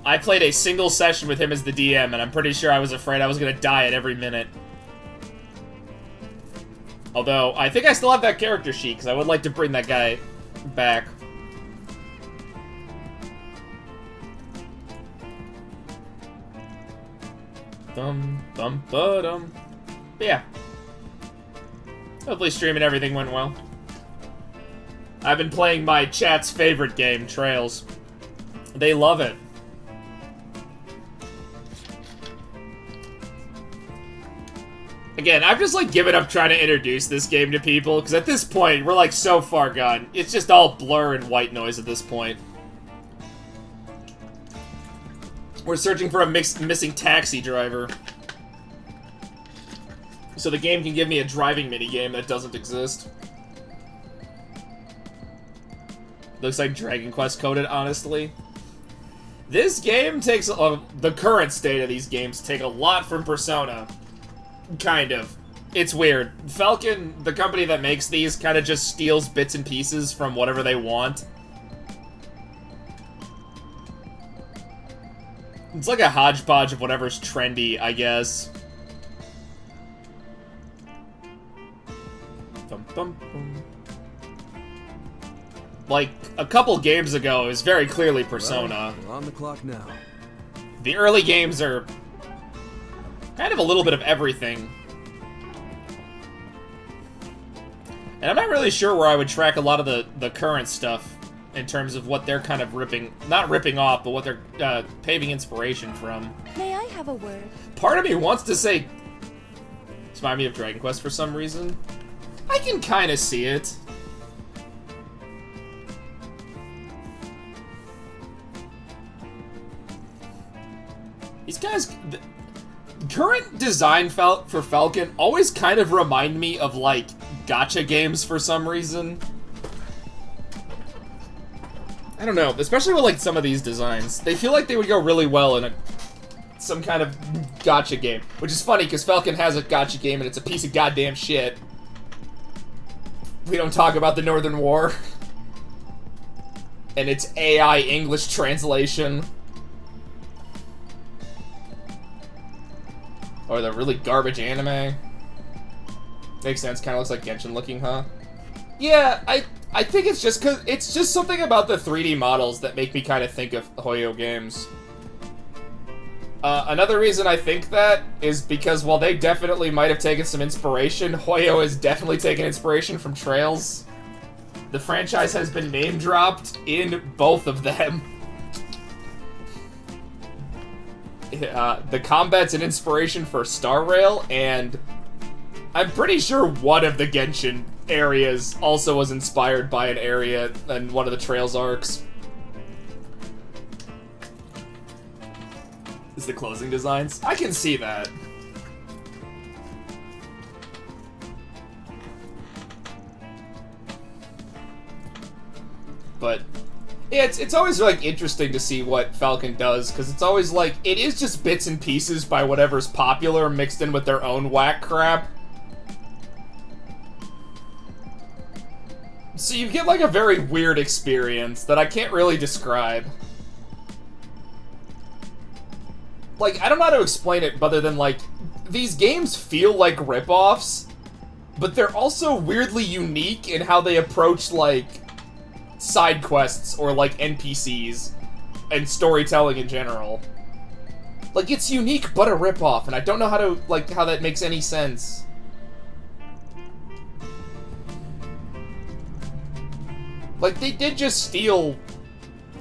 B: I played a single session with him as the DM, and I'm pretty sure I was afraid I was gonna die at every minute. Although, I think I still have that character sheet, because I would like to bring that guy back. But yeah. Hopefully stream and everything went well. I've been playing my chat's favorite game, Trails. They love it. Again, I've just like given up trying to introduce this game to people, because at this point, we're like so far gone. It's just all blur and white noise at this point. We're searching for a missing taxi driver. So the game can give me a driving minigame that doesn't exist. Looks like Dragon Quest coded, honestly. This game takes... the current state of these games take a lot from Persona. Kind of. It's weird. Falcon, the company that makes these, kind of just steals bits and pieces from whatever they want. It's like a hodgepodge of whatever's trendy, I guess. Bum, bum, bum. Like, a couple games ago, it was very clearly Persona.
J: Well, we're on the clock now.
B: The early games are kind of a little bit of everything. And I'm not really sure where I would track a lot of the current stuff in terms of what they're kind of not ripping off, but what they're paving inspiration from.
L: May I have a word?
B: Part of me wants to say, it's reminded me of Dragon Quest for some reason. I can kind of see it. These guys, the current design for Falcon always kind of remind me of, like, gacha games for some reason. I don't know, especially with, like, some of these designs. They feel like they would go really well in some kind of gacha game. Which is funny, because Falcon has a gacha game and it's a piece of goddamn shit. We don't talk about the Northern War. And its AI English translation. Or the really garbage anime. Makes sense, kind of looks like Genshin looking, huh? Yeah, I think it's just because it's just something about the 3D models that make me kind of think of Hoyo games. Another reason I think that is because while they definitely might have taken some inspiration, Hoyo has definitely taken inspiration from Trails. The franchise has been name dropped in both of them. The combat's an inspiration for Star Rail, and I'm pretty sure one of the Genshin areas also was inspired by an area in one of the Trails arcs. Is the closing designs? I can see that. But it's always, like, interesting to see what Falcon does, because it's always, like, it is just bits and pieces by whatever's popular mixed in with their own whack crap. So you get, like, a very weird experience that I can't really describe. Like, I don't know how to explain it other than, like, these games feel like rip-offs, but they're also weirdly unique in how they approach, like, side quests or, like, NPCs and storytelling in general. Like, it's unique but a rip-off, and I don't know how to, like, how that makes any sense. Like, they did just steal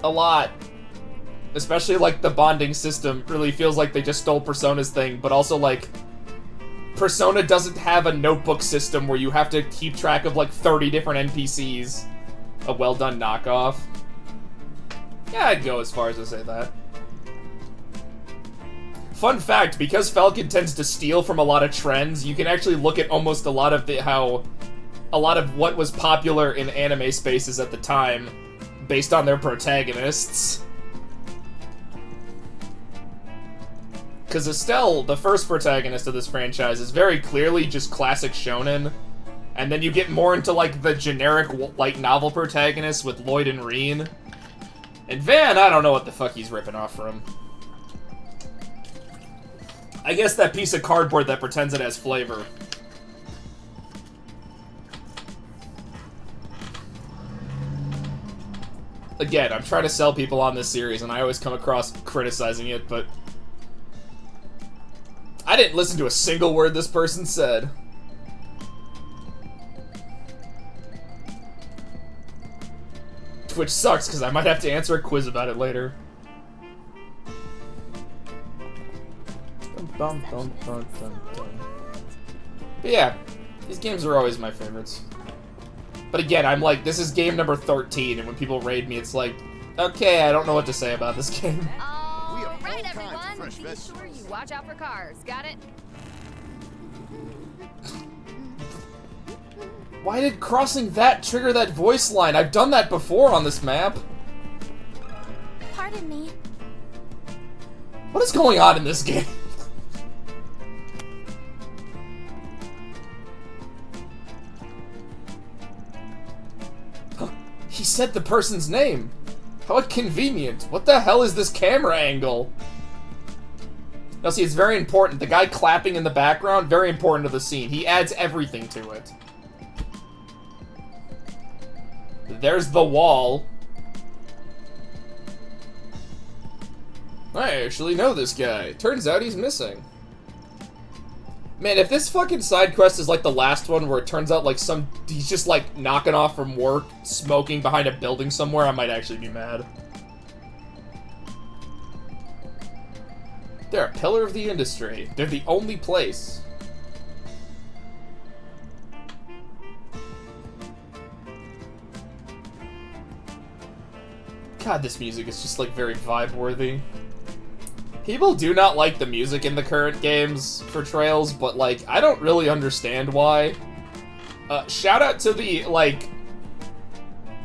B: a lot. Especially, like, the bonding system really feels like they just stole Persona's thing, but also, like, Persona doesn't have a notebook system where you have to keep track of, like, 30 different NPCs. A well-done knockoff. Yeah, I'd go as far as to say that. Fun fact, because Falcon tends to steal from a lot of trends, you can actually look at almost a lot of what was popular in anime spaces at the time based on their protagonists. Because Estelle, the first protagonist of this franchise, is very clearly just classic shonen. And then you get more into, like, the generic light novel protagonists with Lloyd and Reen. And Van, I don't know what the fuck he's ripping off from. I guess that piece of cardboard that pretends it has flavor. Again, I'm trying to sell people on this series, and I always come across criticizing it, but I didn't listen to a single word this person said. Which sucks, because I might have to answer a quiz about it later. But yeah, these games are always my favorites. But again, I'm like, this is game number 13, and when people raid me, it's like, okay, I don't know what to say about this game.
I: Alright, everyone, be sure you watch out for cars. Got it?
B: Why did crossing that trigger that voice line? I've done that before on this map.
K: Pardon me.
B: What is going on in this game? He said the person's name. How inconvenient. What the hell is this camera angle? Now see, it's very important. The guy clapping in the background, very important to the scene. He adds everything to it. There's the wall. I actually know this guy. Turns out he's missing. Man, if this fucking side quest is like the last one where it turns out like he's just like knocking off from work, smoking behind a building somewhere, I might actually be mad. They're a pillar of the industry. They're the only place. God, this music is just like very vibe-worthy. People do not like the music in the current games for Trails, but, like, I don't really understand why. Shout out to the, like,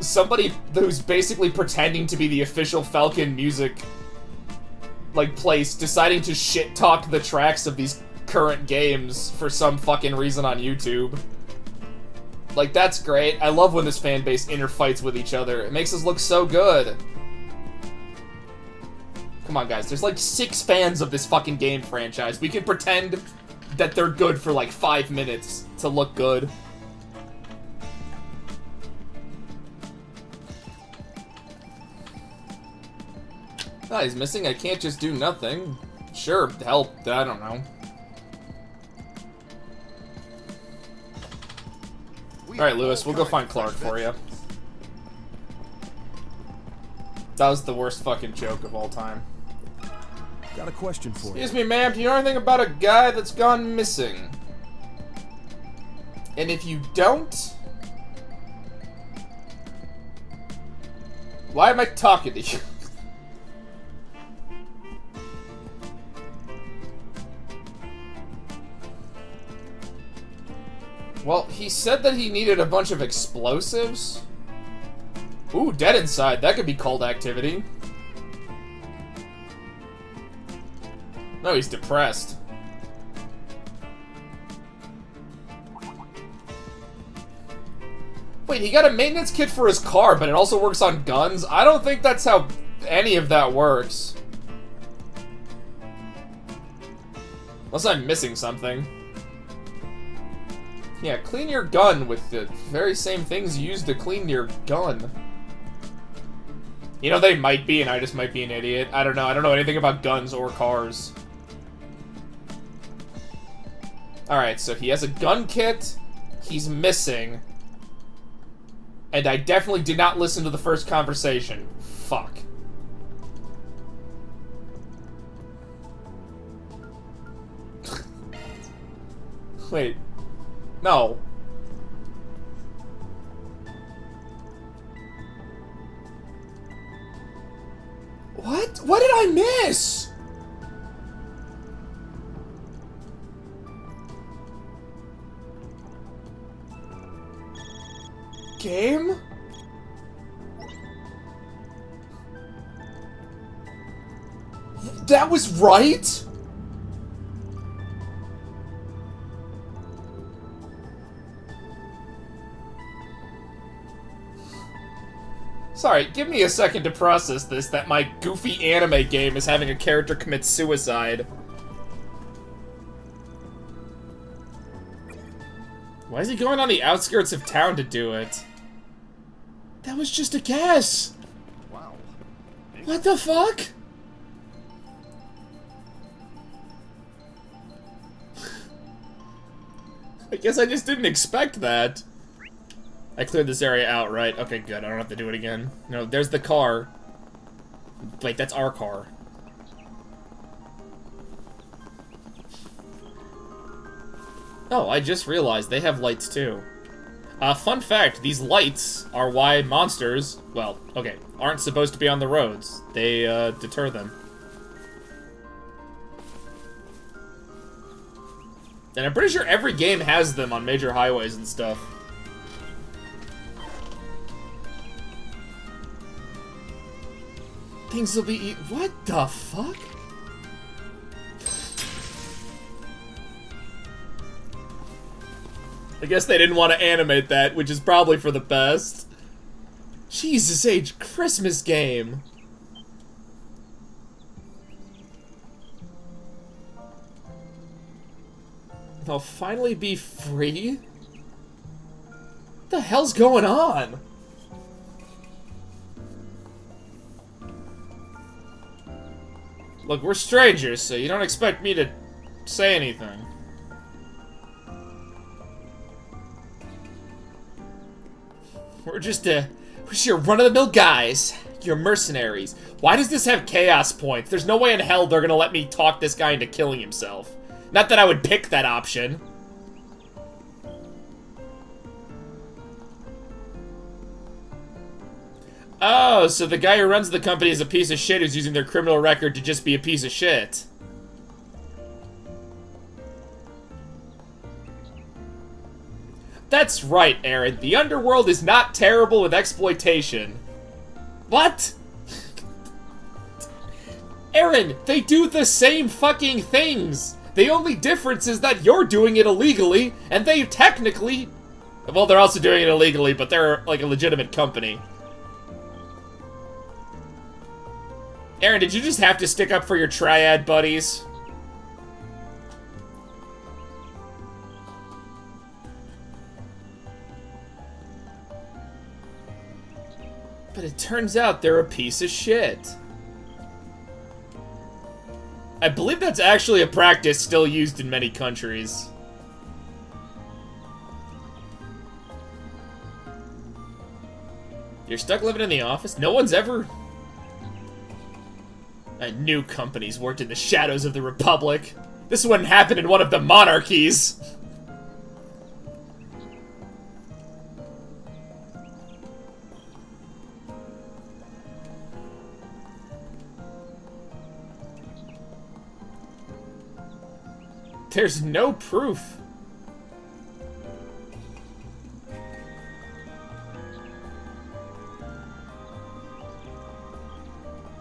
B: somebody who's basically pretending to be the official Falcon music, like, place, deciding to shit-talk the tracks of these current games for some fucking reason on YouTube. Like, that's great. I love when this fan base interfights with each other. It makes us look so good. Come on, guys. There's like 6 fans of this fucking game franchise. We can pretend that they're good for like 5 minutes to look good. Ah, he's missing. I can't just do nothing. Sure, help. I don't know. Alright, Lewis. We'll go find Clark for you. That was the worst fucking joke of all time.
F: Got a question for you.
B: Excuse me, ma'am. Do you know anything about a guy that's gone missing? And if you don't... why am I talking to you? Well, he said that he needed a bunch of explosives. Ooh, dead inside. That could be cold activity. No, he's depressed. Wait, he got a maintenance kit for his car, but it also works on guns? I don't think that's how any of that works. Unless I'm missing something. Yeah, clean your gun with the very same things you use to clean your gun. You know, they might be, and I just might be an idiot. I don't know. I don't know anything about guns or cars. Alright, so he has a gun kit. He's missing. And I definitely did not listen to the first conversation. Fuck. Wait. No. What? What did I miss? Game? That was right? Sorry, give me a second to process this, that my goofy anime game is having a character commit suicide. Why is he going on the outskirts of town to do it? That was just a guess!
E: Wow.
B: What the fuck? I guess I just didn't expect that. I cleared this area out, right? Okay, good. I don't have to do it again. No, there's the car. Wait, that's our car. Oh, I just realized they have lights too. Fun fact, these lights are why monsters, well, okay, aren't supposed to be on the roads. They, deter them. And I'm pretty sure every game has them on major highways and stuff. Things will be what the fuck? I guess they didn't want to animate that, which is probably for the best. Jesus H. Christmas game. They'll finally be free? What the hell's going on? Look, we're strangers, so you don't expect me to say anything. We're just your run-of-the-mill guys. You're mercenaries. Why does this have chaos points? There's no way in hell they're gonna let me talk this guy into killing himself. Not that I would pick that option. Oh, so the guy who runs the company is a piece of shit who's using their criminal record to just be a piece of shit. That's right, Aaron. The underworld is not terrible with exploitation. What? Aaron, they do the same fucking things. The only difference is that you're doing it illegally, and they technically... Well, they're also doing it illegally, but they're like a legitimate company. Aaron, did you just have to stick up for your triad buddies? But it turns out they're a piece of shit. I believe that's actually a practice still used in many countries. You're stuck living in the office? No one's ever... I knew companies worked in the shadows of the Republic. This wouldn't happen in one of the monarchies. There's no proof.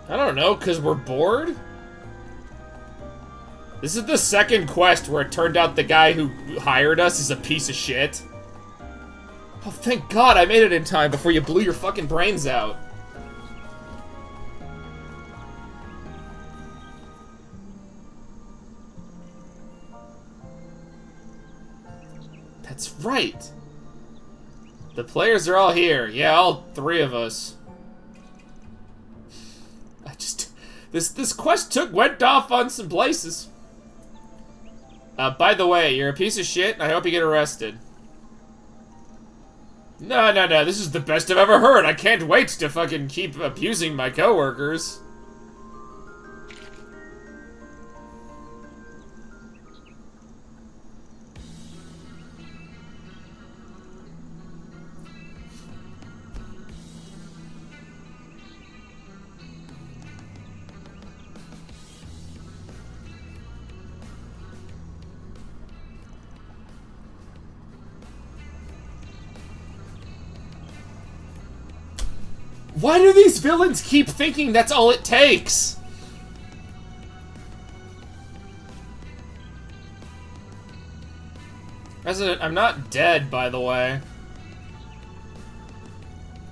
B: I don't know, 'cause we're bored? This is the second quest where it turned out the guy who hired us is a piece of shit. Oh, thank God I made it in time before you blew your fucking brains out. That's right. The players are all here. Yeah, all three of us. This quest went off on some places. By the way, you're a piece of shit, and I hope you get arrested. No, this is the best I've ever heard. I can't wait to fucking keep abusing my coworkers. Why do these villains keep thinking that's all it takes? President, I'm not dead, by the way.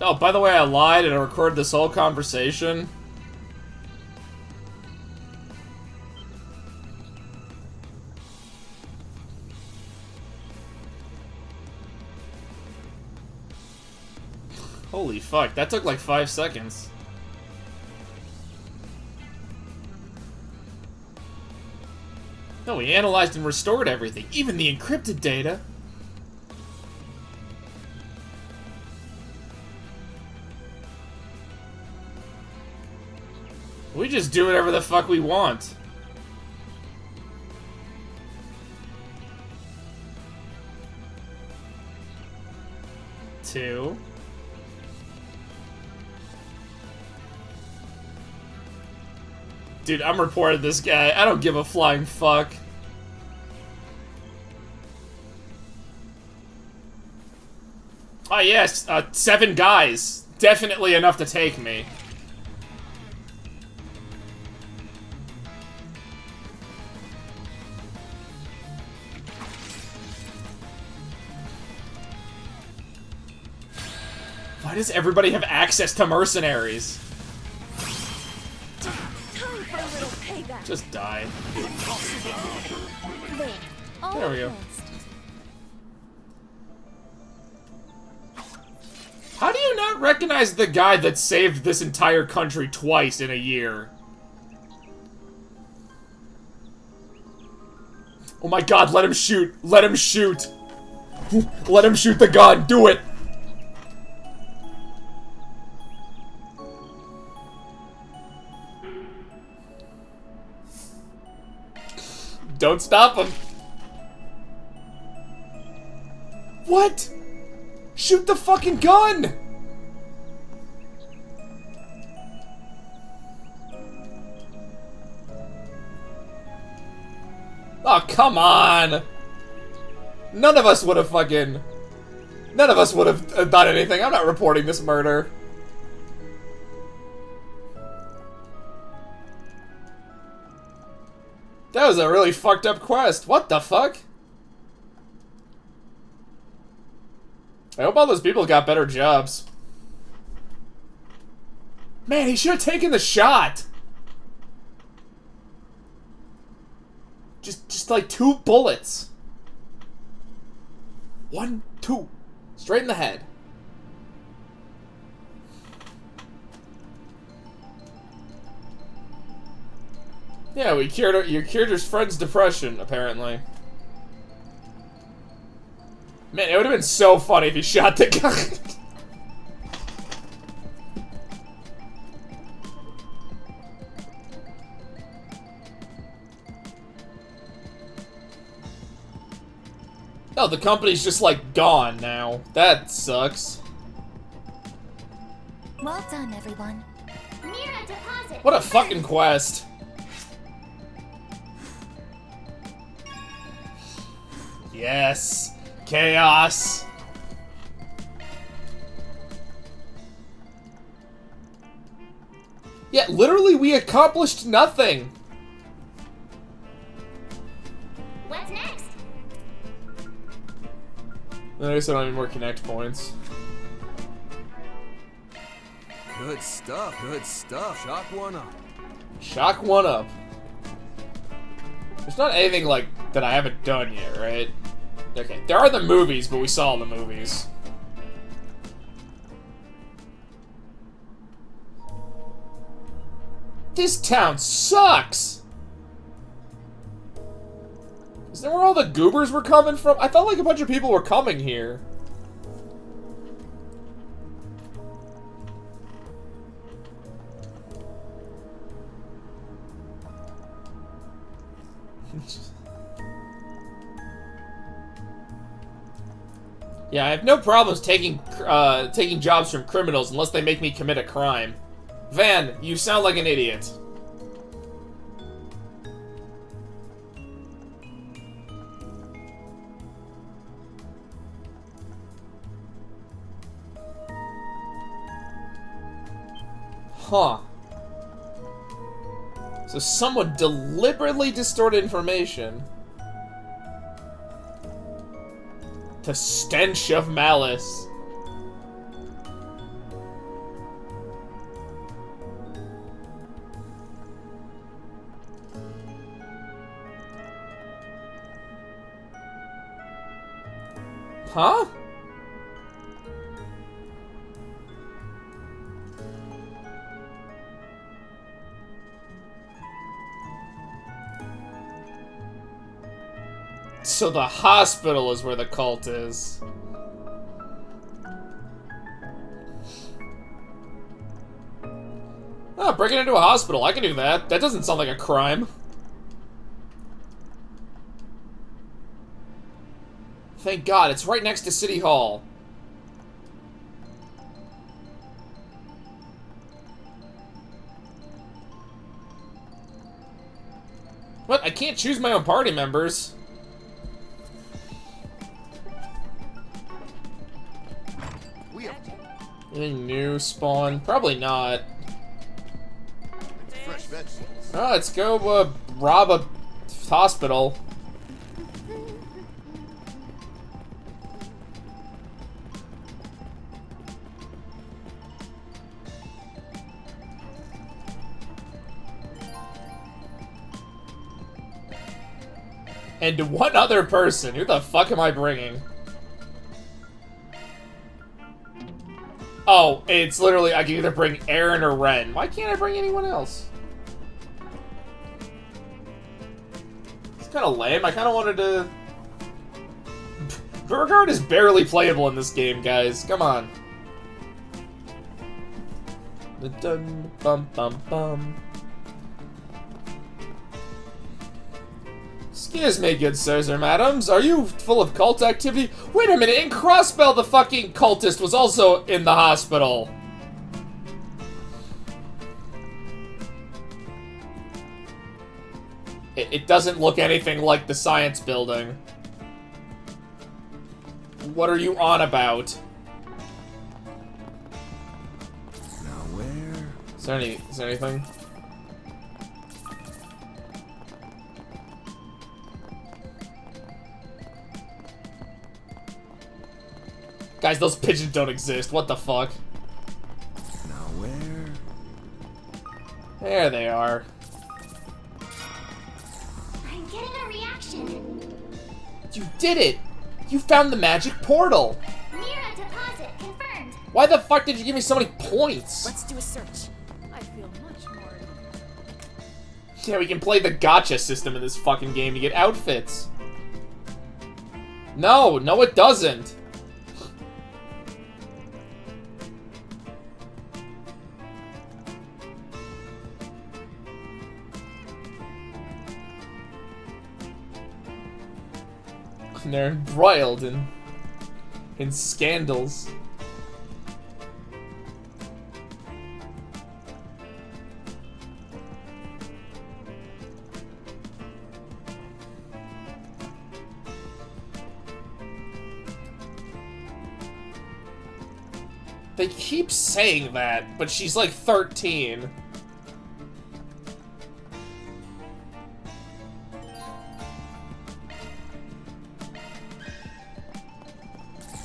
B: Oh, by the way, I lied and I recorded this whole conversation. Holy fuck, that took like 5 seconds. No, we analyzed and restored everything, even the encrypted data. We just do whatever the fuck we want. Two. Dude, I'm reporting this guy. I don't give a flying fuck. Oh yes, 7 guys. Definitely enough to take me. Why does everybody have access to mercenaries? Just die. There we go. How do you not recognize the guy that saved this entire country twice in a year? Oh my god, let him shoot! Let him shoot! Let him shoot the gun! Do it! Don't stop him! What? Shoot the fucking gun! Oh, come on! None of us would have fucking... None of us would have done anything. I'm not reporting this murder. That was a really fucked up quest. What the fuck? I hope all those people got better jobs. Man, he should have taken the shot! Just like 2 bullets. 1, 2. Straight in the head. Yeah, you cured his friend's depression, apparently. Man, it would have been so funny if he shot the guy. Oh, the company's just, like, gone now. That sucks.
K: Well done, everyone.
A: Mira deposit.
B: What a fucking quest. Yes. Chaos. Yeah, literally, we accomplished nothing.
A: What's next?
B: I guess I don't have any more connect points.
J: Good stuff, good stuff. Shock 1 up.
B: Shock 1 up. There's not anything, like, that I haven't done yet, right? Okay, there are the movies, but we saw the movies. This town sucks! Is that where all the goobers were coming from? I felt like a bunch of people were coming here. Yeah, I have no problems taking jobs from criminals unless they make me commit a crime. Van, you sound like an idiot. Huh. So someone deliberately distorted information. The stench of malice. Huh? So the hospital is where the cult is. Oh, breaking into a hospital. I can do that. That doesn't sound like a crime. Thank God, it's right next to City Hall. What? I can't choose my own party members. Anything new spawn? Probably not.
E: Fresh vegetables.
B: Oh, let's go rob a hospital. And one other person. Who the fuck am I bringing? Oh, it's literally, I can either bring Aaron or Ren. Why can't I bring anyone else? This kind of lame. I kind of wanted to... Beauregard is barely playable in this game, guys. Come on. Dun, bum, bum, bum. Excuse me, good sirs or madams. Are you full of cult activity? Wait a minute, in Crossbell, the fucking cultist was also in the hospital. It doesn't look anything like the science building. What are you on about?
J: Now where?
B: Is there anything? Guys, those pigeons don't exist. What the fuck?
J: Now where?
B: There they are.
A: I'm getting a reaction.
B: You did it! You found the magic portal!
A: Mira deposit confirmed.
B: Why the fuck did you give me so many points?
D: Let's do a search. I feel much more...
B: Yeah, we can play the gacha system in this fucking game to get outfits. No, no it doesn't. And they're embroiled in scandals. They keep saying that, but she's like 13.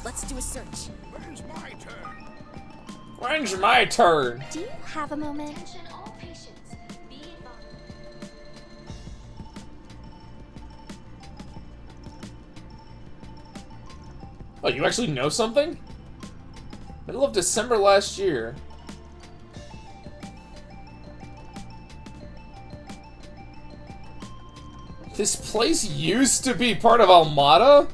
D: Let's do a search.
E: When's my turn?
B: When's my turn?
G: Do you have a moment?
A: Attention all patients. Be advised.
B: Oh, you actually know something? Middle of December last year. This place used to be part of Almada?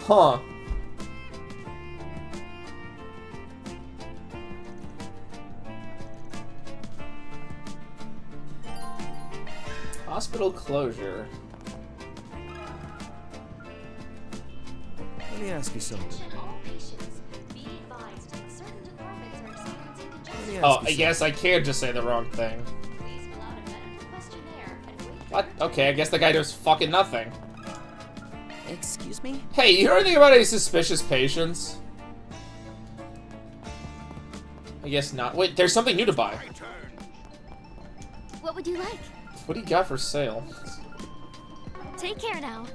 B: Huh. Hospital closure.
J: Let me ask you something.
A: Attention all patients. Be advised. Certain departments are experiencing
J: Let me
A: congestion.
J: ask
B: Oh, I
J: you
B: guess I can't just say the wrong thing.
A: Please fill out a medical questionnaire and wait.
B: What? Okay, I guess the guy does fucking nothing.
D: Excuse me?
B: Hey, you heard anything about any suspicious patients? I guess not. Wait, there's something new to buy.
E: My turn.
G: What would you like?
B: What do you got for sale?
G: Take care now.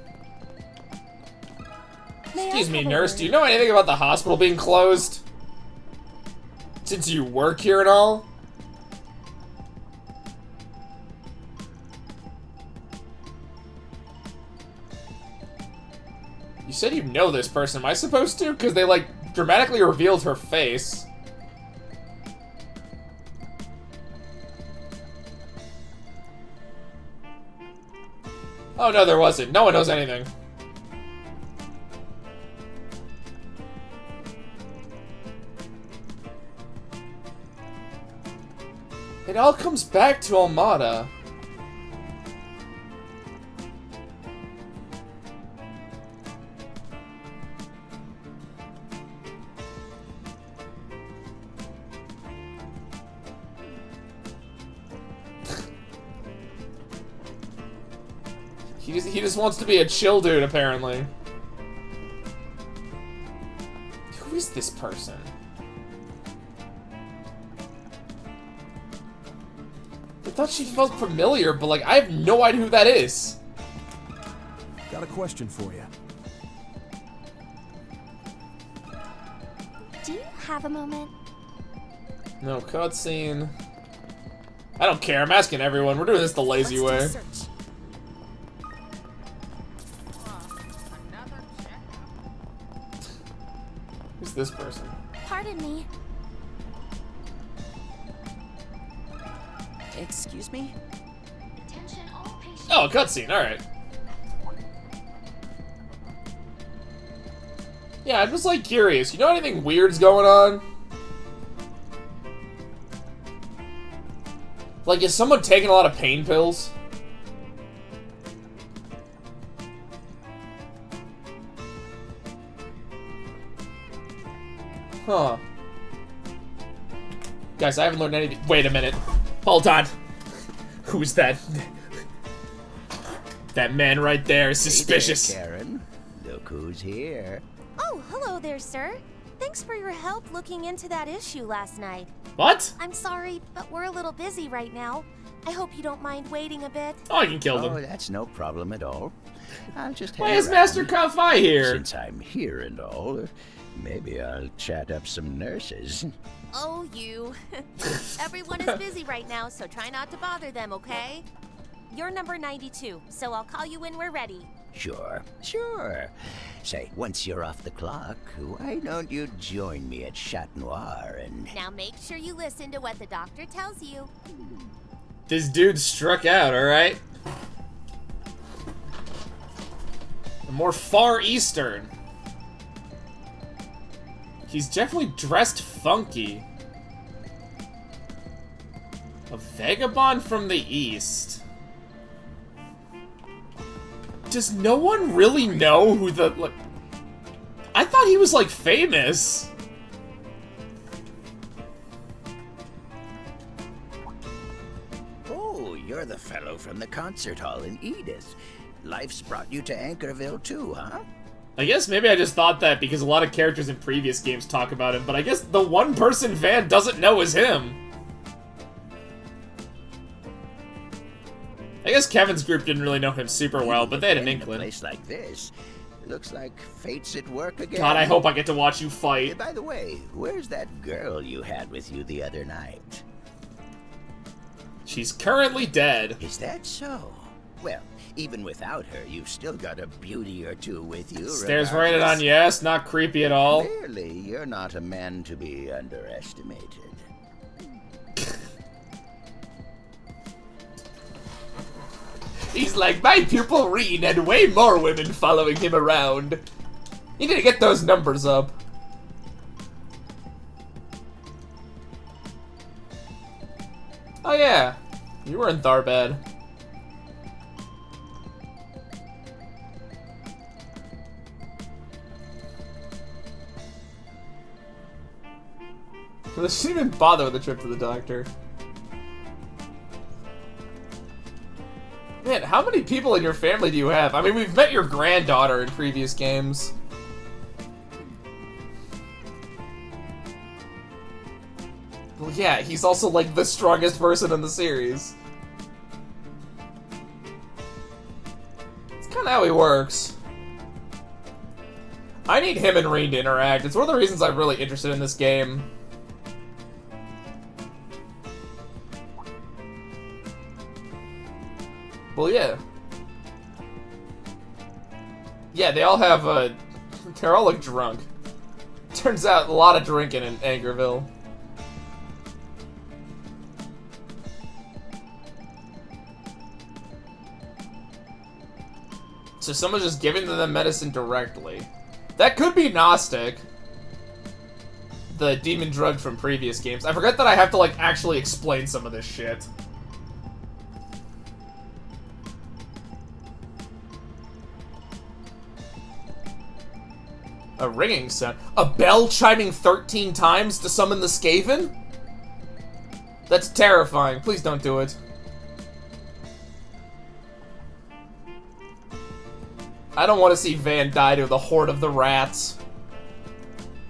B: Excuse me, nurse, do you know anything about the hospital being closed? Since you work here and all? You said you know this person. Am I supposed to? Because they, like, dramatically revealed her face. Oh, no, there wasn't. No one knows anything. It all comes back to Almada. He just wants to be a chill dude, apparently. Who is this person? I thought she felt familiar, but like, I have no idea who that is.
F: Got a question for you.
G: Do you have a moment?
B: No, cutscene. I don't care, I'm asking everyone. We're doing this the lazy way.
D: Let's do a search.
B: It's this person.
K: Pardon me.
D: Excuse me?
A: Attention all patients.
B: Oh, a cutscene. All right. Yeah, I'm just like curious. You know anything weird's going on? Like, is someone taking a lot of pain pills? Huh. Guys, I haven't learned anything. Wait a minute. Hold on. Who's that? That man right there is suspicious.
N: Hey there, Karen. Look who's here.
G: Oh, hello there, sir. Thanks for your help looking into that issue last night.
B: What?
G: I'm sorry, but we're a little busy right now. I hope you don't mind waiting a bit.
B: Oh, I can kill them.
N: Oh, that's no problem at all. I'll just
B: Why
N: hang
B: is
N: around.
B: Master Kafai here?
N: Since I'm here and all, maybe I'll chat up some nurses.
G: Oh, you. Everyone is busy right now, so try not to bother them, okay? You're number 92, so I'll call you when we're ready.
N: Sure, sure. Say, once you're off the clock, why don't you join me at Chat Noir and...
G: Now make sure you listen to what the doctor tells you.
B: This dude struck out, alright? More Far Eastern. He's definitely dressed funky. A vagabond from the East. Does no one really know who the... Like, I thought he was, like, famous.
N: Oh, you're the fellow from the concert hall in Edith. Life's brought you to Anchorville too, huh?
B: I guess maybe I just thought that because a lot of characters in previous games talk about him, but I guess the one person Van doesn't know is him. I guess Kevin's group didn't really know him super well, but they had an inkling.
N: In a place like this, looks like fate's at work again.
B: God, I hope I get to watch you fight.
N: Hey, by the way, where's that girl you had with you the other night?
B: She's currently dead.
N: Is that so? Well, even without her, you've still got a beauty or two with you.
B: Stares right at on yes, not creepy at all.
N: Clearly, you're not a man to be underestimated.
B: He's like, my pupil Reen had way more women following him around. You need to get those numbers up. Oh yeah, you were in Tharbad. They shouldn't even bother with the trip to the doctor. Man, how many people in your family do you have? I mean, we've met your granddaughter in previous games. Well, yeah, he's also, like, the strongest person in the series. It's kind of how he works. I need him and Reen to interact. It's one of the reasons I'm really interested in this game. Well, yeah. Yeah, they all have, they're all, like, drunk. Turns out, a lot of drinking in Anchorville. So someone's just giving them medicine directly. That could be Gnostic. The demon drug from previous games. I forget that I have to, like, actually explain some of this shit. A ringing sound. A bell chiming 13 times to summon the Skaven? That's terrifying. Please don't do it. I don't want to see Van die to the Horde of the Rats.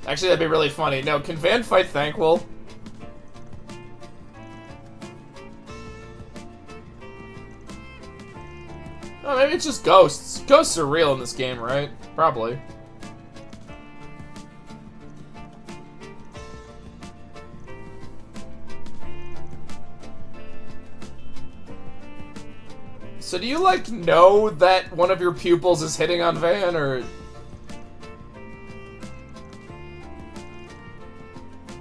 B: Actually, that'd be really funny. No, can Van fight Thanquol? Oh, maybe it's just ghosts. Ghosts are real in this game, right? Probably. So do you, like, know that one of your pupils is hitting on Van, or...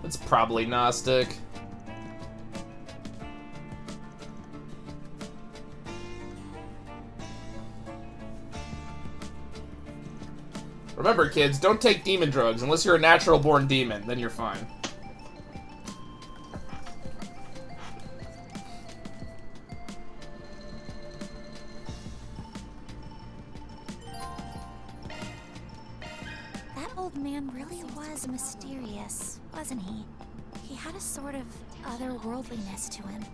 B: It's probably Gnostic. Remember, kids, don't take demon drugs unless you're a natural-born demon. Then you're fine.
K: That old man really was mysterious, wasn't he? He had a sort of otherworldliness to him.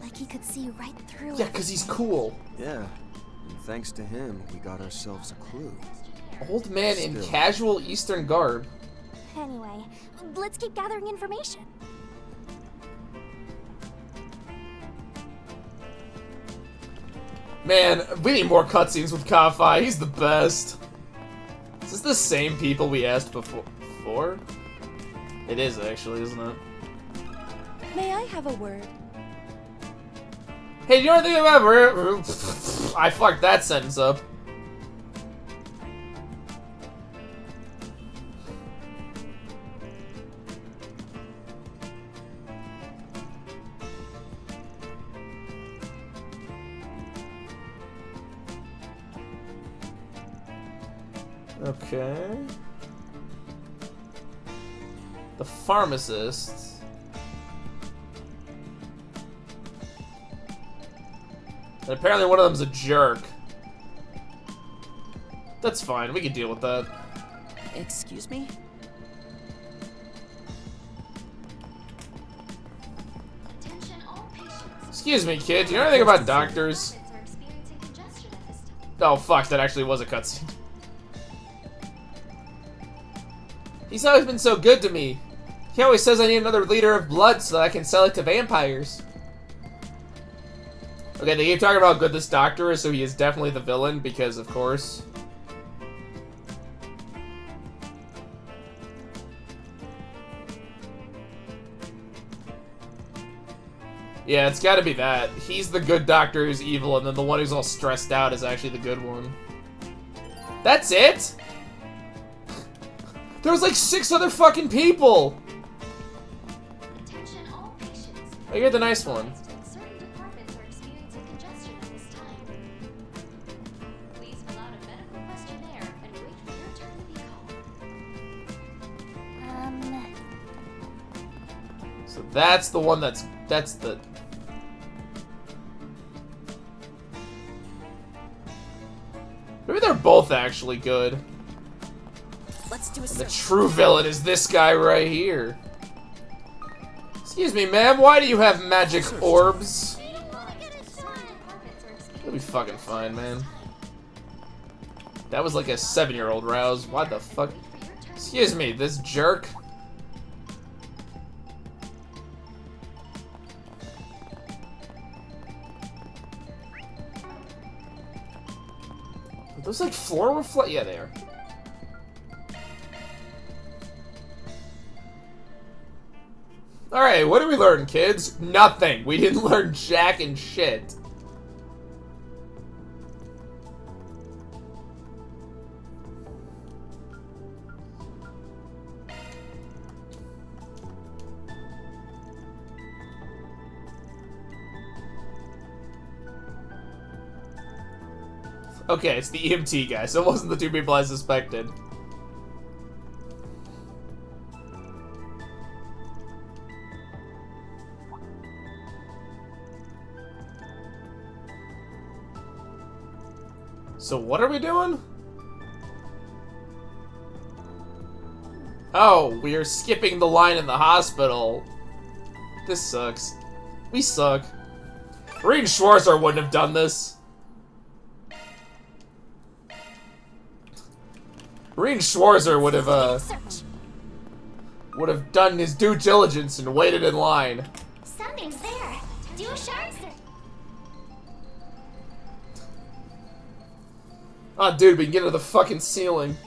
K: Like he could see right through
B: Yeah, because he's cool.
J: Yeah, and thanks to him, we got ourselves a clue.
B: Old man in
J: Still.
B: casual Eastern garb.
K: Anyway, let's keep gathering information.
B: Man, we need more cutscenes with Ka-Fi. He's the best. Is this the same people we asked before? It is, actually, isn't it?
L: May I have a word?
B: Hey, do you know anything about... I fucked that sentence up. Okay. The pharmacist. And apparently one of them's a jerk. That's fine, we can deal with that.
D: Excuse me?
B: Excuse me, kid, do you know anything about doctors? Oh, fuck, that actually was a cutscene. He's always been so good to me. He always says I need another liter of blood so that I can sell it to vampires. Okay, they keep talking about how good this doctor is, so he is definitely the villain, because of course. Yeah, it's gotta be that. He's the good doctor who's evil, and then the one who's all stressed out is actually the good one. That's it? There was like 6 other fucking people! Oh, you're the nice one. So that's the one that's the... Maybe they're both actually good.
D: Let's do a
B: And the
D: search.
B: true villain is this guy right here. Excuse me, ma'am, why do you have magic orbs? It'll be fucking fine, man. That was like a 7-year-old rouse. What the fuck? Excuse me, this jerk. Are those like floor reflect? Yeah, they are. Alright, what did we learn, kids? Nothing. We didn't learn jack and shit. Okay, it's the EMT guy, so it wasn't the 2 people I suspected. So what are we doing? Oh, we are skipping the line in the hospital. This sucks. We suck. Reed Schwarzer wouldn't have done this. Reed Schwarzer would have done his due diligence and waited in line.
A: Something's there. Do a shark search.
B: Oh, dude, we can get to the fucking ceiling.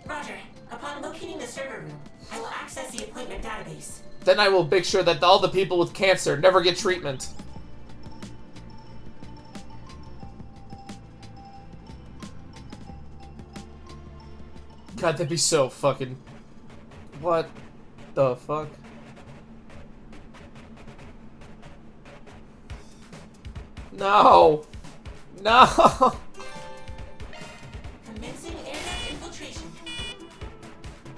O: Roger. Upon locating the server room, I will access the appointment database.
B: Then I will make sure that all the people with cancer never get treatment. God, that'd be so fucking... What the fuck? No! No!
O: Commencing air duct infiltration.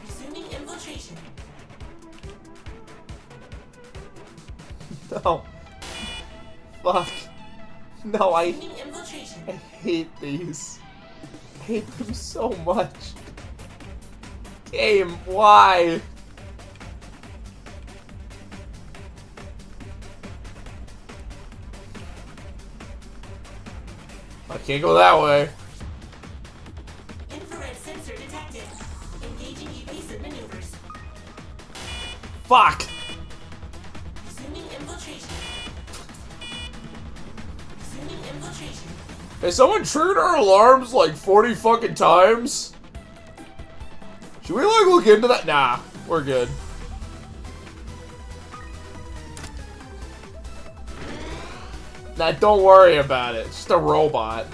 O: Resuming infiltration.
B: No. Fuck. No, I
O: Resuming infiltration.
B: hate these. I hate them so much. Game, why? I can't go that way.
O: Infrared sensor detected. Engaging evasive maneuvers.
B: Fuck!
O: Resuming infiltration. Resuming infiltration.
B: Has someone triggered our alarms like 40 fucking times? Should we like look into that? Nah, we're good. Nah, don't worry about it. It's just a robot.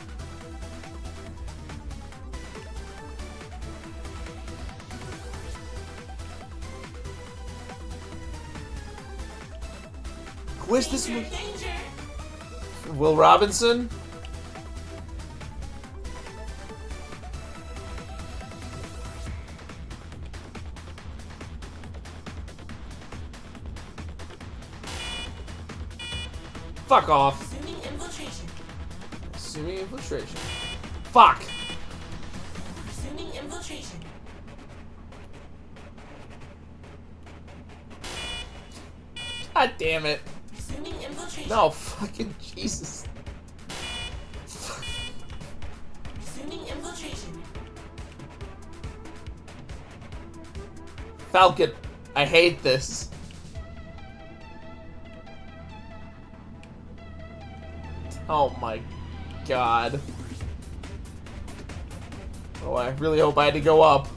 B: Who is this? Will Robinson? Fuck off.
O: Resuming infiltration.
B: Resuming infiltration. Fuck.
O: Resuming infiltration.
B: God damn it.
O: Resuming infiltration.
B: No, fucking Jesus.
O: Resuming infiltration.
B: Falcon, I hate this. Oh my god. Oh, I really hope I had to go up.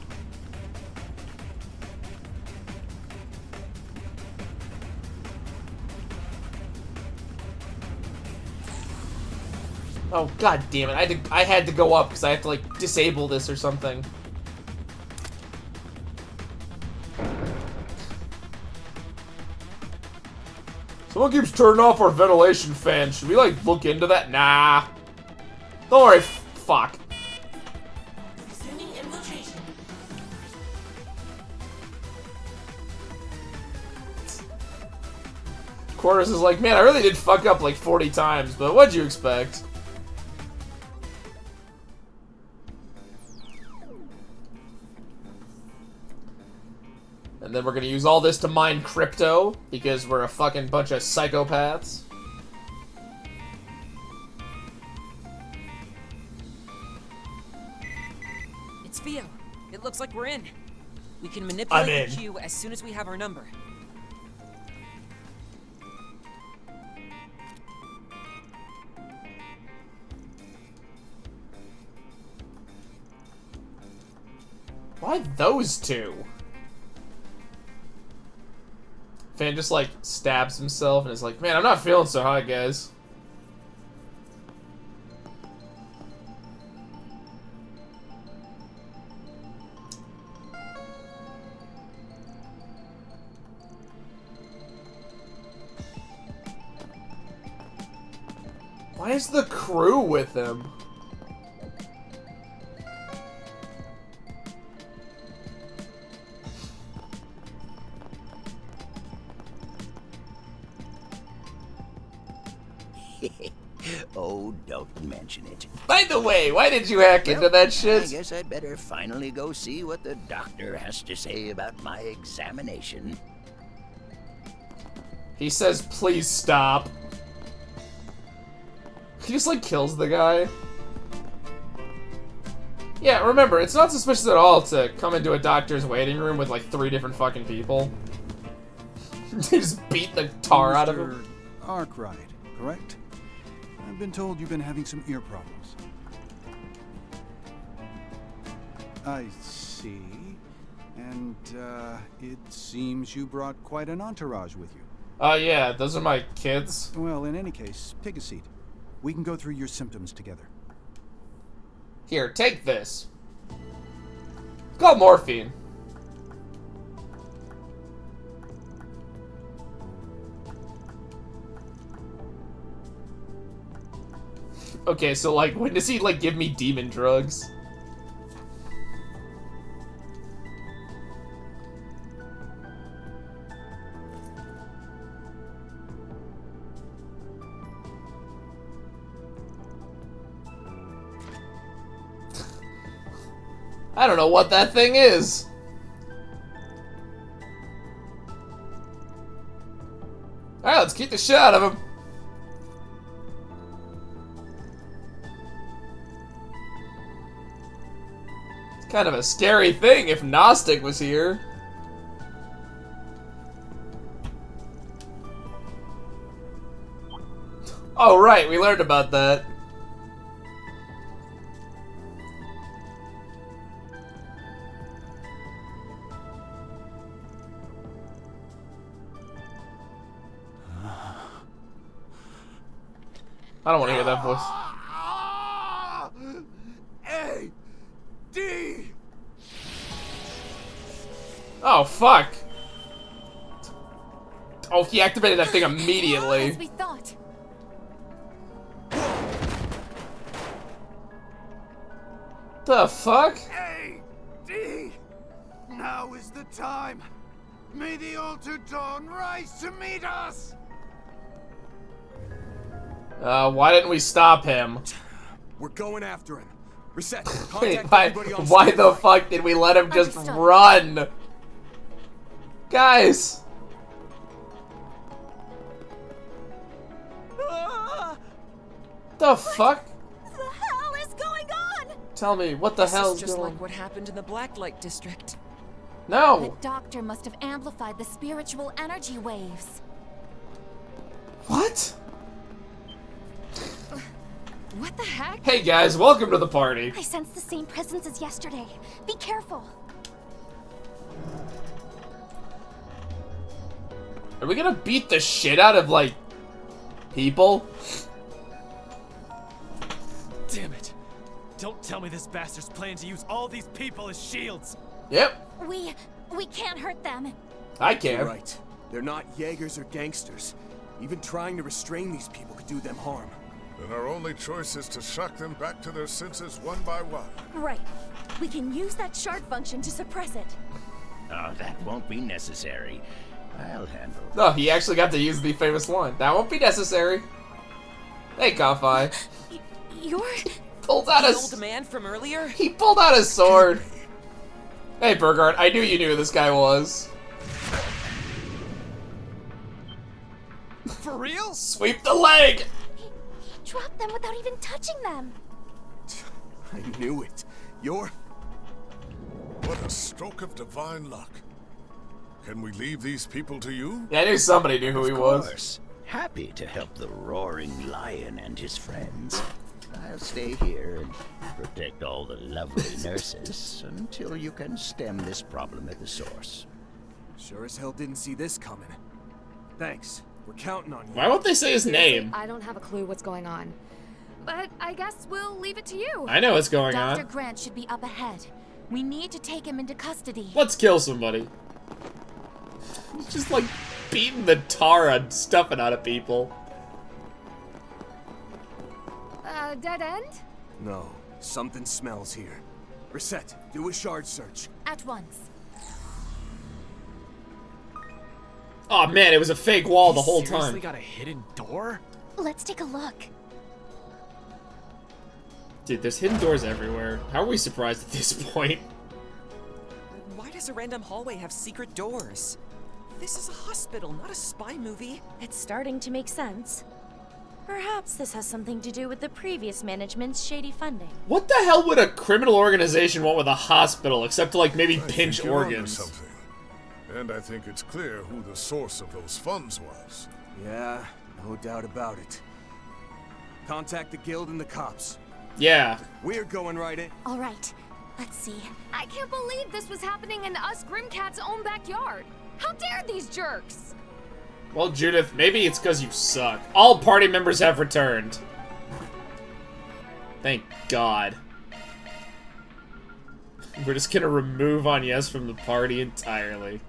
B: Oh god damn it. I had to go up because I have to like disable this or something. Someone keeps turning off our ventilation fan. Should we, like, look into that? Nah. Don't worry. Fuck.
O: Resuming infiltration.
B: Quarters is like, man, I really did fuck up like 40 times, but what'd you expect? And then we're gonna use all this to mine crypto, because we're a fucking bunch of psychopaths.
P: It's Theo. It looks like we're in. We can manipulate
B: I'm in.
P: the queue as soon as we have our number.
B: Why those two? Fan just like stabs himself and is like, man, I'm not feeling so hot, guys. Why is the crew with him?
N: Oh, don't mention it.
B: By the way, why did you hack into that shit?
N: I guess I'd better finally go see what the doctor has to say about my examination.
B: He says, please stop. He just, like, kills the guy. Yeah, remember, it's not suspicious at all to come into a doctor's waiting room with, like, 3 different fucking people. They just beat the tar out of him.
F: Arkwright, correct? I've been told you've been having some ear problems. I see. And, it seems you brought quite an entourage with you.
B: Yeah, those are my kids.
F: Well, in any case, take a seat. We can go through your symptoms together.
B: Here, take this. Called morphine. Okay, so like, when does he like give me demon drugs? I don't know what that thing is. Alright, let's keep the shit out of him. It's kind of a scary thing if Gnostic was here. Oh right, we learned about that. I don't want to hear that voice.
E: A D.
B: Oh fuck! Oh, he activated that thing immediately.
I: As we thought.
B: The fuck?
E: A D. Now is the time. May the altered dawn rise to meet us.
B: Why didn't we stop him?
J: We're going after him. Reset.
B: Wait,
J: Contact
B: why the fuck did we let him just run? Guys! The fuck?
G: What the hell is going on?
B: Tell me, what the hell is
P: This is just
B: going
P: like what happened in the Blacklight District.
B: No!
K: The doctor must have amplified the spiritual energy waves.
B: What?
I: What the heck?
B: Hey guys, welcome to the party.
K: I sense the same presence as yesterday. Be careful.
B: Are we gonna beat the shit out of, like, people?
Q: Damn it. Don't tell me this bastard's planning to use all these people as shields.
B: Yep.
K: We can't hurt them.
B: I can.
J: You're right. They're not Jaegers or gangsters. Even trying to restrain these people could do them harm.
E: Then our only choice is to shock them back to their senses one by one.
L: Right. We can use that shard function to suppress it.
N: Oh, that won't be necessary. I'll handle it.
B: No, he actually got to use the famous line. That won't be necessary. Hey, Kafai.
L: You're...
B: Pulled out
P: The
B: his...
P: old man from earlier?
B: He pulled out his sword. Hey, Burgard, I knew you knew who this guy was.
Q: For real?
B: Sweep the leg!
K: He dropped them without even touching them.
J: I knew it. You're...
E: What a stroke of divine luck. Can we leave these people to you?
B: Yeah, I knew somebody knew who he was.
N: Of course. Happy to help the Roaring Lion and his friends. I'll stay here and protect all the lovely nurses until you can stem this problem at the source.
J: Sure as hell didn't see this coming. Thanks. We're counting on you.
B: Why won't they say his name?
I: I don't have a clue what's going on. But I guess we'll leave it to you.
B: I know what's going
K: Dr.
B: on.
K: Grant should be up ahead. We need to take him into custody.
B: Let's kill somebody. He's just like beating the tar on stuffing out of people.
I: Dead end?
J: No. Something smells here. Reset. Do a shard search.
K: At once.
B: Oh man, it was a fake wall the whole
Q: Seriously
B: time.
Q: got a hidden door?
K: Let's take a look.
B: Dude, there's hidden doors everywhere. How are we surprised at this point?
P: Why does a random hallway have secret doors? This is a hospital, not a spy movie.
L: It's starting to make sense. Perhaps this has something to do with the previous management's shady funding.
B: What the hell would a criminal organization want with a hospital, except to like maybe
E: I
B: pinch
E: think you're onto
B: organs?
E: something. And I think it's clear who the source of those funds was.
J: Yeah, no doubt about it. Contact the guild and the cops.
B: Yeah.
J: We're going right in.
K: All right. Let's see.
I: I can't believe this was happening in us Grimcat's own backyard. How dare these jerks?
B: Well, Judith, maybe it's because you suck. All party members have returned. Thank God. We're just gonna remove Agnes from the party entirely.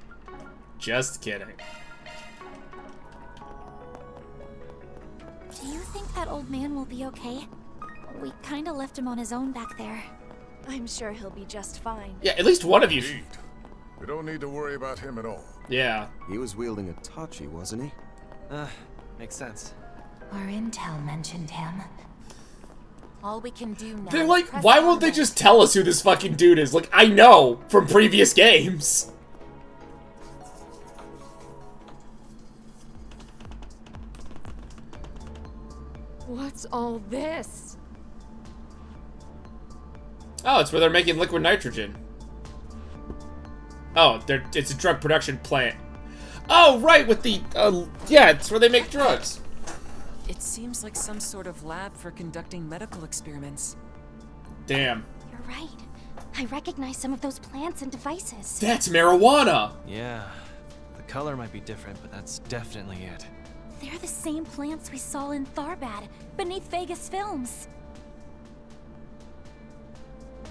B: Just kidding.
K: Do you think that old man will be okay? We kinda left him on his own back there.
L: I'm sure he'll be just fine.
B: Yeah, at least one of you.
R: Indeed. We don't need to worry about him at all.
B: Yeah.
J: He was wielding a Tachi, wasn't he?
P: Makes sense.
K: Our intel mentioned him.
G: All we can do now.
B: They're
G: is
B: like,
G: press
B: why
G: on
B: won't they
G: then.
B: just tell us who this fucking dude is? Like, I know from previous games.
I: What's all this?
B: Oh, it's where they're making liquid nitrogen. Oh, it's a drug production plant. Oh, right, with the, yeah, it's where they make drugs.
P: It seems like some sort of lab for conducting medical experiments.
B: Damn.
K: You're right. I recognize some of those plants and devices.
B: That's marijuana.
Q: Yeah. The color might be different, but that's definitely it.
K: They're the same plants we saw in Tharbad, beneath Vegas Films.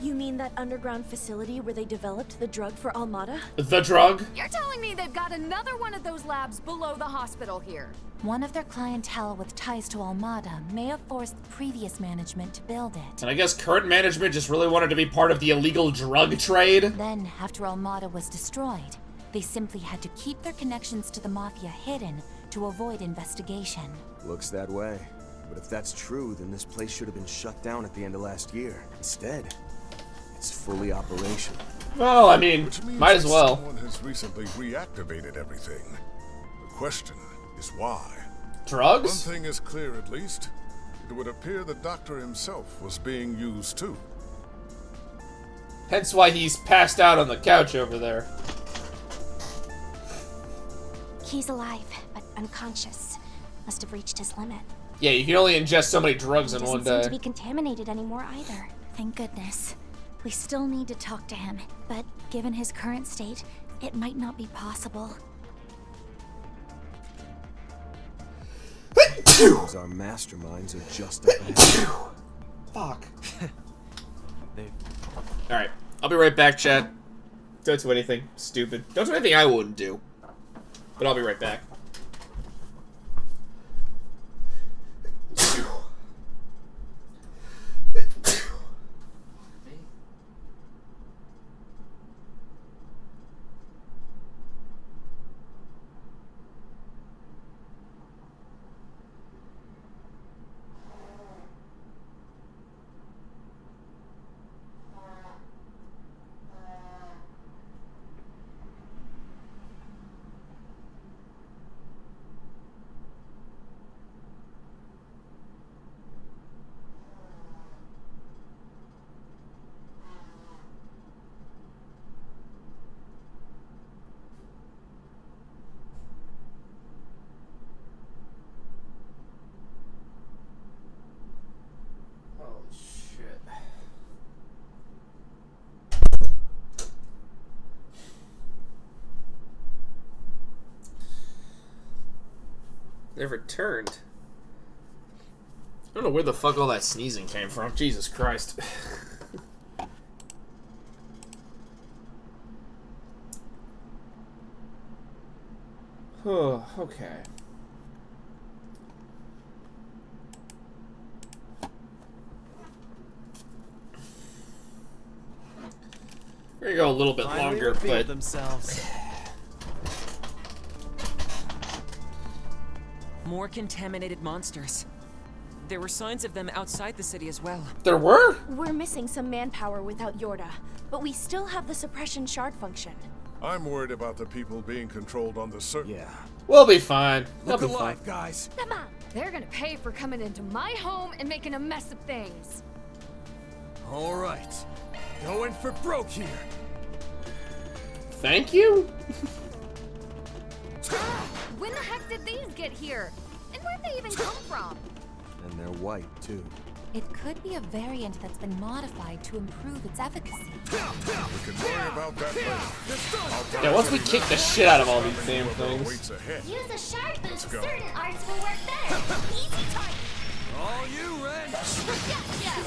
L: You mean that underground facility where they developed the drug for Almada?
B: The drug?
I: You're telling me they've got another one of those labs below the hospital here?
K: One of their clientele with ties to Almada may have forced previous management to build it.
B: And I guess current management just really wanted to be part of the illegal drug trade?
K: Then, after Almada was destroyed, they simply had to keep their connections to the Mafia hidden to avoid investigation.
J: Looks that way. But if that's true, then this place should have been shut down at the end of last year. Instead, it's fully operational.
B: Well, I mean,
R: Which means
B: might as
R: that
B: well.
R: Someone has recently reactivated everything. The question is why.
B: Drugs?
R: One thing is clear, at least. It would appear the doctor himself was being used too.
B: Hence why he's passed out on the couch over there.
K: He's alive, but unconscious. Must have reached his limit.
B: Yeah, you can only ingest so many drugs in
K: Doesn't
B: one
K: seem
B: day.
K: to be contaminated anymore either. Thank goodness. We still need to talk to him, but given his current state, it might not be possible.
J: Those our masterminds are just up ahead.
B: Fuck. Alright, I'll be right back, chat. Don't do anything stupid. Don't do anything I wouldn't do. But I'll be right back. They've returned. I don't know where the fuck all that sneezing came from. Jesus Christ. Oh, okay. We're gonna go a little bit longer, but
Q: themselves.
P: More contaminated monsters. There were signs of them outside the city as well.
B: There were?
L: We're missing some manpower without Yorda, but we still have the suppression shard function.
R: I'm worried about the people being controlled on the circuit.
J: Yeah.
B: We'll be fine.
E: Look
B: We'll be
E: alive,
B: fine.
E: guys.
I: Come on. They're gonna pay for coming into my home and making a mess of things.
E: All right. Going for broke here.
B: Thank you?
I: When the heck did these get here? And where'd they even come from?
J: And they're white, too.
K: It could be a variant that's been modified to improve its efficacy.
R: We can worry about that later.
B: Yeah, once we kick the shit out of all these damn things.
R: Waits ahead.
A: Use a shard boost.
R: go.
A: Certain arts will work better. Easy target.
E: All you, Ren.
A: Gotcha.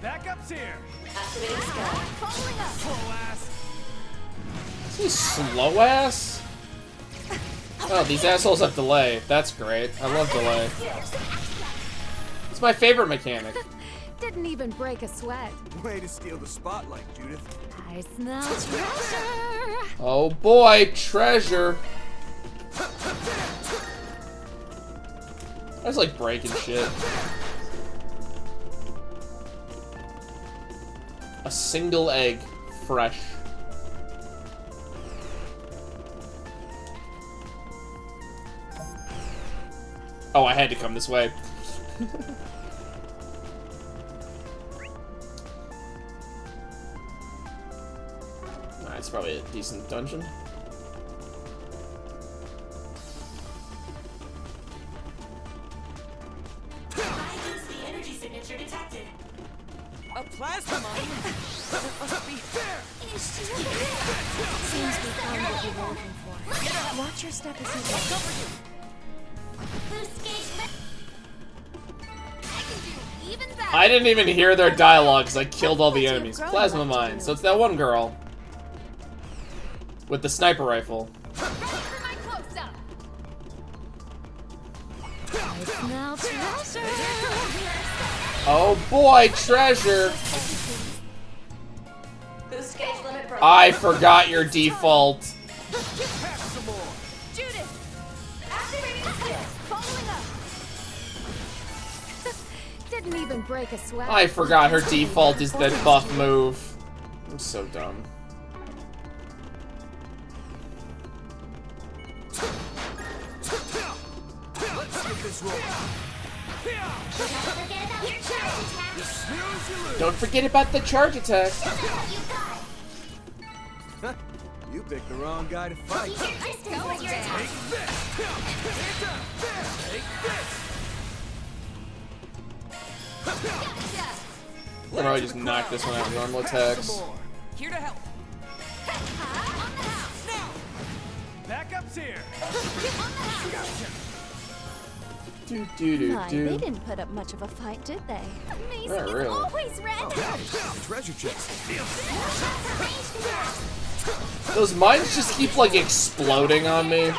Q: Backup's here.
O: Activating scan.
Q: Slow ass.
B: Is he slow ass? Oh, these assholes have delay. That's great. I love delay. It's my favorite mechanic.
I: Didn't even break a sweat.
J: Way to steal the spotlight, Judith.
I: I smell treasure.
B: Oh boy, treasure. I just like breaking shit. A single egg, fresh. Oh, I had to come this way. It's probably a decent dungeon.
O: High-density energy signature detected.
P: A plasma mine? That must be there!
L: Seems we found what we were looking for. Watch your step as you go.
A: Boost gauge
I: Even better.
B: I didn't even hear their dialogue because I killed all the enemies. Plasma mine. So it's that one girl with the sniper rifle.
I: Ready for my close-up. I smell treasure.
B: Oh boy, treasure!
O: Boost gauge limit broken.
B: I forgot your default.
I: Judith. Activating assist. Following up. Didn't even break a sweat.
B: I forgot her default is that buff move. I'm so dumb.
E: Let's get this rolling.
B: Don't forget about the charge attack.
J: You picked the wrong guy to fight.
E: Take this.
B: I'll probably just knock this one out with normal attacks.
P: Here to help.
Q: Backup's here.
L: My, they didn't put up much of a fight, did they?
I: Amazing
B: Not
I: is
B: really.
I: always red.
J: Treasure chest.
B: Those mines just keep like exploding on me.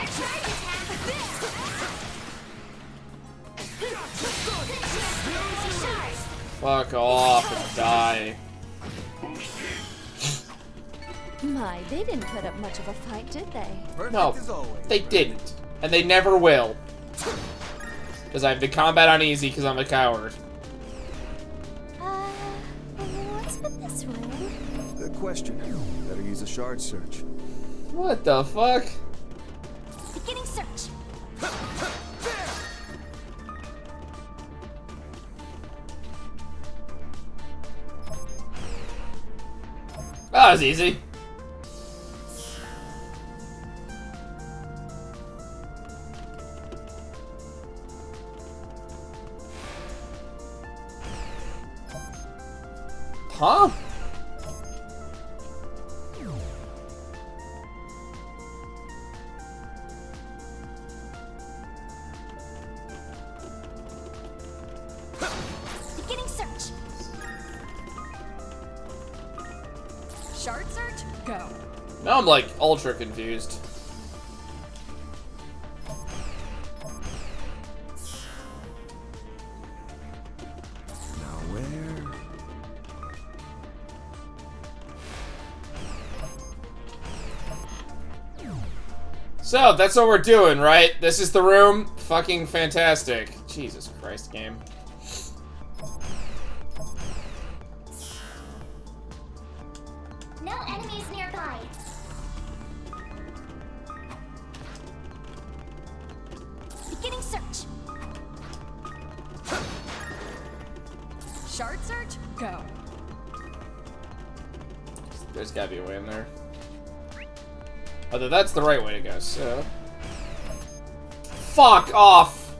B: Fuck off and die.
L: My, they didn't put up much of a fight, did they?
B: No, they didn't. And they never will. Because I have the combat on easy because I'm a coward.
L: What's with this room?
J: Good question. Better use a shard search.
B: What the fuck?
K: Beginning search.
B: That was easy. Huh?
K: Beginning search.
L: Shard search? Go.
B: Now I'm like ultra confused.
J: Now where?
B: So, that's what we're doing, right? This is the room? Fucking fantastic. Jesus Christ, game.
A: No enemies nearby.
K: Beginning search.
L: Shard search? Go.
B: There's gotta be a way in there. Although that's the right way to go, so... Fuck off!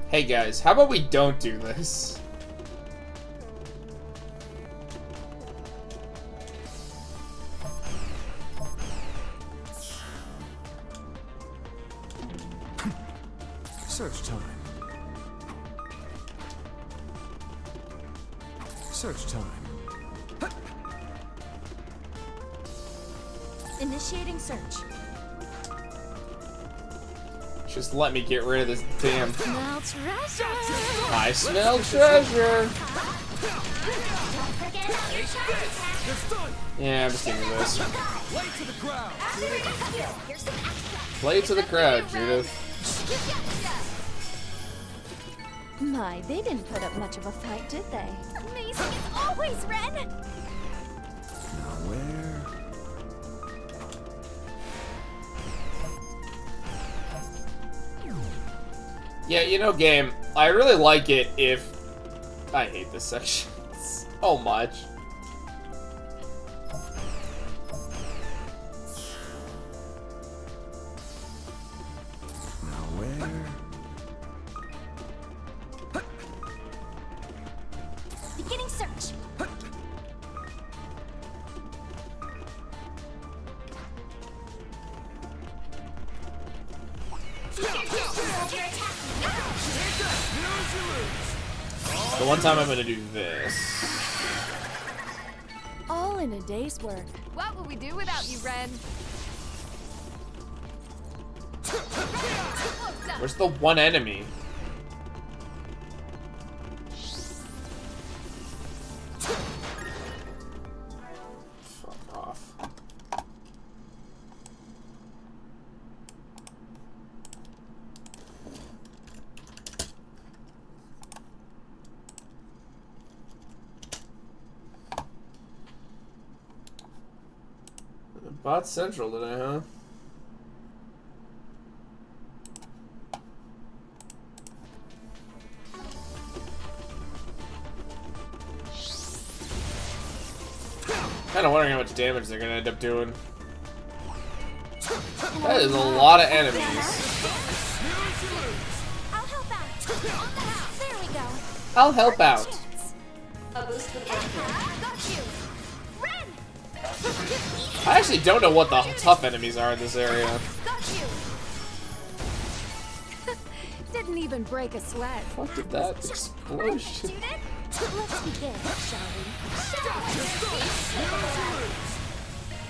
B: Hey guys, how about we don't do this?
J: Search time.
E: Search time.
L: Initiating search.
B: Just let me get rid of this damn...
L: Smell treasure!
B: I smell treasure! Yeah, I'm just thinking of this.
E: Play to the crowd.
B: Play to the crowd, Judith.
L: My, they didn't put up much of a fight, did they? Amazing as always, Ren!
J: Now where?
B: Yeah, you know, game, I really like it if... I hate this section so much.
J: Now where?
K: Beginning search.
B: The one time I'm gonna do this.
L: All in a day's work.
I: What would we do without you, Ren?
B: Where's the one enemy? Fuck off. Bot Central today, huh? Kinda wondering how much damage they're gonna end up doing. That is a lot of enemies.
K: I'll help out. On the house. There we go.
B: I'll help out.
O: A boost with
K: Got you. Ren!
B: I actually don't know what the tough enemies are in this area.
K: Got you.
I: Didn't even break a sweat.
B: What did that explosion?
K: Judith, let's begin, shall we?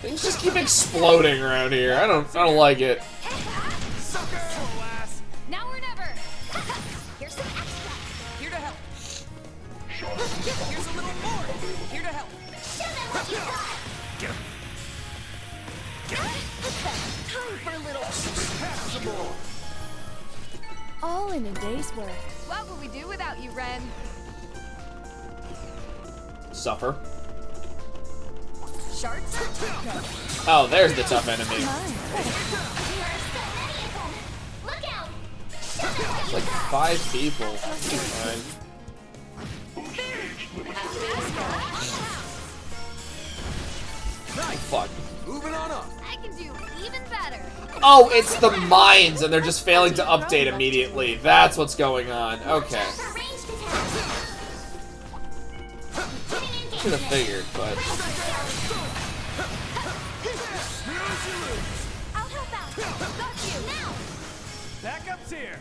B: Things just keep exploding around here. I don't like it.
I: Now or never.
K: Here's some extra.
P: Here to help. Here's a little more. Here to help.
K: Show them what you got.
I: Time for a little.
L: All in a day's work.
I: What would we do without you, Ren?
B: Suffer.
I: Sharks?
B: Oh, there's the tough enemy.
K: Look out.
B: It's like 5 people. Fine. Fuck.
E: Moving on up.
I: I can do even better.
B: Oh, it's the mines, and they're just failing to update immediately. That's what's going on. Okay. Should have figured, but...
K: I'll help out. Got you. Now.
Q: Backup's here.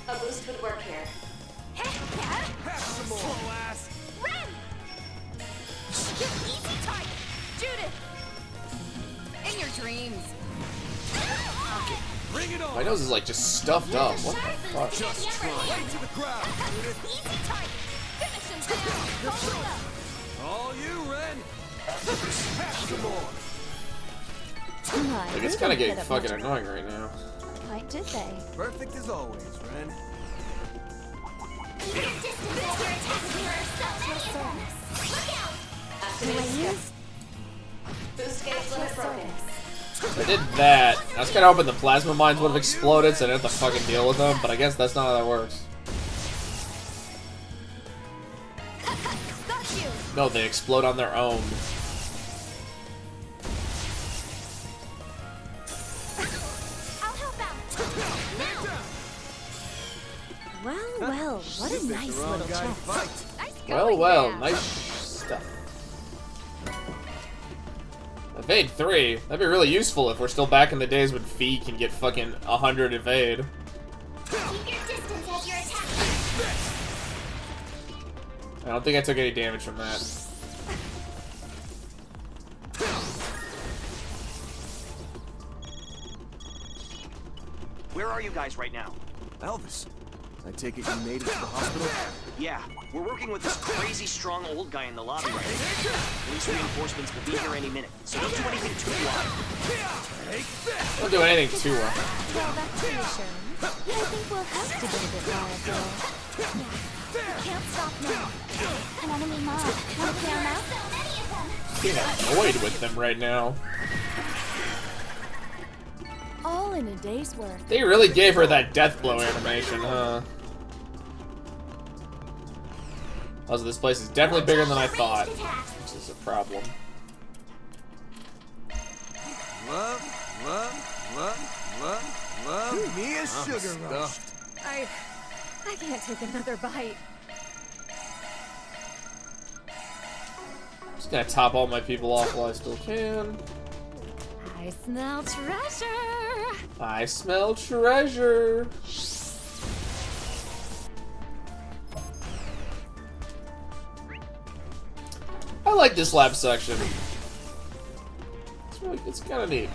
O: A boost would work here.
Q: Have some more. Slow ass.
K: Ren! Easy target.
I: Judith! In your dreams.
Q: Bring it on.
B: My nose is like just stuffed up. What the fuck?
E: Just try. Play to the crowd.
K: Easy target. Finish him down. Hold it up.
E: All you, Ren. Have some more.
L: My,
B: Like,
L: they
B: it's kind of
L: didn't
B: getting
L: put up
B: fucking
L: much
B: annoying right now.
L: fight, did they?
E: Perfect as always, Ren.
K: Keep your distance as your attacks mirror so many of them. Look out.
O: Boost gauge limit broken.
B: I did that. I was kind of hoping the plasma mines would have exploded so I didn't have to fucking deal with them, but I guess that's not how that works.
K: Got you.
B: No, they explode on their own.
K: I'll help out.
L: Well, what a nice little chest.
I: Nice going,
B: Well,
I: man.
B: nice stuff. Evade 3. That'd be really useful if we're still back in the days when Fee can get fucking 100 evade.
K: Keep your distance as your attack.
B: I don't think I took any damage from that.
S: Where are you guys right now?
J: Elvis, I take it you made it to the hospital?
S: Yeah, we're working with this crazy strong old guy in the lobby right now. Police reinforcements will be here any minute, so don't do anything too wild.
B: Don't do anything too well.
L: Well, that's reassuring. I think we'll have to get a bit wild, though.
A: Yeah. Can't stop now. An enemy mob. Want to clear them out? So many of them.
B: Being annoyed with them right now.
L: All in a day's work.
B: They really gave her that death blow animation, huh? Also, this place is definitely bigger than I thought, which is a problem.
J: Love me a sugar rush.
L: I can't take another bite.
B: Just gonna top all my people off while I still can.
L: I smell treasure.
B: I smell treasure. I like this lab section. It's kind of neat.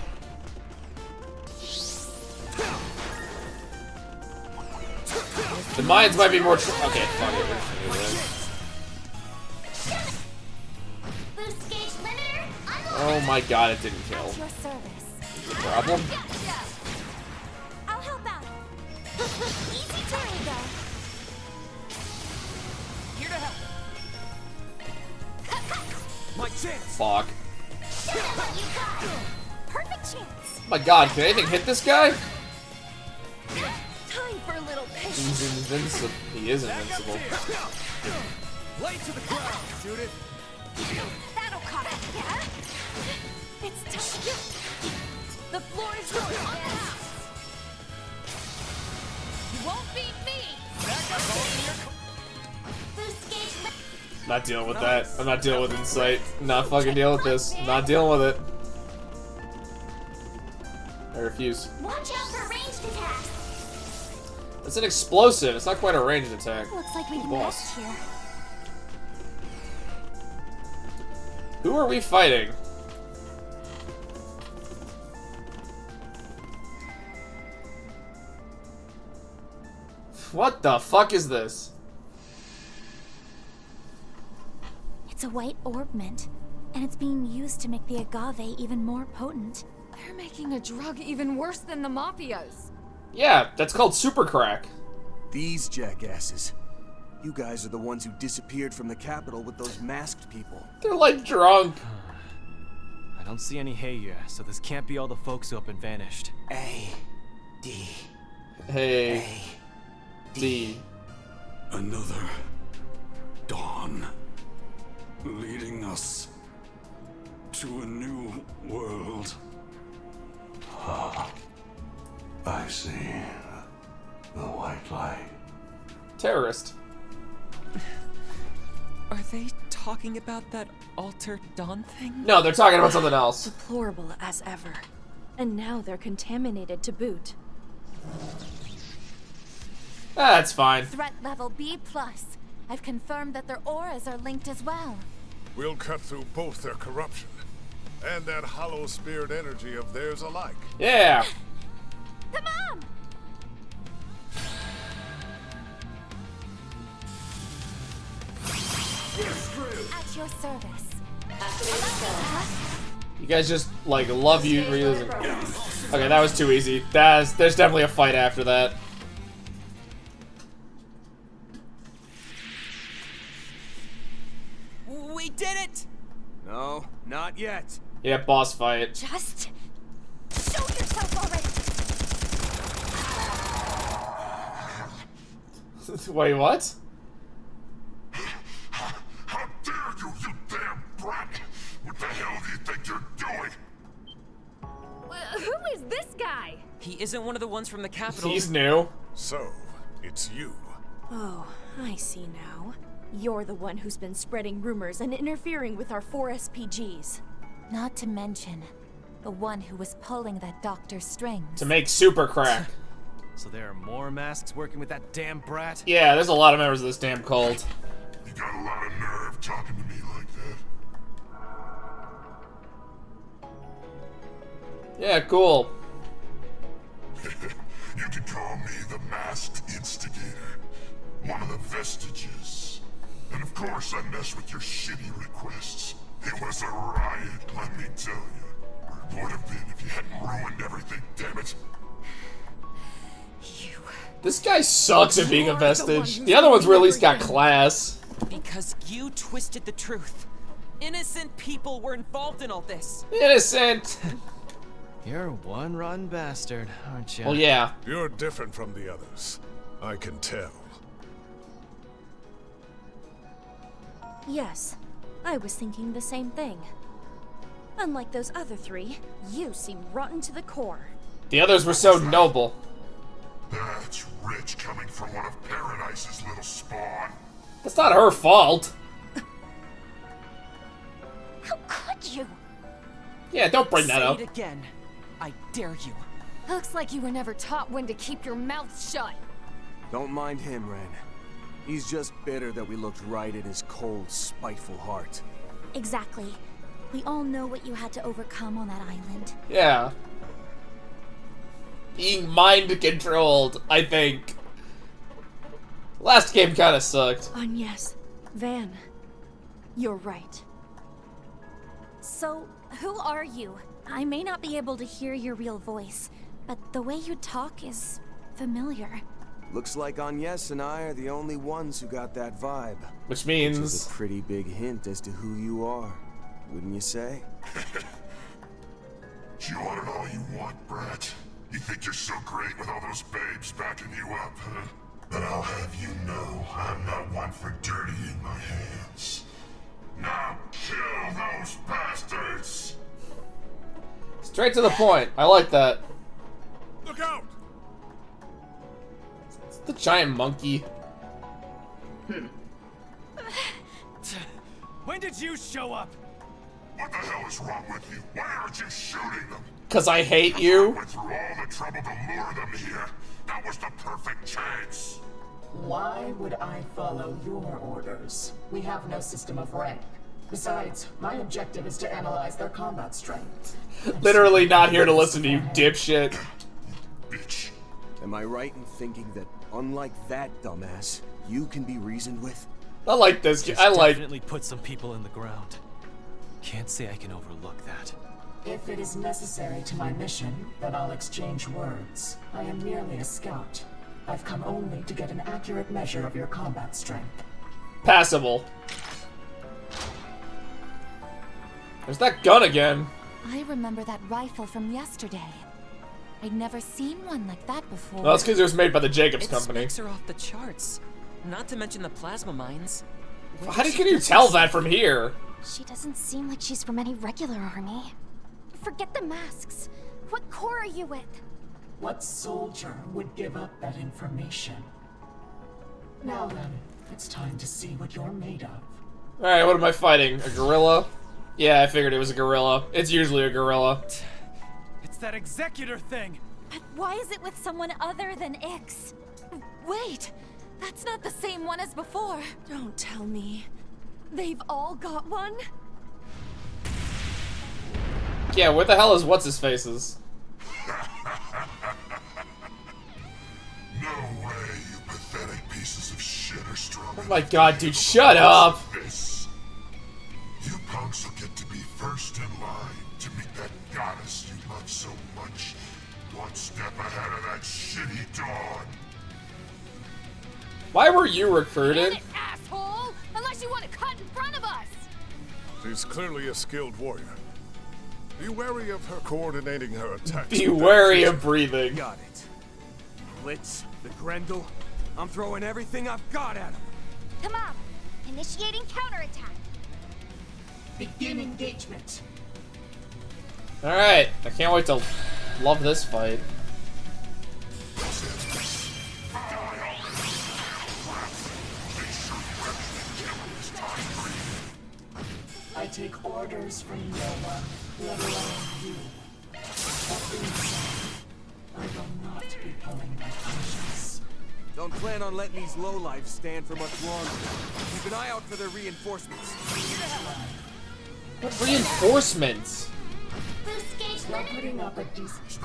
B: The mines might be more. Okay, fuck it.
A: Boost gauge limiter.
B: Oh my god, it didn't kill.
A: At your service.
B: Problem?
A: I'll help out. Easy turn, though.
P: Here to help. My chance.
B: Fuck.
A: Perfect chance.
B: Oh my god, can anything hit this guy?
L: Time for a little
B: He's
L: patience.
B: invincible. He is invincible.
P: Lay to the ground, Judith.
L: That'll cut it. Yeah? It's time. The floor is yours. You won't beat me.
A: Boost gauge limiter.
B: Not dealing with that. I'm not dealing with insight. Not fucking dealing with this. Not dealing with it. I refuse.
A: Watch out for ranged attacks.
B: It's an explosive. It's not quite a ranged attack.
A: Looks like we can
B: Boss.
A: rest here.
B: Who are we fighting? What the fuck is this?
K: It's a white orb mint, and it's being used to make the agave even more potent.
I: They're making a drug even worse than the Mafias.
B: Yeah, that's called super crack.
J: These jackasses. You guys are the ones who disappeared from the capital with those masked people.
B: They're like drunk.
Q: I don't see any Heya, so this can't be all the folks who up and vanished.
J: A.D.
B: Hey. D.
E: Another dawn, leading us to a new world. Ah, I see the white light.
B: Terrorist.
P: Are they talking about that altered dawn thing?
B: No, they're talking about something else.
L: Deplorable as ever. And now they're contaminated to boot.
B: That's fine.
K: Threat level B+. I've confirmed that their auras are linked as well.
R: We'll cut through both their corruption and that hollow spirit energy of theirs alike.
B: Yeah.
K: Come on! At your service.
B: You guys just, like, love you realism. Okay, that was too easy. There's definitely a fight after that.
P: We did it!
J: No, not yet.
B: Yeah, boss fight.
K: Just show yourself already.
B: Wait, what?
E: How dare you, you damn brat! What the hell do you think you're doing?
I: Who is this guy?
P: He isn't one of the ones from the capital.
B: He's new.
R: So, it's you.
L: Oh, I see now. You're the one who's been spreading rumors and interfering with our 4 SPGs.
K: Not to mention, the one who was pulling that doctor's strings.
B: To make super crack.
Q: So there are more masks working with that damn brat?
B: Yeah, there's a lot of members of this damn cult.
R: You got a lot of nerve talking to me like that.
B: Yeah, cool.
R: You can call me the Masked Instigator. One of the vestiges. And of course I mess with your shitty requests. It was a riot, let me tell you. Or it would have been if you hadn't ruined everything, damn it.
B: This guy sucks at being a vestige. The other ones were at least got class.
P: Because you twisted the truth. Innocent people were involved in all this.
B: Innocent!
Q: You're one rotten bastard, aren't you?
B: Well, yeah.
R: You're different from the others. I can tell.
L: Yes, I was thinking the same thing. Unlike those other three, you seem rotten to the core.
B: The others were so noble.
R: That's rich coming from one of Paradise's little spawn.
B: That's not her fault.
K: How could you?
B: Yeah, don't bring that up.
P: Say it again. I dare you.
I: Looks like you were never taught when to keep your mouth shut.
J: Don't mind him, Ren. He's just bitter that we looked right at his cold, spiteful heart.
K: Exactly. We all know what you had to overcome on that island.
B: Yeah. Being mind-controlled, I think. Last game kinda sucked.
L: Yes, Van. You're right.
K: So, who are you? I may not be able to hear your real voice, but the way you talk is familiar.
J: Looks like Agnes and I are the only ones who got that vibe.
B: Which means...
J: Which is a pretty big hint as to who you are, wouldn't you say?
R: You want it all you want, brat. You think you're so great with all those babes backing you up, huh? But I'll have you know I'm not one for dirtying my hands. Now kill those bastards!
B: Straight to the point. I like that.
R: Look out!
B: It's the giant monkey.
Q: When did you show up?
R: What the hell is wrong with you? Why aren't you shooting them?
B: 'Cause I hate you.
R: I went through all the trouble to lure them here. That was the perfect chance.
O: Why would I follow your orders? We have no system of rank. Besides, my objective is to analyze their combat strength.
B: Literally not here to listen to you, dipshit.
R: Bitch.
J: Am I right in thinking that, unlike that dumbass, you can be reasoned with?
B: I like this.
Q: Just
B: I like...
Q: definitely put some people in the ground. Can't say I can overlook that.
O: If it is necessary to my mission, then I'll exchange words. I am merely a scout. I've come only to get an accurate measure of your combat strength.
B: Passable. There's that gun again.
K: I remember that rifle from yesterday. I'd never seen one like that before.
B: Well, that's because it was made by the Jacobs Company.
P: Its specs are off the charts. Not to mention the plasma mines.
B: How can you tell that from here?
K: She doesn't seem like she's from any regular army. Forget the masks. What corps are you with?
O: What soldier would give up that information? Now then, it's time to see what you're made of.
B: Alright, what am I fighting? A gorilla? Yeah, I figured it was a gorilla. It's usually a gorilla.
Q: It's that executor thing!
K: But why is it with someone other than Ix? Wait! That's not the same one as before!
L: Don't tell me. They've all got one?
B: Yeah, where the hell is what's-his-faces?
R: No way, you pathetic pieces of shit are strong.
B: Oh my god, dude, shut up!
R: This. You punks will get to be first in line to meet that goddess you love so much. One step ahead of that shitty Dawn.
B: Why were you recruited?
I: Asshole! Unless you want to cut in front of us!
R: She's clearly a skilled warrior. Be wary of her coordinating her attacks.
B: Be wary of breathing.
J: Got it. Blitz, the Grendel. I'm throwing everything I've got at him.
K: Come on! Initiating counterattack!
O: Begin engagement.
B: Alright, I can't wait to love this fight.
O: I take orders from no one, let alone you. That being said, I will not be pulling my punches.
T: Don't plan on letting these lowlifes stand for much longer. Keep an eye out for their reinforcements.
B: What reinforcements?
A: Boost gauge
O: We're putting up a decent...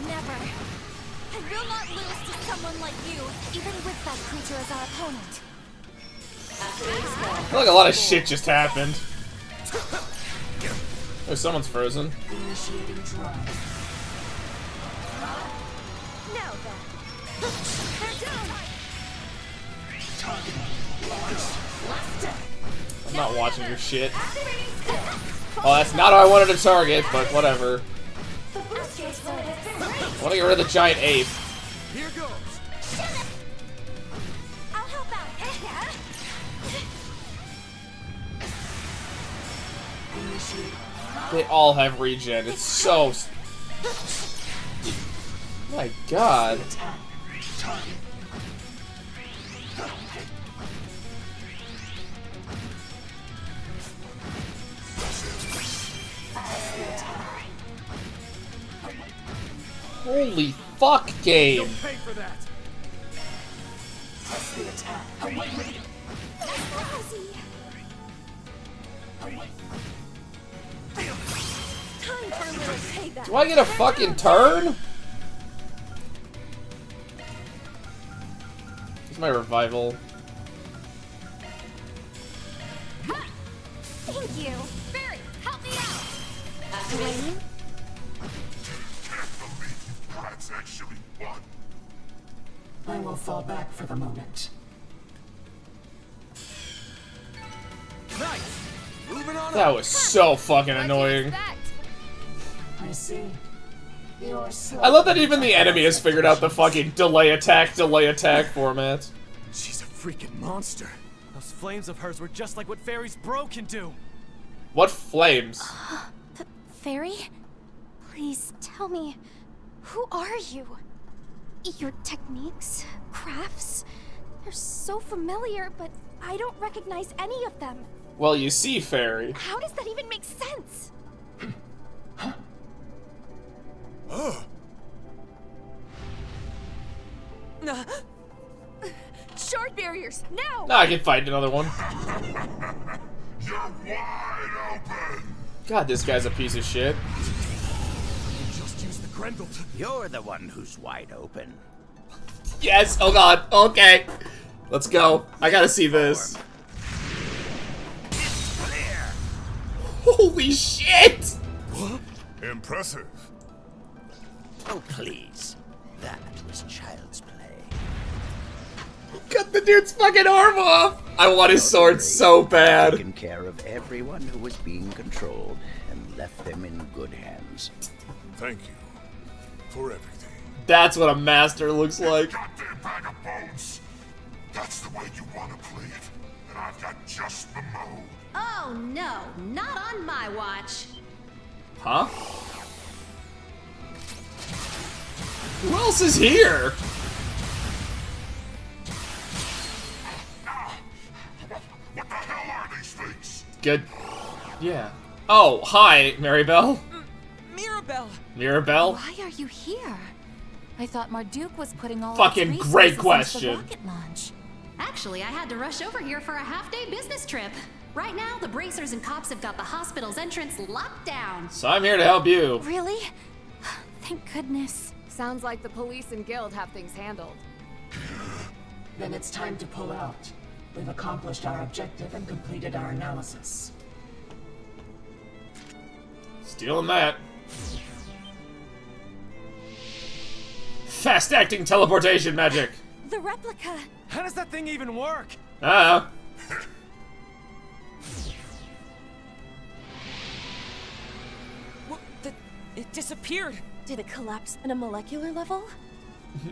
K: Never. I will not lose to someone like you, even with that creature as our opponent.
B: I feel like a lot of shit just happened. Oh, someone's frozen.
O: Initiating drive.
K: Now then. They're down!
B: I'm not watching your shit. Oh, that's not how I wanted to target, but whatever. I want to get rid of the giant ape.
T: Here goes.
K: I'll help out.
B: They all have regen. It's so... My god. Holy fuck, game.
T: You'll pay for that.
O: Press the attack.
K: Time for a little payback.
B: Do I get a fucking turn? It's my revival.
K: Thank you. Barry, help me out.
R: Can't believe you brats actually won.
O: I will fall back for the moment.
T: Nice. Moving on.
B: That was so fucking annoying.
O: I see. You're so...
B: I love that even the enemy has figured out the fucking delay attack format.
T: She's a freaking monster.
Q: Those flames of hers were just like what Fairy's bro can do.
B: What flames?
K: Fairy? Please tell me, who are you? Your techniques, crafts, they're so familiar, but I don't recognize any of them.
B: Well, you see, Fairy.
K: How does that even make sense? Shard barriers, now!
B: Now I can fight another one.
R: You're wide open.
B: God, this guy's a piece of shit.
T: Just use the Grendel to...
N: You're the one who's wide open.
B: Yes, oh god, okay. Let's go. I gotta see this. Holy shit!
R: Impressive.
N: Oh, please. That was child's play.
B: Cut the dude's fucking arm off! I want his sword so bad.
N: Taken care of everyone who was being controlled and left them in good hands.
R: Thank you for everything.
B: That's what a master looks like.
R: Goddamn bag of bones. That's the way you want to play it. And I've got just the mode.
A: Oh no, not on my watch.
B: Huh? Who else is here?
R: What the hell are these things?
B: Good. Yeah. Oh, hi, Maribel.
P: Mirabelle!
B: Mirabelle?
K: Why are you here? I thought Marduk was putting all
B: Fucking
K: its
B: great
K: resources into
B: question.
K: the rocket launch.
A: Actually, I had to rush over here for a half-day business trip. Right now, the bracers and cops have got the hospital's entrance locked down.
B: So I'm here to help you.
K: Really? Thank goodness.
I: Sounds like the police and guild have things handled.
O: Then it's time to pull out. We've accomplished our objective and completed our analysis.
B: Stealing that. Fast-acting teleportation magic.
K: The replica.
Q: How does that thing even work?
B: Ah.
P: What? It disappeared.
L: Did it collapse on a molecular level?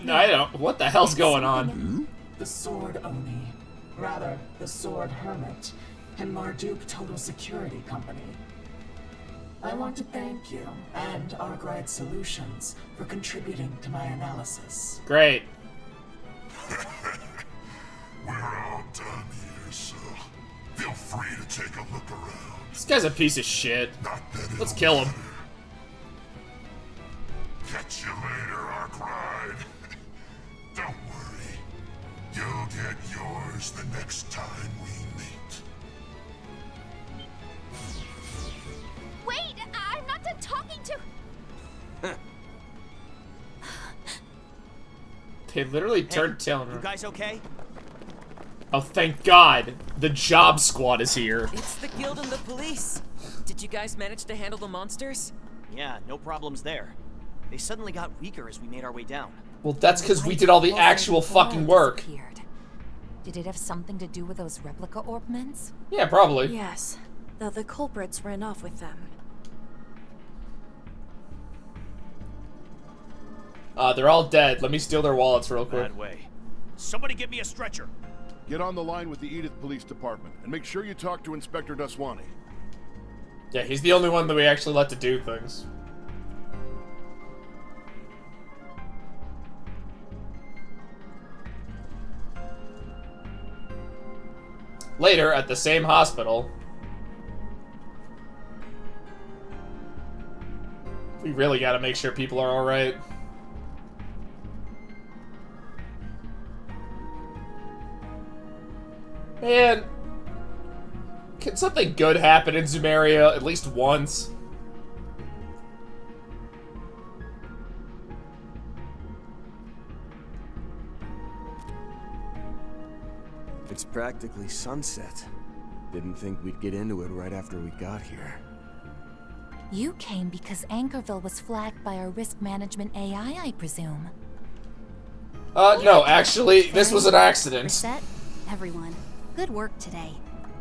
B: I don't. What the hell's going on?
O: The Sword Oni. Rather, the Sword Hermit. And Marduk Total Security Company. I want to thank you and Arkwright Solutions for contributing to my analysis.
B: Great.
R: We're all done here, so feel free to take a look around.
B: This guy's a piece of shit.
R: Not that
B: Let's kill him.
R: Catch you later, Arkwright. matters the next time we meet.
K: Wait, I'm not done talking to.
B: They literally turned tail on her.
P: You guys okay?
B: Oh, thank God. The job squad is here.
P: It's the guild and the police. Did you guys manage to handle the monsters?
S: Yeah, no problems there. They suddenly got weaker as we made our way down.
B: Well, that's because we did all the actual fucking work.
U: Did it have something to do with those replica orbments?
B: Yeah, probably.
L: Yes, though the culprits ran off with them.
B: They're all dead. Let me steal their wallets real quick.
H: Bad way. Somebody get me a stretcher.
V: Get on the line with the Edith Police Department, and make sure you talk to Inspector Daswani.
B: Yeah, he's the only one that we actually let to do things. Later, at the same hospital, we really gotta make sure people are alright. Man, can something good happen in Zumeria at least once?
J: It's practically sunset. Didn't think we'd get into it right after we got here.
U: You came because Anchorville was flagged by our risk management AI, I presume.
B: No, actually, this was an accident.
A: Reset, everyone. Good work today.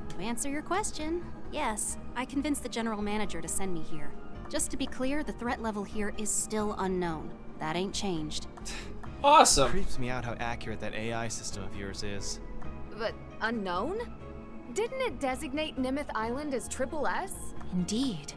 A: To answer your question, yes, I convinced the general manager to send me here. Just to be clear, the threat level here is still unknown. That ain't changed.
B: Awesome.
Q: It creeps me out how accurate that AI system of yours is.
I: But unknown? Didn't it designate Nimith Island as Triple S?
U: Indeed.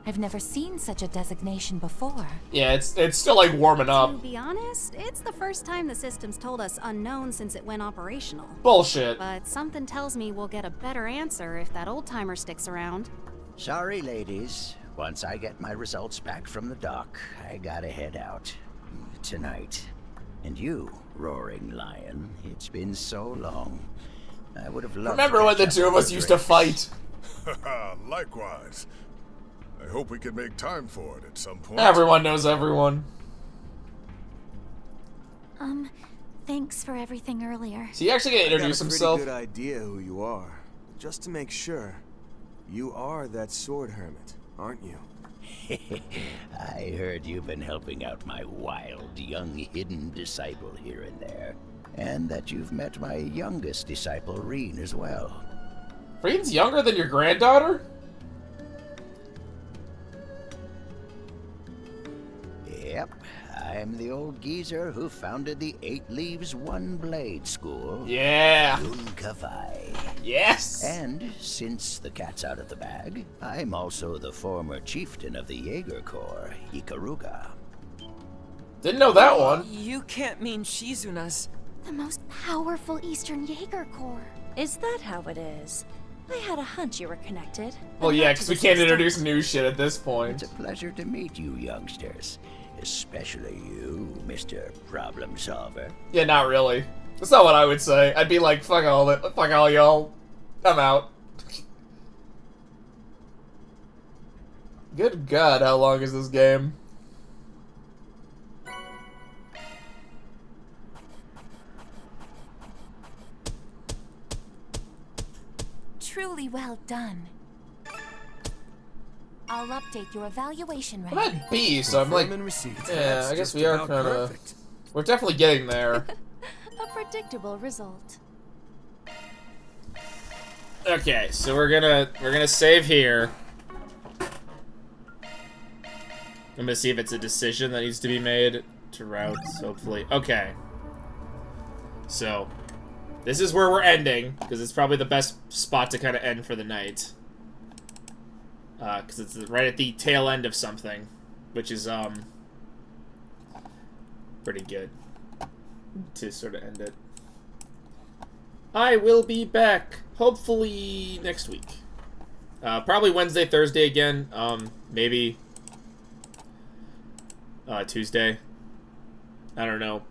U: I've never seen such a designation before.
B: Yeah, it's still like warming up.
A: To be honest, it's the first time the system's told us unknown since it went operational.
B: Bullshit.
A: But something tells me we'll get a better answer if that old-timer sticks around.
N: Sorry, ladies. Once I get my results back from the doc, I gotta head out. Tonight. And you, Roaring Lion, it's been so long. I would have loved
B: Remember when the two of us used to fight?
R: Likewise. I hope we can make time for it at some point.
B: Everyone knows everyone.
K: Thanks for everything earlier.
B: So he actually gonna introduce himself?
J: I got a pretty good idea who you are. Just to make sure, you are that sword hermit, aren't you?
N: I heard you've been helping out my wild, young, hidden disciple here and there. And that you've met my youngest disciple, Reen, as well.
B: Reen's younger than your granddaughter?
N: Yep, I'm the old geezer who founded the 8 Leaves One Blade School.
B: Yeah.
N: Yunkavai.
B: Yes.
N: And since the cat's out of the bag, I'm also the former chieftain of the Jaeger Corps, Ikaruga.
B: Didn't know that one.
P: You can't mean Shizuna's.
K: The most powerful Eastern Jaeger Corps.
L: Is that how it is? I had a hunch you were connected.
B: Well, yeah, because we can't introduce new shit at this point.
N: It's a pleasure to meet you, youngsters. Especially you, Mr. Problem Solver.
B: Yeah, not really. That's not what I would say. I'd be like, fuck all y'all. I'm out. Good God, how long is this game?
U: Truly well done. I'll update your evaluation
B: I'm
U: rank.
B: at B, so I'm like, yeah, I guess we are kind of, we're definitely getting there.
L: A predictable result.
B: Okay, so we're gonna save here. I'm gonna see if it's a decision that needs to be made to routes, hopefully. Okay. So, this is where we're ending, because it's probably the best spot to kind of end for the night. Because it's right at the tail end of something, which is, pretty good to sort of end it. I will be back, hopefully next week. Probably Wednesday, Thursday again, maybe Tuesday. I don't know.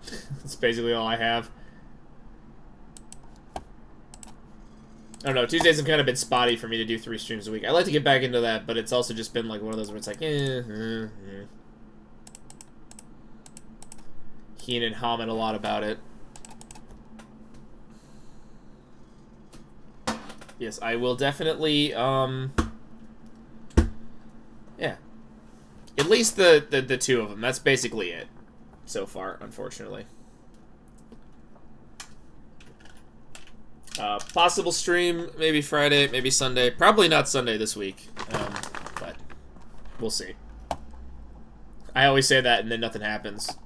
B: That's basically all I have. I don't know, Tuesdays have kind of been spotty for me to do 3 streams a week. I'd like to get back into that, but it's also just been like one of those where it's like, Keenan humming a lot about it. Yes, I will definitely, yeah. At least the 2 of them. That's basically it so far, unfortunately. Possible stream, maybe Friday, maybe Sunday. Probably not Sunday this week, but we'll see. I always say that and then nothing happens,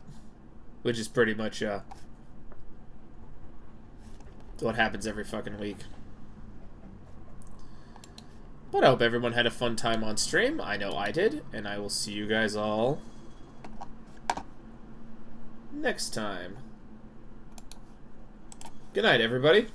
B: which is pretty much what happens every fucking week. But I hope everyone had a fun time on stream. I know I did, and I will see you guys all next time. Good night, everybody.